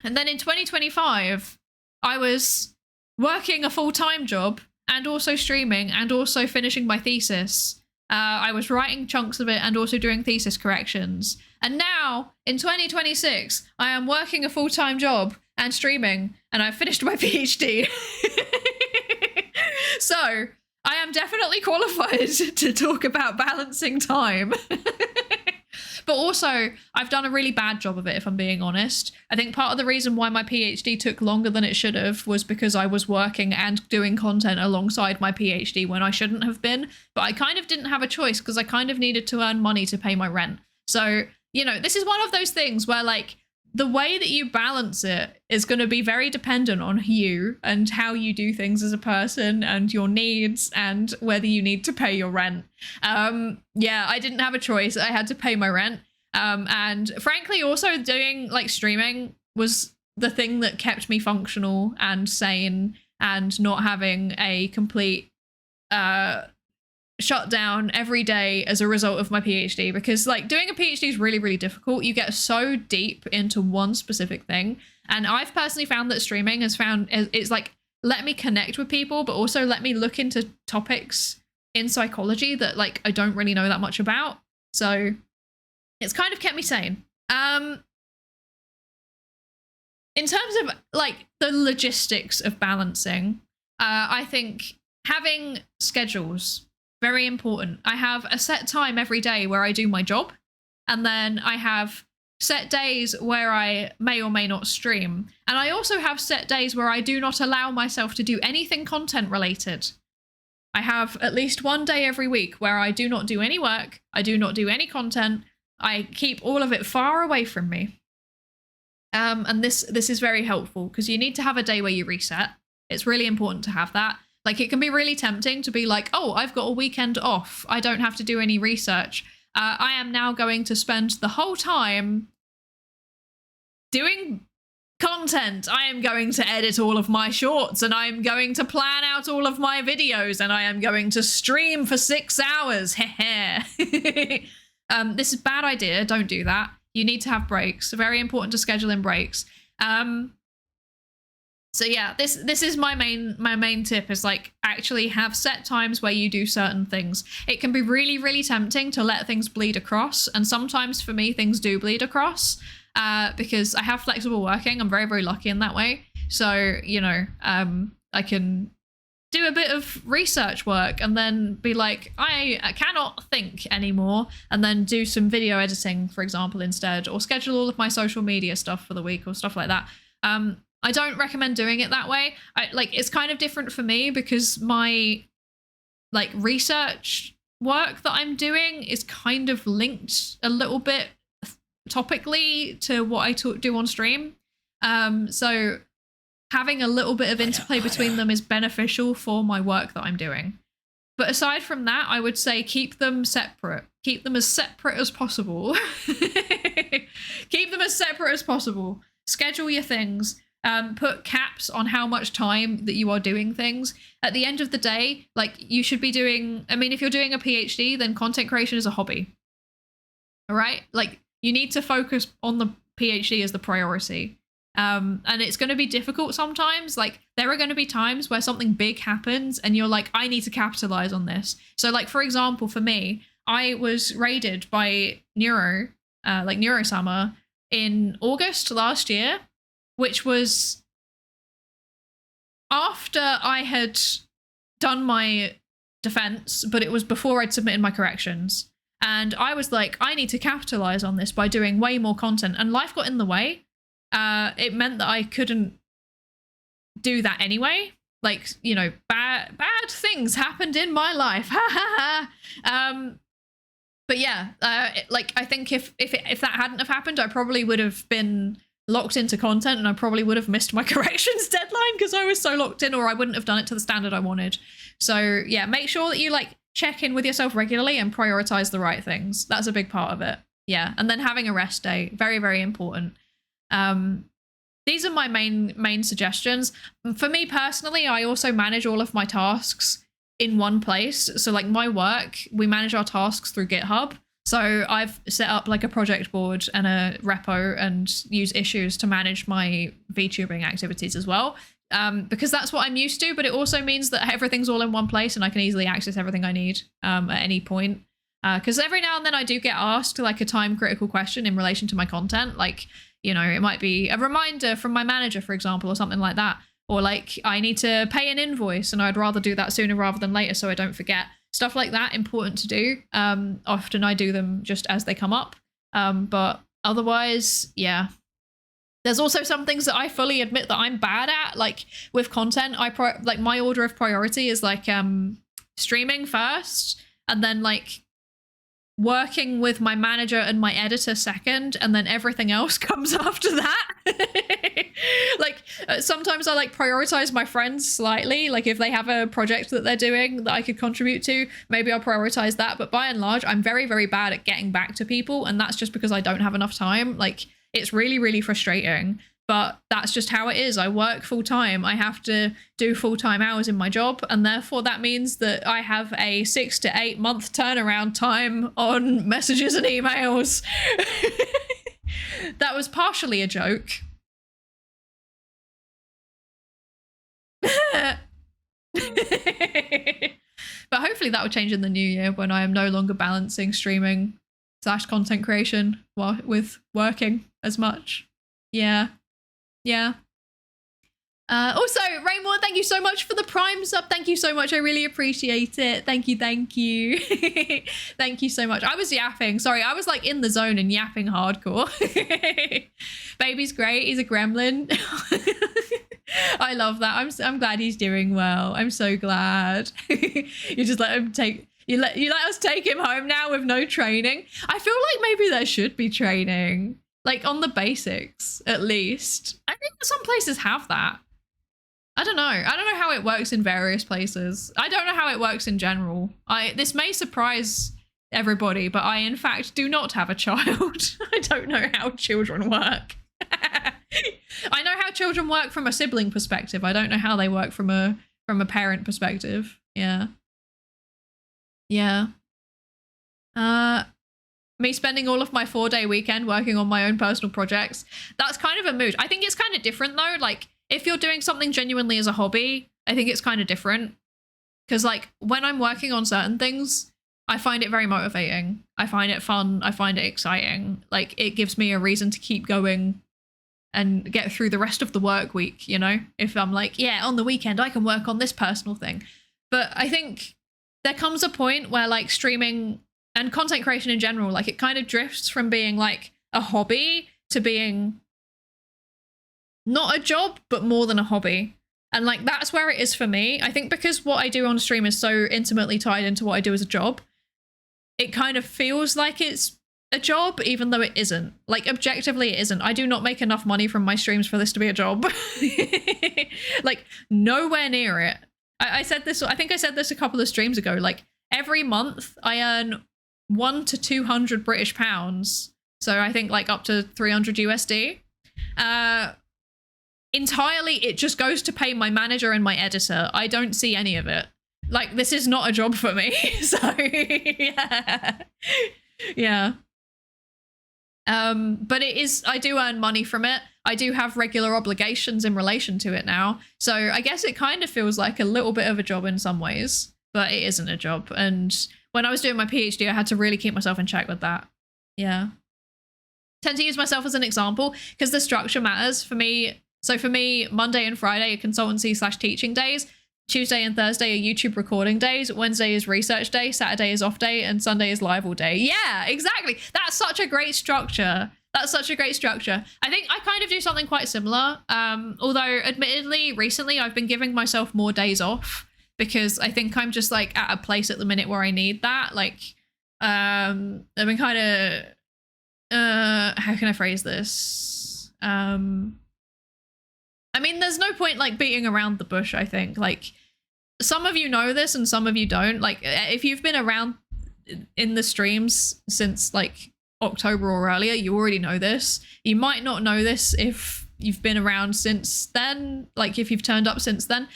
And then in 2025, I was working a full-time job and also streaming and also finishing my thesis. I was writing chunks of it and also doing thesis corrections. And now, in 2026, I am working a full-time job and streaming, and I've finished my PhD. So, I am definitely qualified to talk about balancing time. But also, I've done a really bad job of it, if I'm being honest. I think part of the reason why my PhD took longer than it should have was because I was working and doing content alongside my PhD when I shouldn't have been. But I kind of didn't have a choice because I kind of needed to earn money to pay my rent. So, you know, this is one of those things where, like, the way that you balance it is going to be very dependent on you and how you do things as a person and your needs and whether you need to pay your rent. Yeah, I didn't have a choice. I had to pay my rent. And frankly, also doing like streaming was the thing that kept me functional and sane and not having a complete shut down every day as a result of my PhD, because like doing a PhD is really, really difficult. You get so deep into one specific thing. And I've personally found that streaming it's like, let me connect with people, but also let me look into topics in psychology that like I don't really know that much about. So it's kind of kept me sane. In terms of like the logistics of balancing, I think having schedules, very important. I have a set time every day where I do my job, and then I have set days where I may or may not stream. And I also have set days where I do not allow myself to do anything content related. I have at least one day every week where I do not do any work, I do not do any content, I keep all of it far away from me. And this is very helpful because you need to have a day where you reset. It's really important to have that. Like, it can be really tempting to be like, oh, I've got a weekend off. I don't have to do any research. I am now going to spend the whole time doing content. I am going to edit all of my shorts, and I'm going to plan out all of my videos, and I am going to stream for 6 hours. This is a bad idea. Don't do that. You need to have breaks. Very important to schedule in breaks. So yeah, this is my main tip is like actually have set times where you do certain things. It can be really tempting to let things bleed across, and sometimes for me things do bleed across because I have flexible working. I'm very lucky in that way. So you know, I can do a bit of research work and then be like, I cannot think anymore, and then do some video editing, for example, instead, or schedule all of my social media stuff for the week or stuff like that. I don't recommend doing it that way. It's kind of different for me because my like research work that I'm doing is kind of linked a little bit topically to what I do on stream. So having a little bit of interplay between them is beneficial for my work that I'm doing. But aside from that, I would say keep them separate. Keep them as separate as possible. Keep them as separate as possible. Schedule your things. Put caps on how much time that you are doing things. At the end of the day, like you should be doing, I mean, if you're doing a PhD, then content creation is a hobby. All right? Like you need to focus on the PhD as the priority. And it's going to be difficult sometimes. Like there are going to be times where something big happens and you're like, I need to capitalize on this. So like, for example, for me, I was raided by Neurosummer in August last year, which was after I had done my defense, but it was before I'd submitted my corrections. And I was like, I need to capitalize on this by doing way more content. And life got in the way. It meant that I couldn't do that anyway. Like, you know, bad things happened in my life. But yeah, like I think if that hadn't have happened, I probably would have been locked into content and I probably would have missed my corrections deadline because I was so locked in, or I wouldn't have done it to the standard I wanted. So yeah, make sure that you like check in with yourself regularly and prioritize the right things. That's a big part of it. Yeah. And then having a rest day, very important. These are my main suggestions. For me personally, I also manage all of my tasks in one place. So like my work, we manage our tasks through GitHub. So I've set up like a project board and a repo and use issues to manage my VTubing activities as well. Because that's what I'm used to, but it also means that everything's all in one place and I can easily access everything I need at any point. Because every now and then I do get asked like a time critical question in relation to my content. Like, you know, it might be a reminder from my manager, for example, or something like that. Or like I need to pay an invoice and I'd rather do that sooner rather than later so I don't forget. Stuff like that, important to do. Often I do them just as they come up. But otherwise, yeah. There's also some things that I fully admit that I'm bad at. Like with content, like my order of priority is like streaming first, and then like working with my manager and my editor second, and then everything else comes after that. Like sometimes I like prioritize my friends slightly. Like if they have a project that they're doing that I could contribute to, maybe I'll prioritize that. But by and large, I'm very bad at getting back to people, and that's just because I don't have enough time. Like it's really frustrating, but that's just how it is. I work full time. I have to do full-time hours in my job, and therefore that means that I have a 6 to 8 month turnaround time on messages and emails. That was partially a joke. But hopefully that will change in the new year when I am no longer balancing streaming / content creation with working as much. Yeah. Also, Raymore, thank you so much for the Prime sub. Thank you so much. I really appreciate it. Thank you. Thank you so much. I was yapping. Sorry, I was like in the zone and yapping hardcore. Baby's great. He's a gremlin. I love that. I'm glad he's doing well. I'm so glad. You just let him you let us take him home now with no training. I feel like maybe there should be training, like on the basics at least. I think some places have that. I don't know how it works in various places. I don't know how it works in general. This may surprise everybody, but I in fact do not have a child. I don't know how children work. I know how children work from a sibling perspective. I don't know how they work from a parent perspective. Yeah. Me spending all of my 4-day weekend working on my own personal projects. That's kind of a mood. I think it's kind of different though. Like if you're doing something genuinely as a hobby, I think it's kind of different. Because like when I'm working on certain things, I find it very motivating. I find it fun. I find it exciting. Like it gives me a reason to keep going and get through the rest of the work week, you know? If I'm like, yeah, on the weekend I can work on this personal thing. But I think there comes a point where like streaming and content creation in general, like it kind of drifts from being like a hobby to being not a job, but more than a hobby. And like that's where it is for me. I think because what I do on stream is so intimately tied into what I do as a job, it kind of feels like it's a job, even though it isn't. Like objectively it isn't. I do not make enough money from my streams for this to be a job. Like nowhere near it. I said this, I think I said this a couple of streams ago, like every month I earn 1 to 200 British pounds. So I think like up to 300 USD. Entirely, it just goes to pay my manager and my editor. I don't see any of it. Like this is not a job for me. So yeah. Yeah. But it is, I do earn money from it. I do have regular obligations in relation to it now. So I guess it kind of feels like a little bit of a job in some ways, but it isn't a job. And when I was doing my PhD, I had to really keep myself in check with that. Yeah. Tend to use myself as an example because the structure matters for me. So for me, Monday and Friday are consultancy/teaching days. Tuesday and Thursday are YouTube recording days. Wednesday is research day. Saturday is off day. And Sunday is live all day. Yeah, exactly. That's such a great structure. That's such a great structure. I think I kind of do something quite similar. Although admittedly, recently I've been giving myself more days off because I think I'm just like at a place at the minute where I need that. Like, I've been kind of, how can I phrase this? I mean, there's no point like beating around the bush, I think. Like, some of you know this and some of you don't. Like, if you've been around in the streams since like October or earlier, you already know this. You might not know this if you've been around since then, like if you've turned up since then.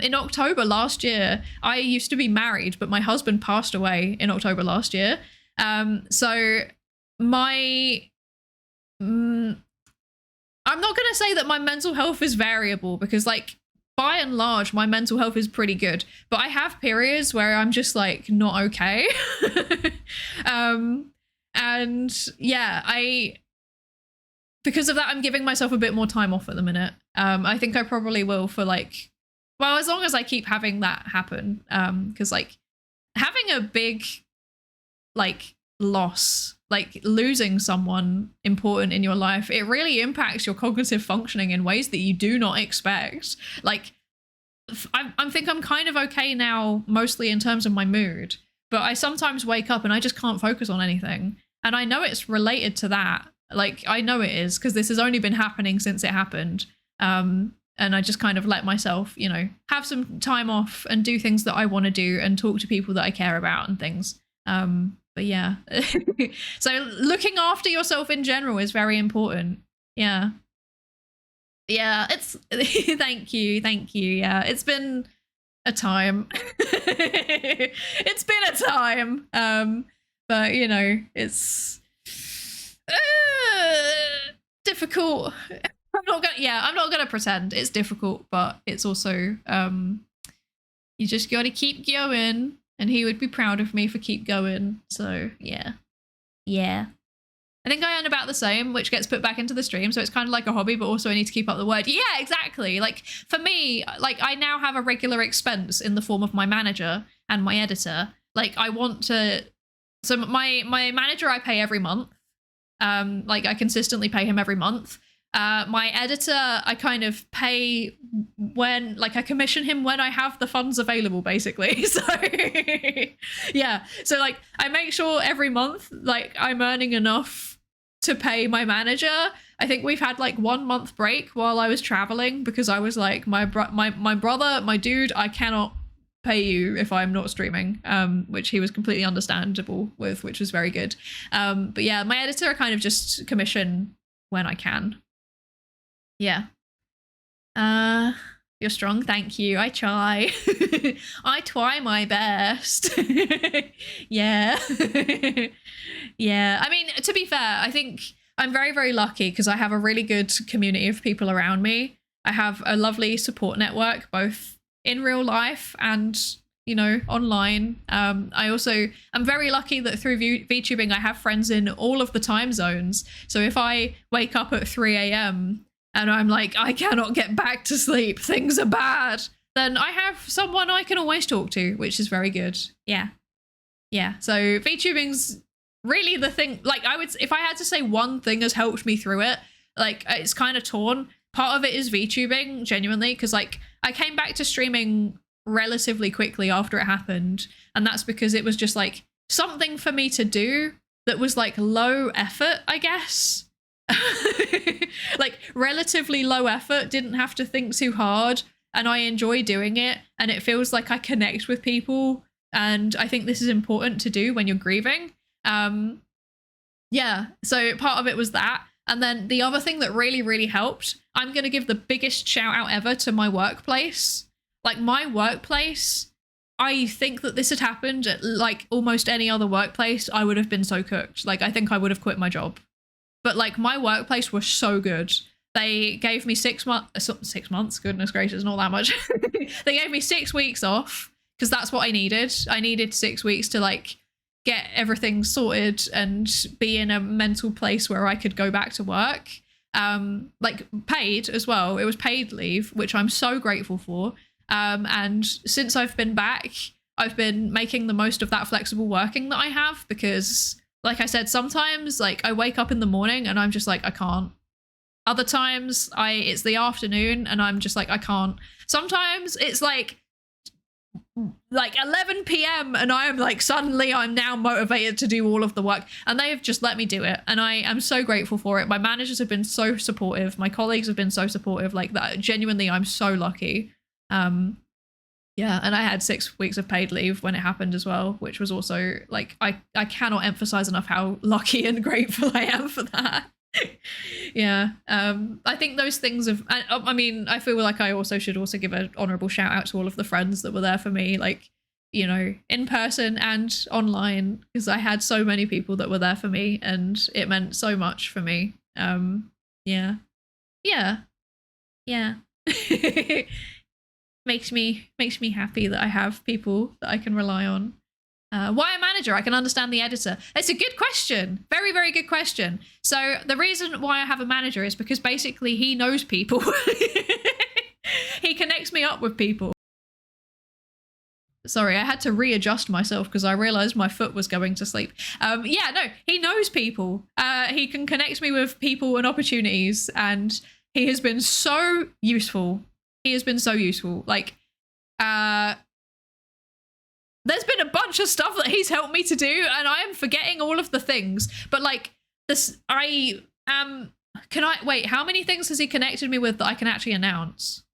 In October last year, I used to be married, but my husband passed away in October last year. So my... I'm not going to say that my mental health is variable because like by and large, my mental health is pretty good, but I have periods where I'm just like not okay. And yeah, because of that, I'm giving myself a bit more time off at the minute. I think I probably will for like, well, as long as I keep having that happen. Cause like having a big like loss, like losing someone important in your life, it really impacts your cognitive functioning in ways that you do not expect. Like I think I'm kind of okay now, mostly in terms of my mood, but I sometimes wake up and I just can't focus on anything. And I know it's related to that. Like I know it is because this has only been happening since it happened. And I just kind of let myself, you know, have some time off and do things that I want to do and talk to people that I care about and things. But yeah, so looking after yourself in general is very important. Yeah. Yeah, it's thank you. Yeah, it's been a time. It's been a time. But you know, it's difficult. I'm not gonna pretend it's difficult, but it's also you just gotta keep going. And he would be proud of me for keep going. So yeah. Yeah. I think I earn about the same, which gets put back into the stream. So it's kind of like a hobby, but also I need to keep up the word. Yeah, exactly. Like for me, like I now have a regular expense in the form of my manager and my editor. Like I want to, so my manager I pay every month. Like I consistently pay him every month. My editor, I kind of pay when, like I commission him when I have the funds available, basically. So yeah, so like I make sure every month, like I'm earning enough to pay my manager. I think we've had like 1 month break while I was traveling because I was like, my brother, my dude, I cannot pay you if I'm not streaming, which he was completely understandable with, which was very good. But yeah, my editor I kind of just commission when I can. Yeah. You're strong. Thank you. I try. I try my best. Yeah. Yeah. I mean, to be fair, I think I'm very, very lucky because I have a really good community of people around me. I have a lovely support network, both in real life and, you know, online. I'm very lucky that through VTubing, I have friends in all of the time zones. So if I wake up at 3 a.m. and I'm like, I cannot get back to sleep, things are bad, then I have someone I can always talk to, which is very good. Yeah. Yeah. So VTubing's really the thing. Like, if I had to say one thing has helped me through it, like, it's kind of torn. Part of it is VTubing, genuinely, because like I came back to streaming relatively quickly after it happened, and that's because it was just like something for me to do that was like low effort, I guess. Like relatively low effort, didn't have to think too hard, and I enjoy doing it, and it feels like I connect with people, and I think this is important to do when you're grieving. Yeah, so part of it was that. And then the other thing that really, really helped, I'm going to give the biggest shout out ever to my workplace. Like, my workplace, I think that this had happened at like almost any other workplace, I would have been so cooked. Like, I think I would have quit my job. But like, my workplace was so good. They gave me 6 months, goodness gracious, not that much. They gave me 6 weeks off because that's what I needed. I needed 6 weeks to like get everything sorted and be in a mental place where I could go back to work. Like paid as well. It was paid leave, which I'm so grateful for. And since I've been back, I've been making the most of that flexible working that I have, because like I said, sometimes like I wake up in the morning and I'm just like, I can't. Other times it's the afternoon and I'm just like, I can't. Sometimes it's like 11 p.m. and I am like, suddenly I'm now motivated to do all of the work, and they have just let me do it, and I am so grateful for it. My managers have been so supportive, my colleagues have been so supportive, like that. Genuinely, I'm so lucky. Yeah, and I had 6 weeks of paid leave when it happened as well, which was also like, I cannot emphasize enough how lucky and grateful I am for that. Yeah, I think those things have, I mean, I feel like I also should also give an honorable shout out to all of the friends that were there for me, like, you know, in person and online, because I had so many people that were there for me and it meant so much for me. Yeah. makes me happy that I have people that I can rely on. Why a manager? I can understand the editor. It's a good question. Very, very good question. So the reason why I have a manager is because basically he knows people. He connects me up with people. Sorry, I had to readjust myself because I realized my foot was going to sleep. Yeah, no, he knows people. He can connect me with people and opportunities, and he has been so useful. He has been so useful. Like, there's been a bunch of stuff that he's helped me to do, and I am forgetting all of the things. But like this, wait, how many things has he connected me with that I can actually announce?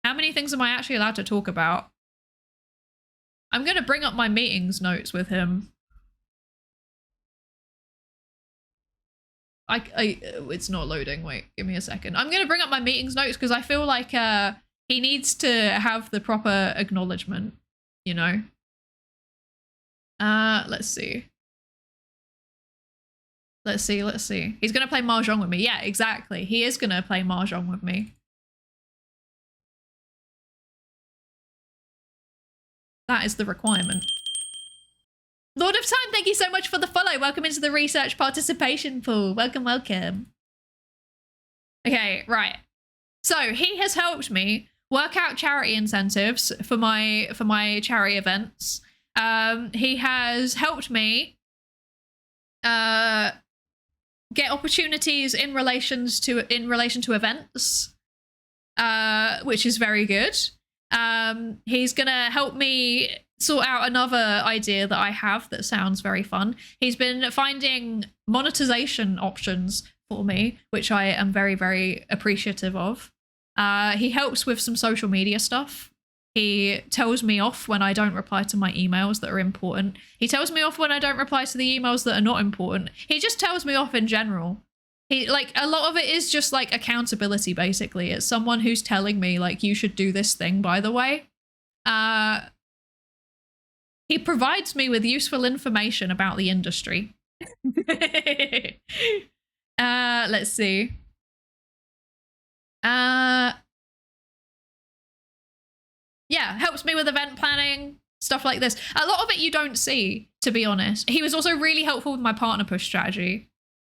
How many things am I actually allowed to talk about? I'm going to bring up my meetings notes with him. It's not loading. Wait, give me a second. I'm going to bring up my meetings notes because I feel like he needs to have the proper acknowledgement, you know? Let's see. Let's see. He's going to play Mahjong with me. Yeah, exactly. He is going to play Mahjong with me. That is the requirement. Lord of Time, thank you so much for the follow. Welcome into the research participation pool. Welcome, welcome. Okay, right. So he has helped me work out charity incentives for my charity events. He has helped me get opportunities in relation to events, which is very good. He's gonna help me sort out another idea that I have that sounds very fun. He's been finding monetization options for me, which I am very, very appreciative of. He helps with some social media stuff. He tells me off when I don't reply to my emails that are important. He tells me off when I don't reply to the emails that are not important. He just tells me off in general. He, like, a lot of it is just like accountability, basically. It's someone who's telling me, like, you should do this thing, by the way. He provides me with useful information about the industry. Let's see. Yeah, helps me with event planning, stuff like this. A lot of it you don't see, to be honest. He was also really helpful with my partner push strategy.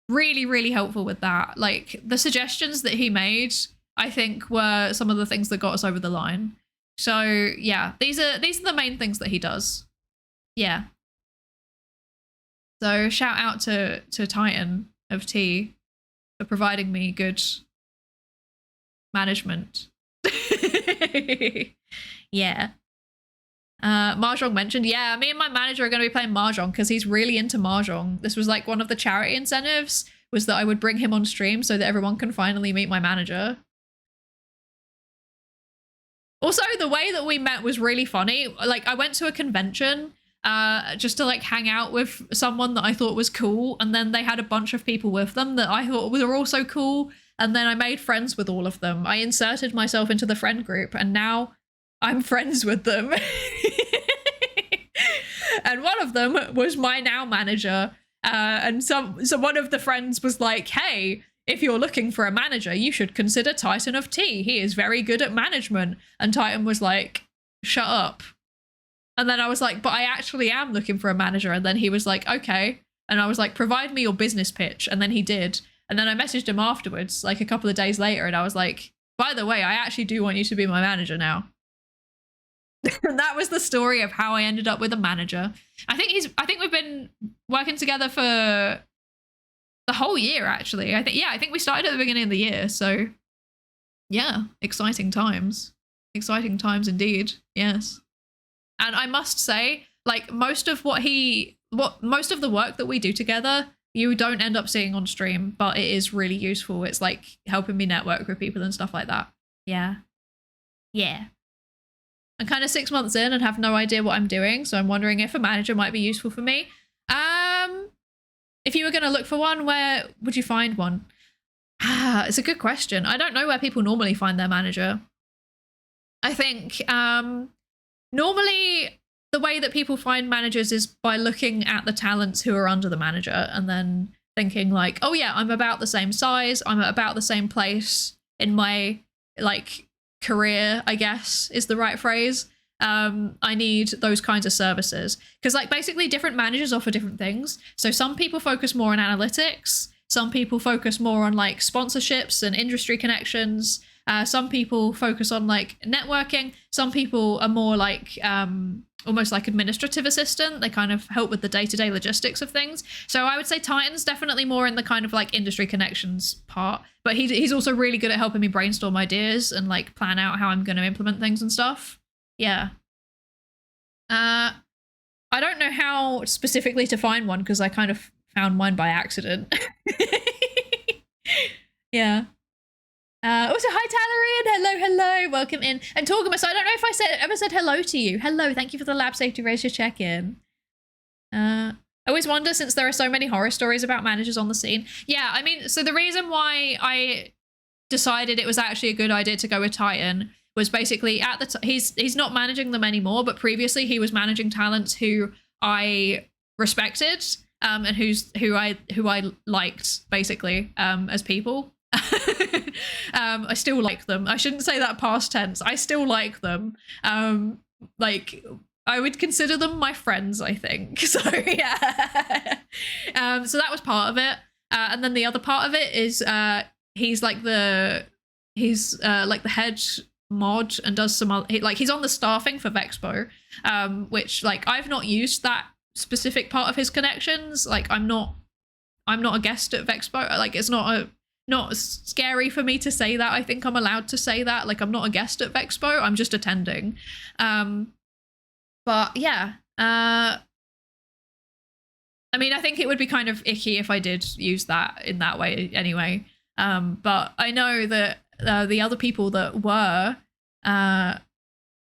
Really, really helpful with that. Like, the suggestions that he made, I think, were some of the things that got us over the line. So yeah, these are the main things that he does. Yeah. So shout out to Titan of T for providing me good management. Yeah. Mahjong mentioned, yeah, me and my manager are going to be playing Mahjong because he's really into Mahjong. This was like one of the charity incentives, was that I would bring him on stream so that everyone can finally meet my manager. Also, the way that we met was really funny. Like, I went to a convention just to like hang out with someone that I thought was cool, and then they had a bunch of people with them that I thought were also cool, and then I made friends with all of them. I inserted myself into the friend group, and now I'm friends with them. And one of them was my now manager, and so one of the friends was like, hey, if you're looking for a manager, you should consider Titan of T. He is very good at management. And Titan was like, shut up. And then I was like, but I actually am looking for a manager. And then he was like, okay. And I was like, provide me your business pitch. And then he did. And then I messaged him afterwards, like a couple of days later, and I was like, by the way, I actually do want you to be my manager now. And that was the story of how I ended up with a manager. I think we've been working together for the whole year, actually. I think we started at the beginning of the year. So yeah, exciting times. Exciting times indeed. Yes. And I must say, like, most of the work that we do together, you don't end up seeing on stream, but it is really useful. It's like helping me network with people and stuff like that. Yeah. Yeah. I'm kind of 6 months in and have no idea what I'm doing, so I'm wondering if a manager might be useful for me. If you were going to look for one, where would you find one? It's a good question. I don't know where people normally find their manager. I think normally the way that people find managers is by looking at the talents who are under the manager and then thinking like, oh yeah, I'm about the same size, I'm at about the same place in my like career, I guess is the right phrase. I need those kinds of services because like basically different managers offer different things. So some people focus more on analytics, some people focus more on like sponsorships and industry connections. Some people focus on like networking. Some people are more like almost like administrative assistant. They kind of help with the day-to-day logistics of things. So I would say Titan's definitely more in the kind of like industry connections part, but he's also really good at helping me brainstorm ideas and like plan out how I'm going to implement things and stuff. Yeah. I don't know how specifically to find one because I kind of found mine by accident. Yeah. Also, hi Talarian, hello, welcome in. And Torgamus, I don't know if I ever said hello to you. Hello, thank you for the lab safety race to check in. I always wonder, since there are so many horror stories about managers on the scene. Yeah, I mean, so the reason why I decided it was actually a good idea to go with Titan was basically at the he's not managing them anymore, but previously he was managing talents who I respected and who I liked basically as people. I still like them. I shouldn't say that past tense. I still like them. Like I would consider them my friends, I think. So yeah. So that was part of it. And then the other part of it is he's like the head mod and does some other, like he's on the staffing for Vexpo, which like I've not used that specific part of his connections. Like I'm not a guest at Vexpo. Like it's not scary for me to say that. I think I'm allowed to say that. Like I'm not a guest at Vexpo, I'm just attending. But yeah, I mean, I think it would be kind of icky if I did use that in that way anyway. But I know that the other people that were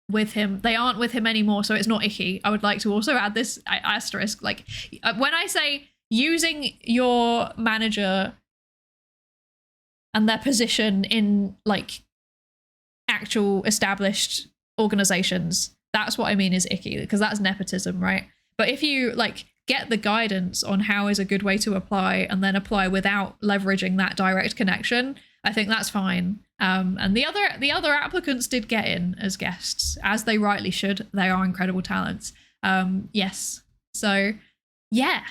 with him, they aren't with him anymore, so it's not icky. I would like to also add this asterisk. Like when I say using your manager and their position in like actual established organizations, that's what I mean is icky, because that's nepotism, right? But if you like get the guidance on how is a good way to apply and then apply without leveraging that direct connection, I think that's fine. And the other applicants did get in as guests, as they rightly should. They are incredible talents. Yes. So, yeah.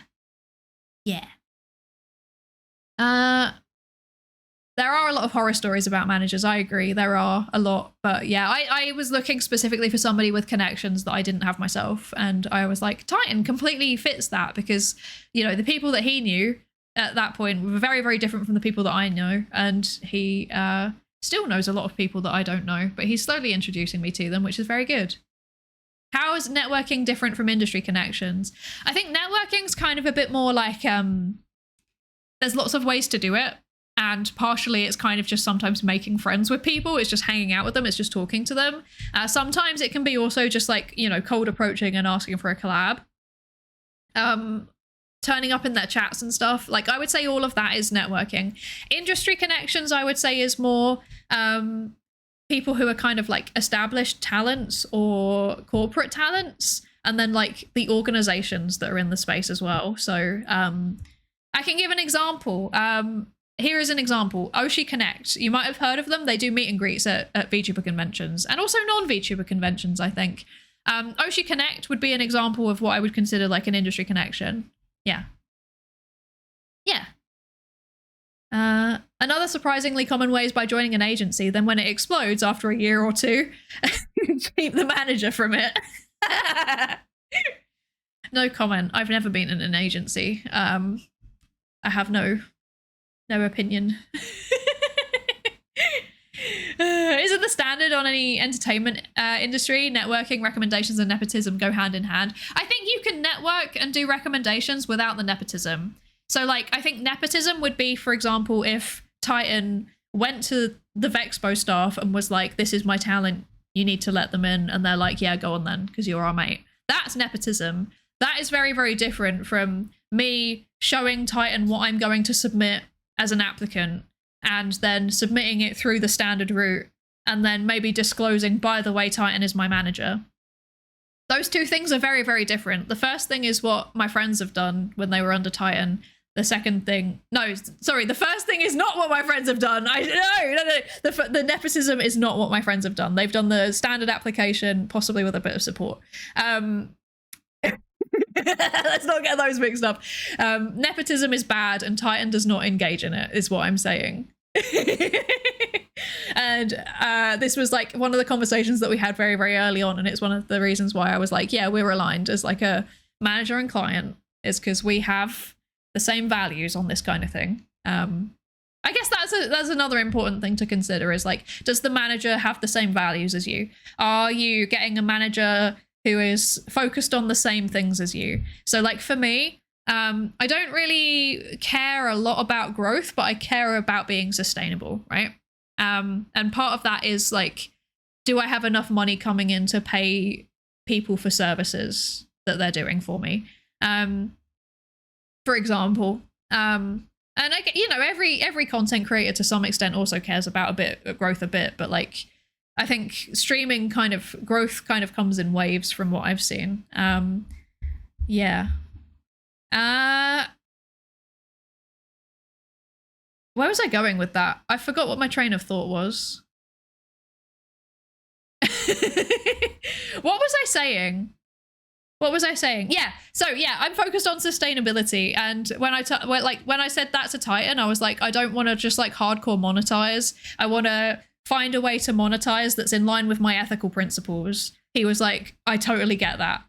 There are a lot of horror stories about managers. I agree. There are a lot. But yeah, I was looking specifically for somebody with connections that I didn't have myself. And I was like, Titan completely fits that because, you know, the people that he knew at that point were very, very different from the people that I know. And he still knows a lot of people that I don't know, but he's slowly introducing me to them, which is very good. How is networking different from industry connections? I think networking's kind of a bit more like, there's lots of ways to do it. And partially it's kind of just sometimes making friends with people. It's just hanging out with them. It's just talking to them. Sometimes it can be also just like, you know, cold approaching and asking for a collab. Turning up in their chats and stuff. Like I would say all of that is networking. Industry connections, I would say, is more people who are kind of like established talents or corporate talents. And then like the organizations that are in the space as well. So I can give an example. Here is an example. Oshi Connect. You might have heard of them. They do meet and greets at VTuber conventions and also non-VTuber conventions, I think. Oshi Connect would be an example of what I would consider like an industry connection. Yeah. Another surprisingly common way is by joining an agency. Then when it explodes after a year or two, keep the manager from it. No comment. I've never been in an agency. I have no opinion. Isn't the standard on any entertainment industry, networking, recommendations, and nepotism go hand in hand? I think you can network and do recommendations without the nepotism. So, like, I think nepotism would be, for example, if Titan went to the Vexpo staff and was like, this is my talent, you need to let them in. And they're like, yeah, go on then, because you're our mate. That's nepotism. That is very, very different from me showing Titan what I'm going to submit as an applicant and then submitting it through the standard route and then maybe disclosing, by the way, Titan is my manager. Those two things are very, very different. The first thing is what my friends have done when they were under Titan. The second thing, no, sorry, the first thing is not what my friends have done. No. The nepotism is not what my friends have done. They've done the standard application, possibly with a bit of support. Let's not get those mixed up. Nepotism is bad and Titan does not engage in it, is what I'm saying. And this was like one of the conversations that we had very, very early on. And it's one of the reasons why I was like, yeah, we're aligned as like a manager and client, is because we have the same values on this kind of thing. I guess that's another important thing to consider is like, does the manager have the same values as you? Are you getting a manager who is focused on the same things as you? So like for me, I don't really care a lot about growth, but I care about being sustainable, right? And part of that is like, do I have enough money coming in to pay people for services that they're doing for me? For example, and I, you know, every content creator to some extent also cares about growth a bit, but like, I think streaming kind of growth kind of comes in waves from what I've seen. Yeah. Where was I going with that? I forgot what my train of thought was. What was I saying? Yeah. So yeah, I'm focused on sustainability. And when I said that to Titan, I was like, I don't want to just like hardcore monetize. I want to find a way to monetize that's in line with my ethical principles. He was like, I totally get that.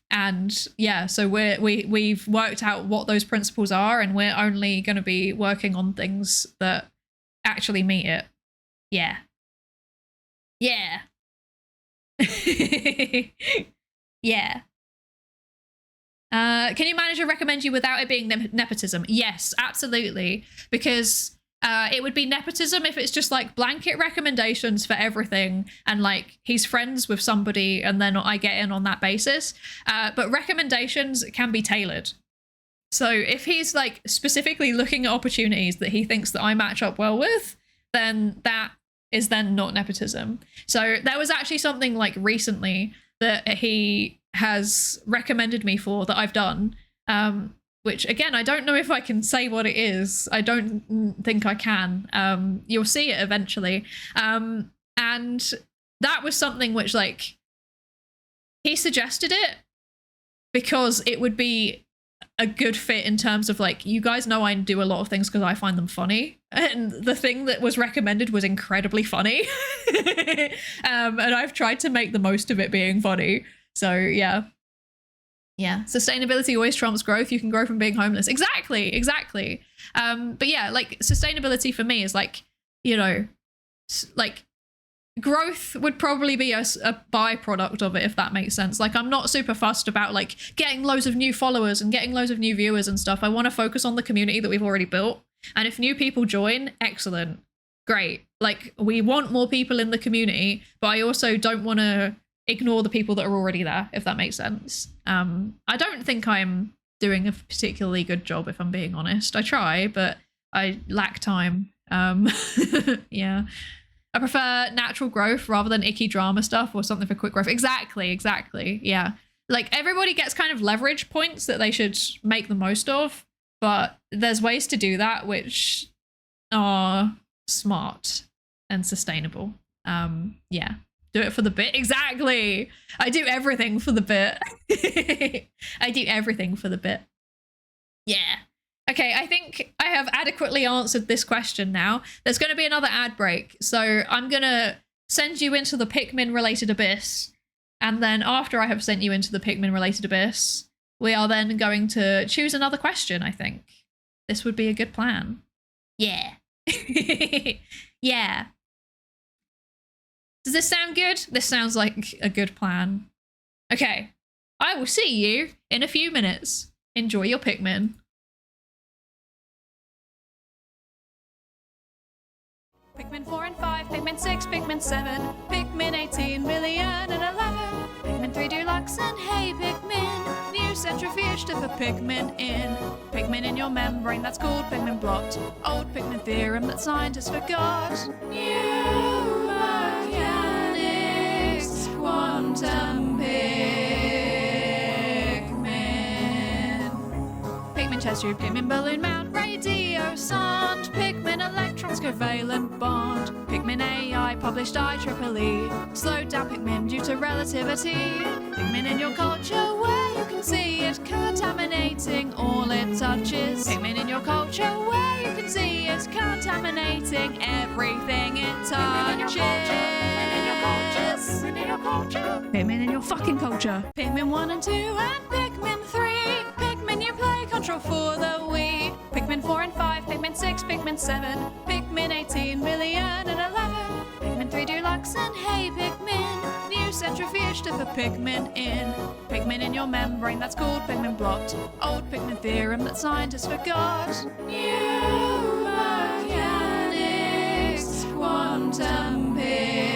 And yeah, so we've worked out what those principles are, and we're only going to be working on things that actually meet it. Yeah. Yeah. Can your manager recommend you without it being nepotism? Yes, absolutely. Because it would be nepotism if it's just like blanket recommendations for everything and like he's friends with somebody and then I get in on that basis. But recommendations can be tailored. So if he's like specifically looking at opportunities that he thinks that I match up well with, then that is then not nepotism. So there was actually something like recently that he has recommended me for that I've done, which again, I don't know if I can say what it is. I don't think I can. You'll see it eventually. And that was something which, like, he suggested it because it would be a good fit in terms of, like, you guys know I do a lot of things because I find them funny, and the thing that was recommended was incredibly funny. And I've tried to make the most of it being funny. So yeah, sustainability always trumps growth. You can grow from being homeless. Exactly. But yeah, like, sustainability for me is, like, you know, like, growth would probably be a byproduct of it, if that makes sense. Like, I'm not super fussed about, like, getting loads of new followers and getting loads of new viewers and stuff. I want to focus on the community that we've already built. And if new people join, excellent, great. Like, we want more people in the community, but I also don't want to ignore the people that are already there, if that makes sense. I don't think I'm doing a particularly good job, if I'm being honest. I try, but I lack time. Yeah. I prefer natural growth rather than icky drama stuff or something for quick growth. Exactly. Yeah. Like, everybody gets kind of leverage points that they should make the most of, but there's ways to do that which are smart and sustainable. Yeah. Do it for the bit. Exactly. I do everything for the bit. I do everything for the bit. Yeah. Okay, I think I have adequately answered this question now. There's going to be another ad break, so I'm going to send you into the Pikmin-related abyss, and then after I have sent you into the Pikmin-related abyss, we are then going to choose another question, I think. This would be a good plan. Yeah. Yeah. Does this sound good? This sounds like a good plan. Okay, I will see you in a few minutes. Enjoy your Pikmin. Pikmin 4 and 5, Pikmin 6, Pikmin 7, Pikmin 18 million and 11, Pikmin 3 Deluxe and hey Pikmin, new centrifuge to put Pikmin in. Pikmin in your membrane, that's called Pikmin blot. Old Pikmin theorem that scientists forgot. New mechanics, quantum Pikmin. Pikmin chest tube, Pikmin balloon mount, radio sonde, Pikmin electrons covalent bond, Pikmin AI published IEEE, slowed down Pikmin due to relativity, Pikmin in your culture where you can see it contaminating all it touches, Pikmin in your culture where you can see it contaminating everything it touches. Pikmin in your culture, Pikmin in your fucking culture, Pikmin 1 and 2 and Pikmin 3, Pikmin you play control for the Wii, Pikmin 4 and 5, Pikmin 6, Pikmin 7, Pikmin 18 million and 11, Pikmin 3 Deluxe and hey Pikmin, new centrifuge to put Pikmin in. Pikmin in your membrane, that's called Pikmin blot. Old Pikmin theorem that scientists forgot. New mechanics, quantum Pikmin.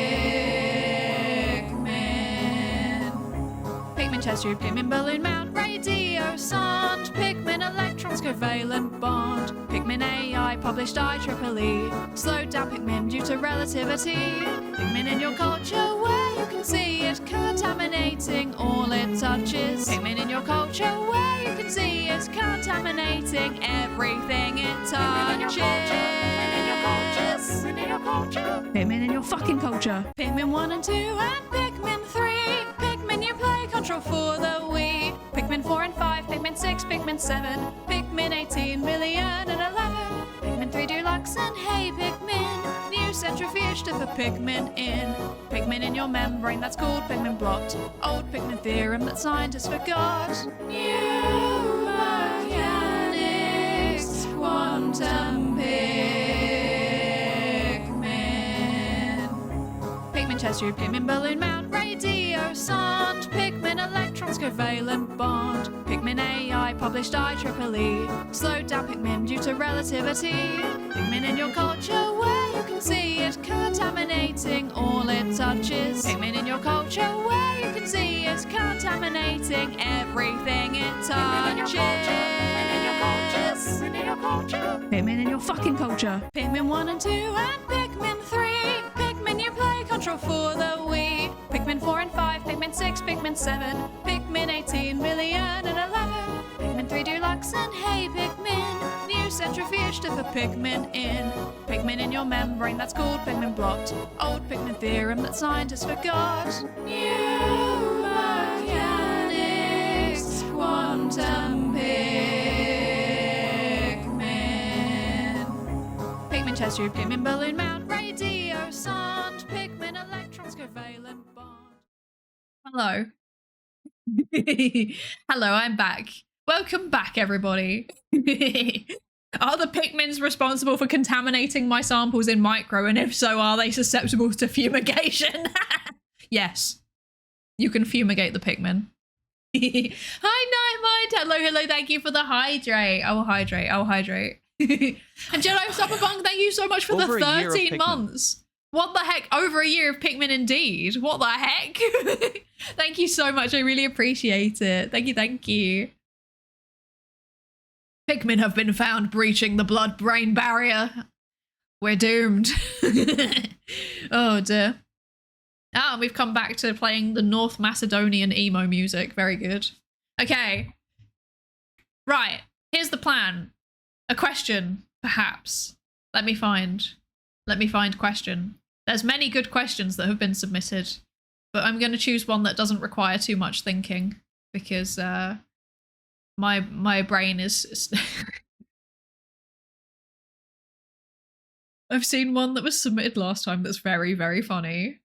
Pikmin chest tube, Pikmin balloon mount, radio sonde, Pikmin electrons covalent bond, Pikmin AI published IEEE, slowed down Pikmin due to relativity, Pikmin in your culture where you can see it contaminating all it touches, Pikmin in your culture where you can see it contaminating everything it touches. Pikmin in your culture, Pikmin in your fucking culture, Pikmin 1 and 2 and Pikmin 3, Pikmin you play control for the Wii, Pikmin 4 and 5, Pikmin 6, Pikmin 7, Pikmin 18 million and 11, Pikmin 3 Deluxe and hey Pikmin, new centrifuge to put Pikmin in. Pikmin in your membrane, that's called Pikmin blot. Old Pikmin theorem that scientists forgot. New mechanics, quantum Pikmin. Pikmin chest tube, Pikmin balloon mount, radio sonde, Pikmin electrons covalent bond, Pikmin AI published IEEE, slowed down Pikmin due to relativity, Pikmin in your culture where you can see it contaminating all it touches, Pikmin in your culture where you can see it contaminating everything it touches. Pikmin in your culture, Pikmin in your fucking culture, Pikmin 1 and 2 and Pikmin 3, Pikmin you play control for the Wii, Pikmin 4 and 5, Pikmin 6, Pikmin 7, Pikmin 18 million and 11, Pikmin 3 Deluxe accent, hey Pikmin. New centrifuge to put Pikmin in. Pikmin in your membrane, that's called Pikmin blot. Old Pikmin theorem that scientists forgot. New mechanics, quantum Pikmin. Pikmin chest tube, Pikmin balloon mount, radio sound, Pikmin electrons, covalent bond. Hello. Hello, I'm back. Welcome back, everybody. Are the Pikmins responsible for contaminating my samples in micro, and if so, are they susceptible to fumigation? Yes. You can fumigate the Pikmin. Hi, Nightmind. Hello, thank you for the hydrate. I will hydrate. And Jedi Cyberpunk, thank you so much for Over the a year of 13 Pikmin. months. What the heck? Over a year of Pikmin indeed. What the heck? Thank you so much. I really appreciate it. Thank you. Pikmin have been found breaching the blood-brain barrier. We're doomed. Oh dear. Ah, and we've come back to playing the North Macedonian emo music. Very good. Okay. Right. Here's the plan. A question, perhaps. Let me find question. There's many good questions that have been submitted, but I'm going to choose one that doesn't require too much thinking because my brain is. I've seen one that was submitted last time that's very, very funny.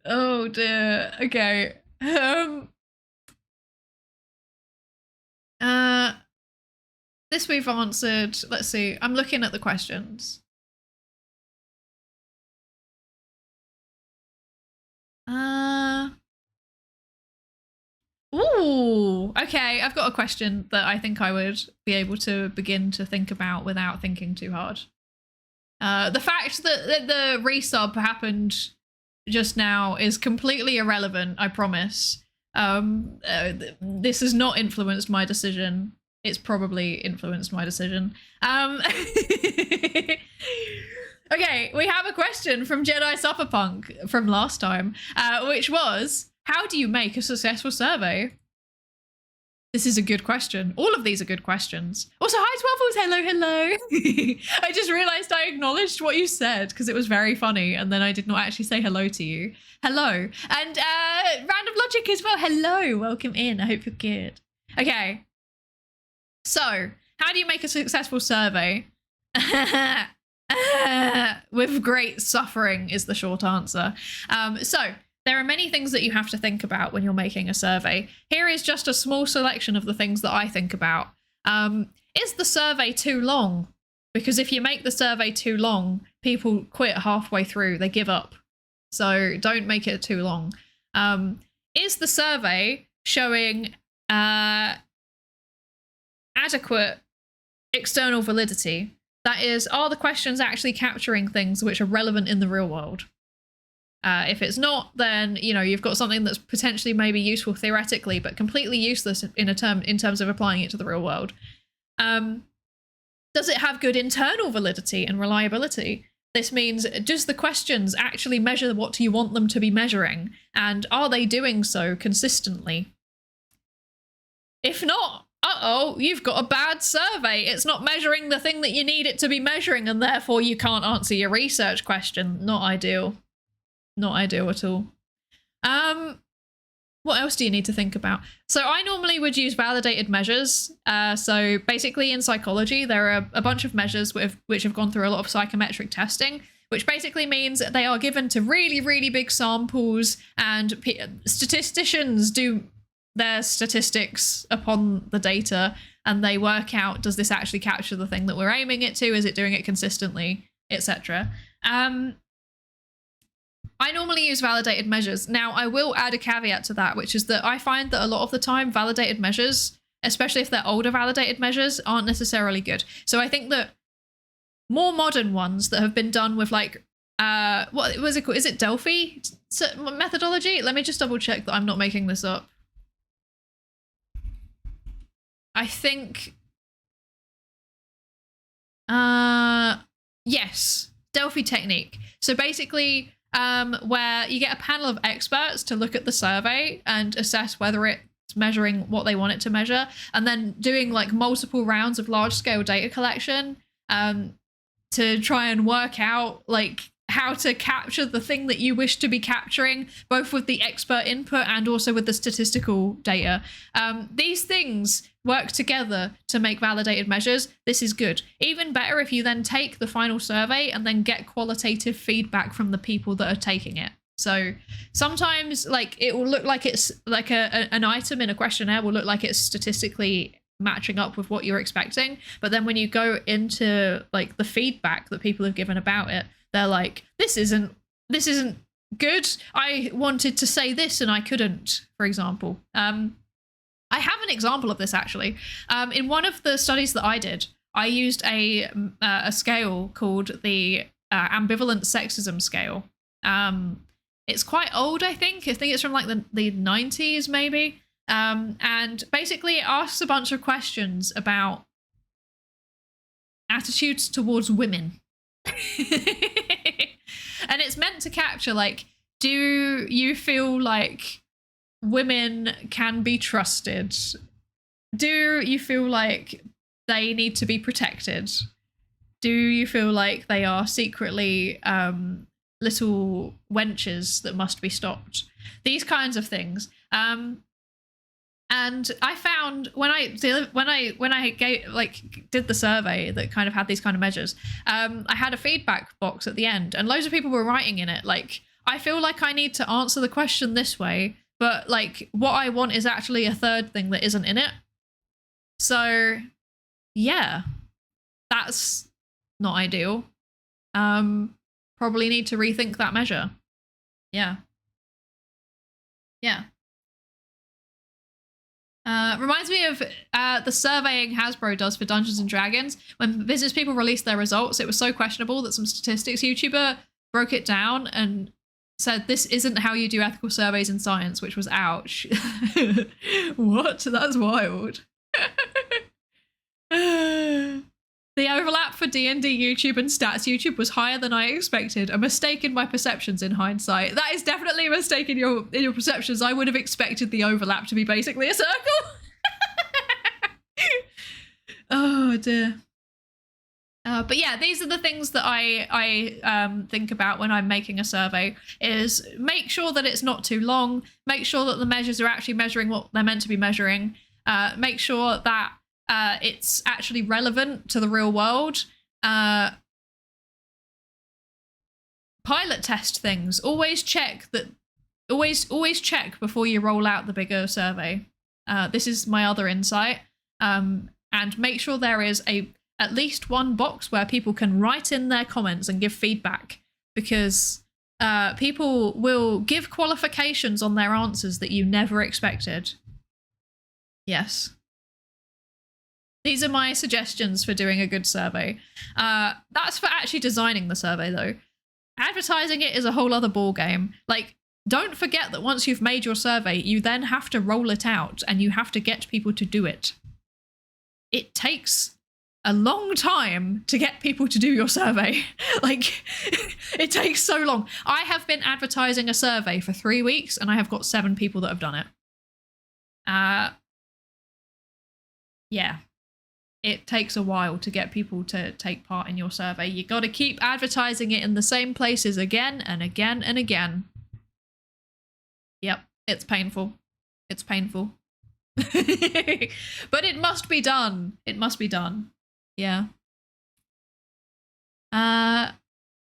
Oh dear. Okay. This we've answered. Let's see. I'm looking at the questions. Ooh. Okay, I've got a question that I think I would be able to begin to think about without thinking too hard. The fact that the resub happened just now is completely irrelevant, I promise. This has not influenced my decision. It's probably influenced my decision. Okay, we have a question from Jedi Cyberpunk from last time, which was, how do you make a successful survey? This is a good question. All of these are good questions. Also, hi, Twelfles. Hello. I just realized I acknowledged what you said because it was very funny, and then I did not actually say hello to you. Hello. And Random Logic as well. Hello. Welcome in. I hope you're good. Okay. So, how do you make a successful survey? With great suffering is the short answer. So, there are many things that you have to think about when you're making a survey. Here is just a small selection of the things that I think about. Is the survey too long? Because if you make the survey too long, people quit halfway through. They give up. So don't make it too long. Is the survey showing adequate external validity? That is, are the questions actually capturing things which are relevant in the real world? If it's not, then you've got something that's potentially maybe useful theoretically, but completely useless in terms of applying it to the real world. Does it have good internal validity and reliability? This means, does the questions actually measure what you want them to be measuring, and are they doing so consistently? If not, you've got a bad survey. It's not measuring the thing that you need it to be measuring, and therefore you can't answer your research question. Not ideal. Not ideal at all. What else do you need to think about? So I normally would use validated measures. So basically in psychology, there are a bunch of measures which have gone through a lot of psychometric testing, which basically means they are given to really, really big samples, and statisticians do their statistics upon the data, and they work out, does this actually capture the thing that we're aiming it to? Is it doing it consistently, etc. I normally use validated measures. Now, I will add a caveat to that, which is that I find that a lot of the time validated measures, especially if they're older validated measures, aren't necessarily good. So I think that more modern ones that have been done with what was it called? Is it Delphi methodology? Let me just double check that I'm not making this up. I think, yes, Delphi technique. So basically, where you get a panel of experts to look at the survey and assess whether it's measuring what they want it to measure, and then doing like multiple rounds of large-scale data collection to try and work out like how to capture the thing that you wish to be capturing, both with the expert input and also with the statistical data. These things work together to make validated measures. This is good. Even better if you then take the final survey and then get qualitative feedback from the people that are taking it. So sometimes like it will look like it's like an item in a questionnaire will look like it's statistically matching up with what you're expecting. But then when you go into like the feedback that people have given about it, they're like, this isn't good. I wanted to say this and I couldn't, for example. I have an example of this actually. In one of the studies that I did, I used a scale called the ambivalent sexism scale. It's quite old, I think. I think it's from like the 90s, maybe. And basically it asks a bunch of questions about attitudes towards women. And it's meant to capture, like, do you feel like women can be trusted? Do you feel like they need to be protected? Do you feel like they are secretly little wenches that must be stopped? These kinds of things. And I found when I did the survey that kind of had these kind of measures, I had a feedback box at the end, and loads of people were writing in it like, I feel like I need to answer the question this way, but like what I want is actually a third thing that isn't in it. So yeah, that's not ideal. Probably need to rethink that measure. Yeah. Reminds me of the surveying Hasbro does for Dungeons and Dragons. When business people released their results, it was so questionable that some statistics YouTuber broke it down and said, this isn't how you do ethical surveys in science, which was ouch. What? That's wild. The overlap for D&D YouTube and stats YouTube was higher than I expected. A mistake in my perceptions in hindsight. That is definitely a mistake in your perceptions. I would have expected the overlap to be basically a circle. Oh dear. But yeah, these are the things that I think about when I'm making a survey, is make sure that it's not too long, make sure that the measures are actually measuring what they're meant to be measuring, make sure that it's actually relevant to the real world. Pilot test things. Always check before you roll out the bigger survey. This is my other insight. And make sure there is at least one box where people can write in their comments and give feedback, because people will give qualifications on their answers that you never expected. Yes. These are my suggestions for doing a good survey. That's for actually designing the survey, though. Advertising it is a whole other ballgame. Like, don't forget that once you've made your survey, you then have to roll it out and you have to get people to do it. It takes a long time to get people to do your survey. Like, it takes so long. I have been advertising a survey for 3 weeks and I have got 7 people that have done it. Yeah. It takes a while to get people to take part in your survey. You got to keep advertising it in the same places again and again and again. Yep, it's painful. It's painful. But it must be done. It must be done. Yeah.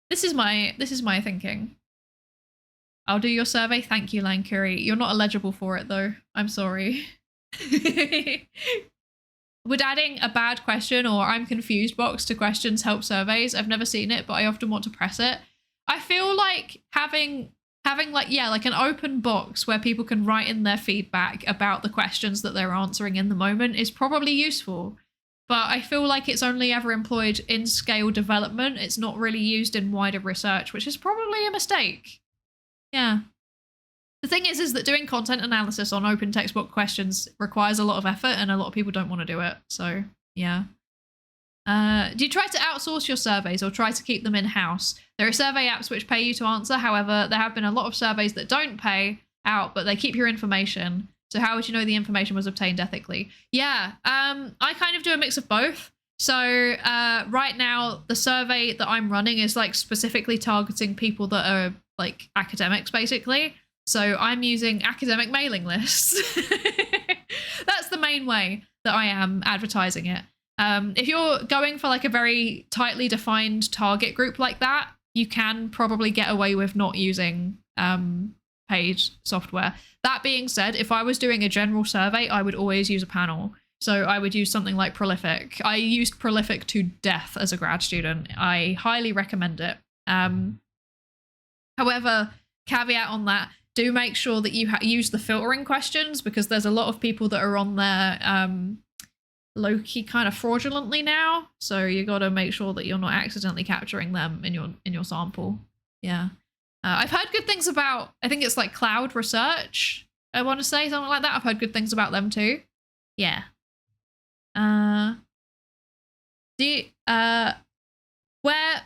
This is my thinking. I'll do your survey. Thank you, Lankuri. You're not eligible for it though. I'm sorry. Would adding a bad question or I'm confused box to questions help surveys? I've never seen it, but I often want to press it. I feel like having like an open box where people can write in their feedback about the questions that they're answering in the moment is probably useful. But I feel like it's only ever employed in scale development. It's not really used in wider research, which is probably a mistake. Yeah. The thing is that doing content analysis on open textbook questions requires a lot of effort and a lot of people don't want to do it. So, yeah. Do you try to outsource your surveys or try to keep them in-house? There are survey apps which pay you to answer. However, there have been a lot of surveys that don't pay out, but they keep your information. So how would you know the information was obtained ethically? Yeah, I kind of do a mix of both. So right now, the survey that I'm running is like specifically targeting people that are like academics, basically. So I'm using academic mailing lists. That's the main way that I am advertising it. If you're going for like a very tightly defined target group like that, you can probably get away with not using paid software. That being said, if I was doing a general survey, I would always use a panel. So I would use something like Prolific. I used Prolific to death as a grad student. I highly recommend it. However, caveat on that, do make sure that you use the filtering questions, because there's a lot of people that are on there low-key kind of fraudulently now. So you got to make sure that you're not accidentally capturing them in your sample. Yeah. I've heard good things about, I think it's like Cloud Research, I want to say, something like that. I've heard good things about them too. Yeah. Where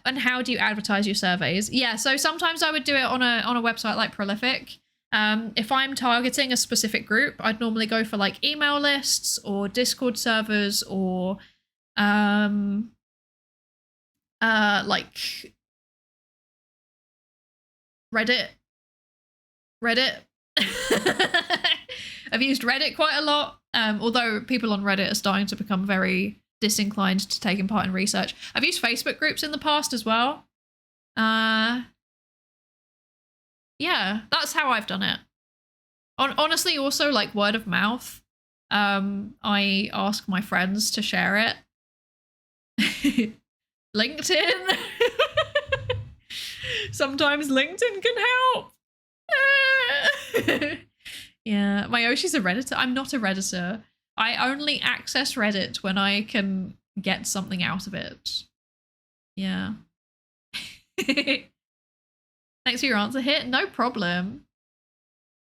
and how do you advertise your surveys? Yeah, so sometimes I would do it on a website like Prolific. If I'm targeting a specific group, I'd normally go for like email lists or Discord servers or like Reddit. I've used Reddit quite a lot, although people on Reddit are starting to become very disinclined to taking part in research. I've used Facebook groups in the past as well. Yeah, that's how I've done it. Honestly, also like word of mouth. I ask my friends to share it. LinkedIn. Sometimes LinkedIn can help. Yeah, my Yoshi's a Redditor. I'm not a Redditor. I only access Reddit when I can get something out of it. Yeah. Thanks for your answer, Hit. No problem.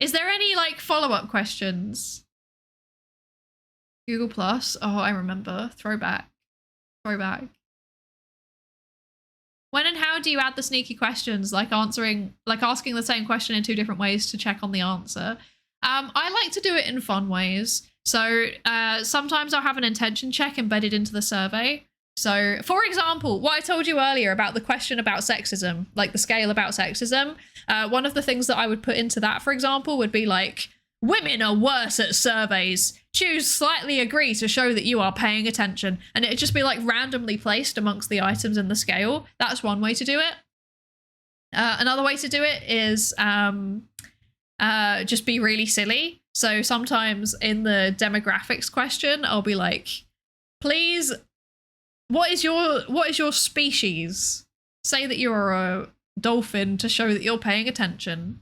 Is there any like follow-up questions? Google Plus. Oh, I remember. Throwback. When and how do you add the sneaky questions, like asking the same question in 2 different ways to check on the answer? I like to do it in fun ways. So sometimes I'll have an intention check embedded into the survey. So, for example, what I told you earlier about the question about sexism, like the scale about sexism, one of the things that I would put into that, for example, would be like, women are worse at surveys. Choose slightly agree to show that you are paying attention. And it'd just be like randomly placed amongst the items in the scale. That's one way to do it. Another way to do it is just be really silly. So sometimes in the demographics question, I'll be like, please, what is your species? Say that you're a dolphin to show that you're paying attention.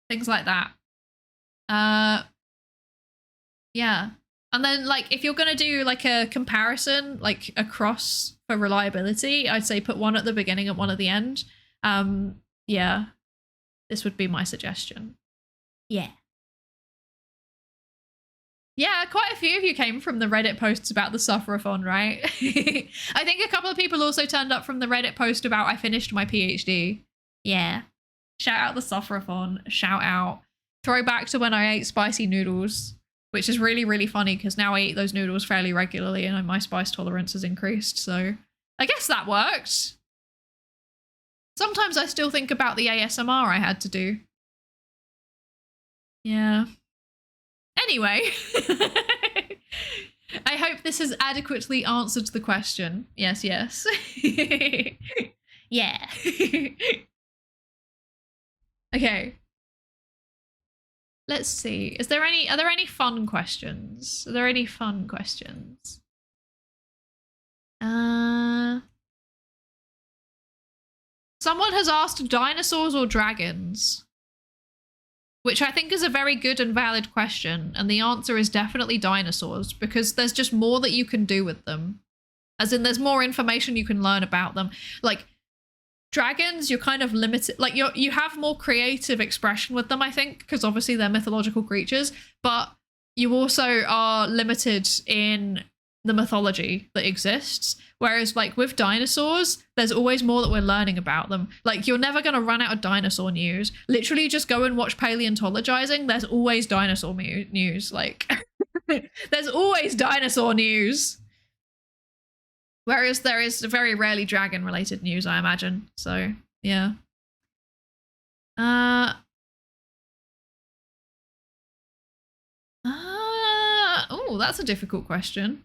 Things like that. Yeah. And then like if you're going to do like a comparison, like across for reliability, I'd say put one at the beginning and one at the end. Yeah. This would be my suggestion. Yeah. Yeah, quite a few of you came from the Reddit posts about the Suffer-a-thon, right? I think a couple of people also turned up from the Reddit post about I finished my PhD. Yeah. Shout out the Suffer-a-thon. Shout out. Throwback to when I ate spicy noodles, which is really, really funny because now I eat those noodles fairly regularly and my spice tolerance has increased. So I guess that worked. Sometimes I still think about the ASMR I had to do. Yeah. Anyway, I hope this has adequately answered the question. Yes, yes. Yeah. Okay. Let's see. Are there any fun questions? Are there any fun questions? Someone has asked dinosaurs or dragons, which I think is a very good and valid question. And the answer is definitely dinosaurs, because there's just more that you can do with them. As in, there's more information you can learn about them. Like, dragons, you're kind of limited. Like, you have more creative expression with them, I think, because obviously they're mythological creatures. But you also are limited in the mythology that exists. Whereas like with dinosaurs, there's always more that we're learning about them. Like you're never going to run out of dinosaur news. Literally just go and watch paleontologizing. There's always dinosaur news. Like there's always dinosaur news. Whereas there is very rarely dragon related news, I imagine. So yeah. Oh, that's a difficult question.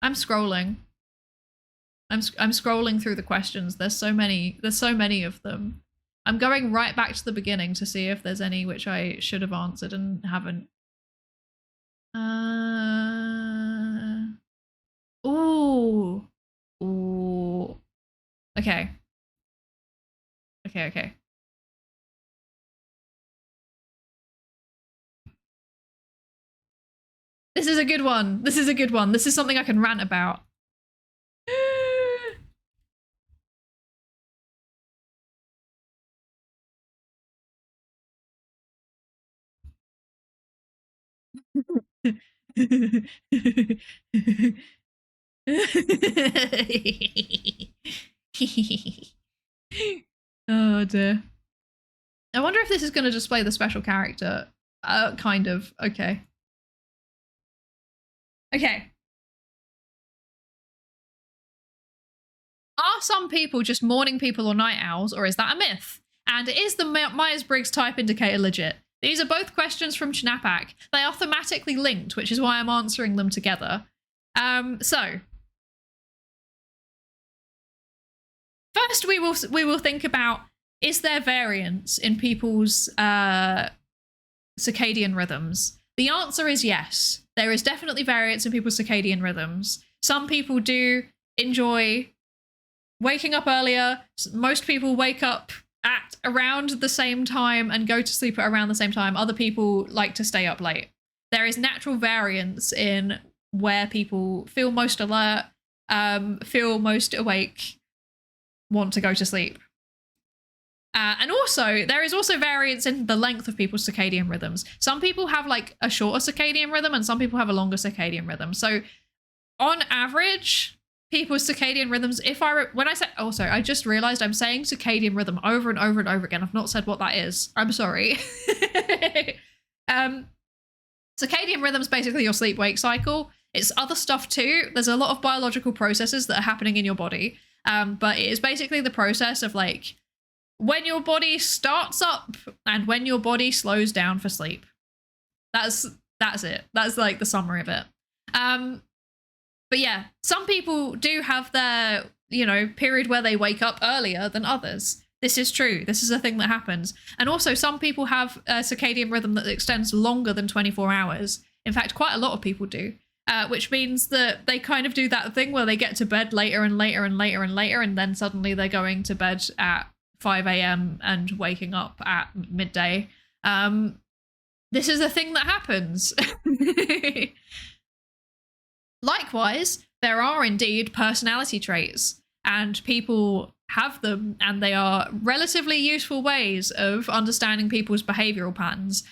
I'm scrolling. I'm scrolling through the questions. There's so many of them. I'm going right back to the beginning to see if there's any which I should have answered and haven't. Ooh. Okay. This is a good one. This is something I can rant about. Oh dear. I wonder if this is going to display the special character. Kind of. Okay. Are some people just morning people or night owls, or is that a myth? And is the Myers-Briggs type indicator legit? These are both questions from Chnapak. They are thematically linked, which is why I'm answering them together. So first we will think about, is there variance in people's circadian rhythms? The answer is yes. There is definitely variance in people's circadian rhythms. Some people do enjoy waking up earlier. Most people wake up at around the same time and go to sleep at around the same time. Other people like to stay up late. There is natural variance in where people feel most alert, feel most awake, want to go to sleep. And also, there is also variance in the length of people's circadian rhythms. Some people have like a shorter circadian rhythm and some people have a longer circadian rhythm. So on average, people's circadian rhythms, when I say, also, I just realized I'm saying circadian rhythm over and over and over again. I've not said what that is. I'm sorry. Circadian rhythm is basically your sleep-wake cycle. It's other stuff too. There's a lot of biological processes that are happening in your body. But it is basically the process of like when your body starts up and when your body slows down for sleep. That's it. That's like the summary of it. But yeah, some people do have their, period where they wake up earlier than others. This is true. This is a thing that happens. And also some people have a circadian rhythm that extends longer than 24 hours. In fact, quite a lot of people do, which means that they kind of do that thing where they get to bed later and later and later and later, and then suddenly they're going to bed at 5 a.m. and waking up at midday. This is a thing that happens. Likewise, there are indeed personality traits, and people have them, and they are relatively useful ways of understanding people's behavioral patterns.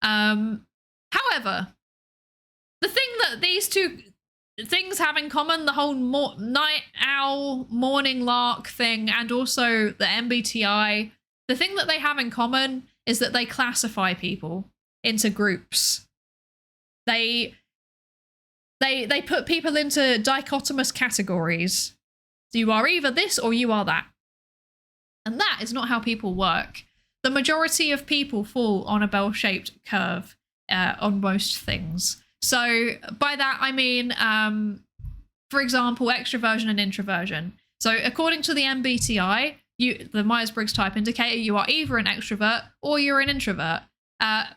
However, the thing that these two things have in common, the whole night owl, morning lark thing, and also the MBTI, the thing that they have in common is that they classify people into groups. They put people into dichotomous categories. You are either this or you are that. And that is not how people work. The majority of people fall on a bell-shaped curve on most things. So by that, I mean, for example, extroversion and introversion. So according to the MBTI, the Myers-Briggs type indicator, you are either an extrovert or you're an introvert.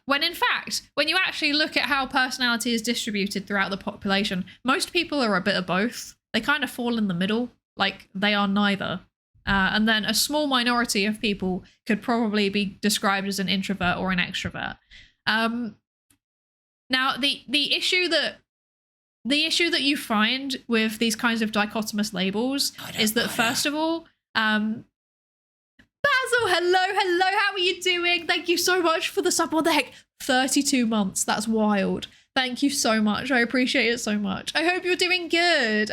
When in fact, when you actually look at how personality is distributed throughout the population, most people are a bit of both. They kind of fall in the middle, like they are neither. And then a small minority of people could probably be described as an introvert or an extrovert. Now, the issue that the issue that you find with these kinds of dichotomous labels is that, first of all, Basil, hello, how are you doing? Thank you so much for the sub. What the heck? 32 months. That's wild. Thank you so much. I appreciate it so much. I hope you're doing good.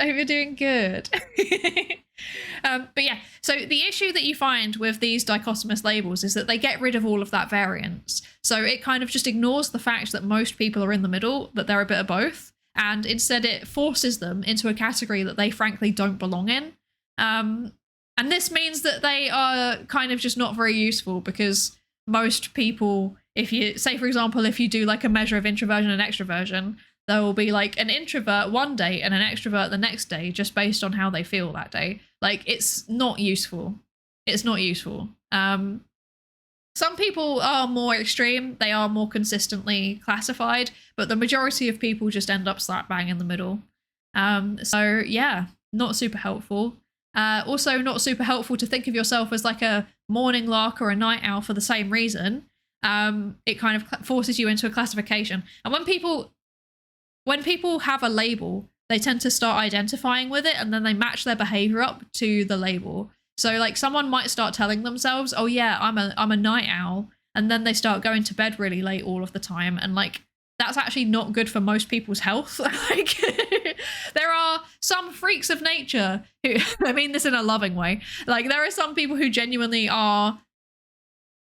But yeah, so the issue that you find with these dichotomous labels is that they get rid of all of that variance. So it kind of just ignores the fact that most people are in the middle, that they're a bit of both. And instead it forces them into a category that they frankly don't belong in. And this means that they are kind of just not very useful, because most people, if you say, for example, if you do like a measure of introversion and extroversion, there will be like an introvert one day and an extrovert the next day, just based on how they feel that day. Like, it's not useful. It's not useful. Some people are more extreme. They are more consistently classified, but the majority of people just end up slap bang in the middle. So yeah, not super helpful. Also not super helpful to think of yourself as like a morning lark or a night owl for the same reason. It kind of forces you into a classification. And when people have a label, they tend to start identifying with it, and then they match their behavior up to the label. So like someone might start telling themselves, oh yeah, I'm a night owl, and then they start going to bed really late all of the time, and like that's actually not good for most people's health. Like there are some freaks of nature who, I mean this in a loving way, like there are some people who genuinely are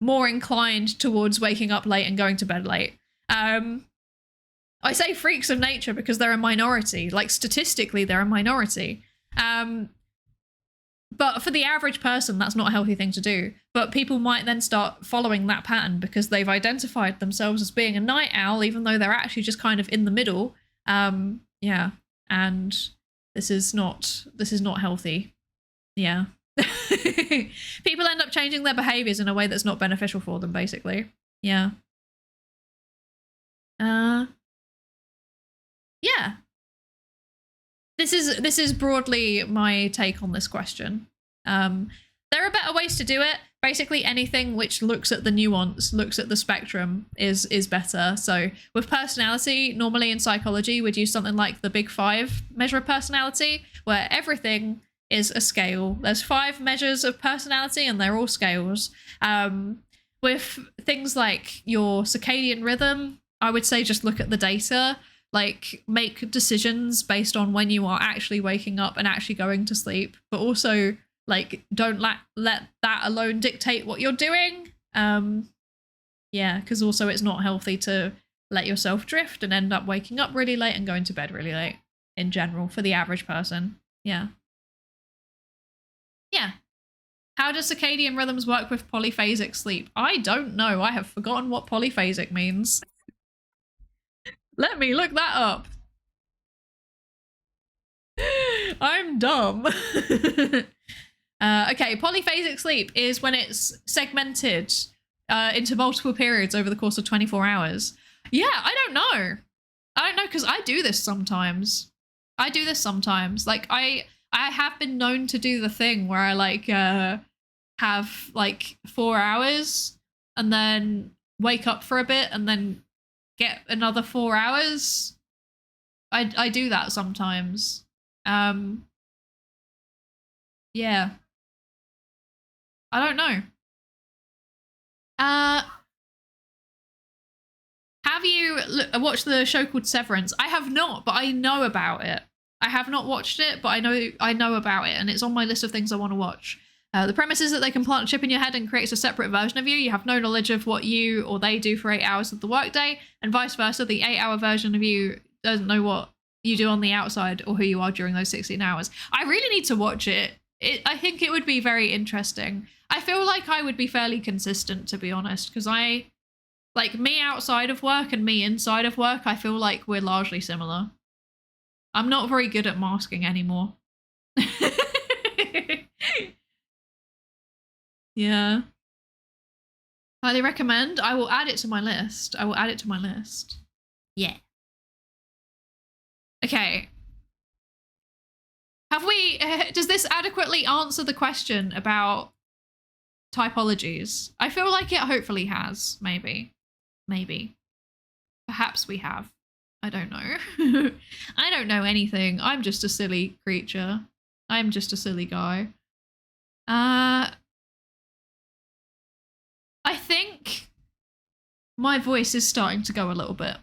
more inclined towards waking up late and going to bed late. I say freaks of nature because they're a minority. Like statistically, they're a minority. But for the average person, that's not a healthy thing to do. But people might then start following that pattern because they've identified themselves as being a night owl, even though they're actually just kind of in the middle. Yeah, and this is not healthy. Yeah. People end up changing their behaviors in a way that's not beneficial for them, basically. Yeah. Yeah. This is broadly my take on this question. There are better ways to do it. Basically, anything which looks at the nuance, looks at the spectrum is better. So with personality, normally in psychology, we'd use something like the Big Five measure of personality, where everything is a scale. There's 5 measures of personality and they're all scales. With things like your circadian rhythm, I would say just look at the data. Like, make decisions based on when you are actually waking up and actually going to sleep, but also like don't let that alone dictate what you're doing. Yeah, because also it's not healthy to let yourself drift and end up waking up really late and going to bed really late in general for the average person. Yeah. How do circadian rhythms work with polyphasic sleep? I don't know. I have forgotten what polyphasic means. Let me look that up. I'm dumb. Okay, polyphasic sleep is when it's segmented into multiple periods over the course of 24 hours. Yeah, I don't know because I do this sometimes. Like I have been known to do the thing where I like have like 4 hours and then wake up for a bit and then get another 4 hours. I do that sometimes. Yeah. I don't know. Have you watched the show called Severance? I have not, but I know about it. I have not watched it, but I know about it, and it's on my list of things I want to watch. The premise is that they can plant a chip in your head and creates a separate version of you. You have no knowledge of what you or they do for 8 hours of the workday, and vice versa. The 8-hour version of you doesn't know what you do on the outside or who you are during those 16 hours. I really need to watch it. I think it would be very interesting. I feel like I would be fairly consistent, to be honest, because like me outside of work and me inside of work, I feel like we're largely similar. I'm not very good at masking anymore. Yeah. Highly recommend. I will add it to my list. Yeah. Okay. Does this adequately answer the question about typologies? I feel like it hopefully has, maybe. Perhaps we have. I don't know. I don't know anything. I'm just a silly creature. I'm just a silly guy. I think my voice is starting to go a little bit.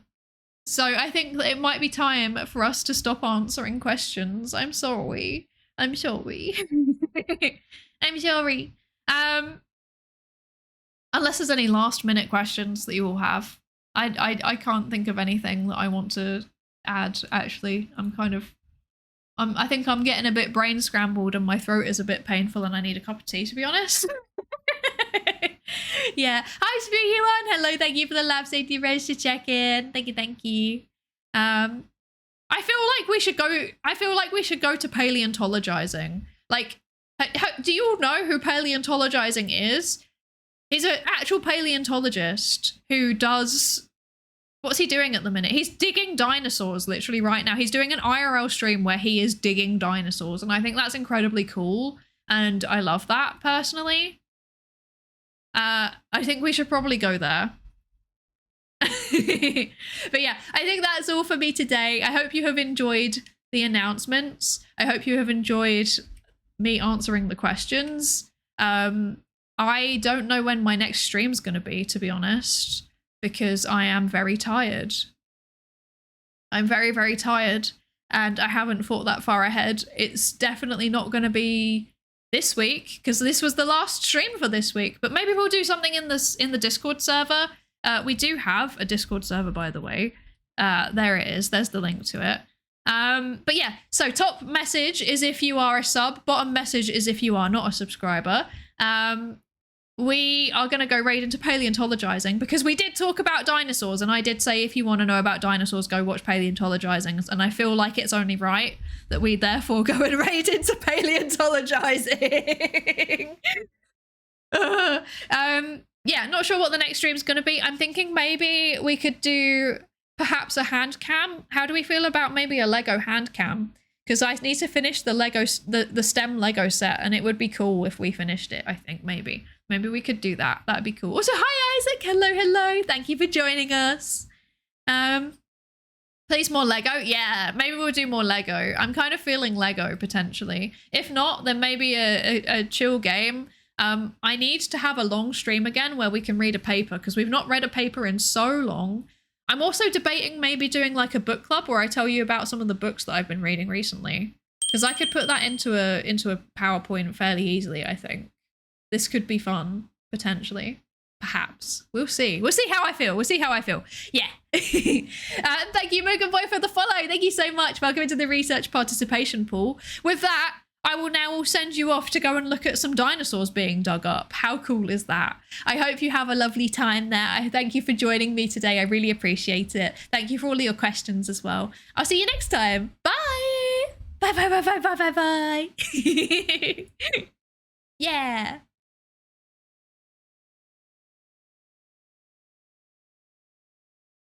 So I think that it might be time for us to stop answering questions. I'm sorry. I'm sorry. I'm sorry. Unless there's any last minute questions that you all have. I can't think of anything that I want to add, actually. I think I'm getting a bit brain scrambled and my throat is a bit painful and I need a cup of tea, to be honest. Yeah. Hi, Spooky One. Hello, thank you for the lab safety rose to check in. Thank you. I feel like we should go to paleontologizing. Like, do you all know who paleontologizing is? He's an actual paleontologist who does... What's he doing at the minute? He's digging dinosaurs literally right now. He's doing an IRL stream where he is digging dinosaurs. And I think that's incredibly cool. And I love that personally. I think we should probably go there. But yeah, I think that's all for me today. I hope you have enjoyed the announcements. I hope you have enjoyed me answering the questions. I don't know when my next stream's going to be, to be honest, because I am very tired. I'm very, very tired, and I haven't thought that far ahead. It's definitely not going to be this week, because this was the last stream for this week, but maybe we'll do something in the Discord server. We do have a Discord server, by the way. There it is. There's the link to it. But yeah, so top message is if you are a sub, bottom message is if you are not a subscriber. We are going to go right into paleontologizing because we did talk about dinosaurs, and I did say if you want to know about dinosaurs, go watch paleontologizing, and I feel like it's only right that we therefore go and raid into paleontologizing. Yeah, not sure what the next stream's going to be. I'm thinking maybe we could do perhaps a hand cam. How do we feel about maybe a Lego hand cam? Because I need to finish the STEM Lego set, and it would be cool if we finished it, I think, maybe. Maybe we could do that. That'd be cool. Also, hi, Isaac. Hello. Thank you for joining us. Please, more Lego. Yeah, maybe we'll do more Lego. I'm kind of feeling Lego, potentially. If not, then maybe a chill game. I need to have a long stream again where we can read a paper, because we've not read a paper in so long. I'm also debating maybe doing like a book club where I tell you about some of the books that I've been reading recently, because I could put that into a PowerPoint fairly easily. I think this could be fun, potentially, perhaps. We'll see how I feel. Yeah. Thank you, Mogan Boy, for the follow. Thank you so much. Welcome into the research participation pool. With that, I will now send you off to go and look at some dinosaurs being dug up. How cool is that? I hope you have a lovely time there. I thank you for joining me today. I really appreciate it. Thank you for all of your questions as well. I'll see you next time. Bye. Bye. Yeah.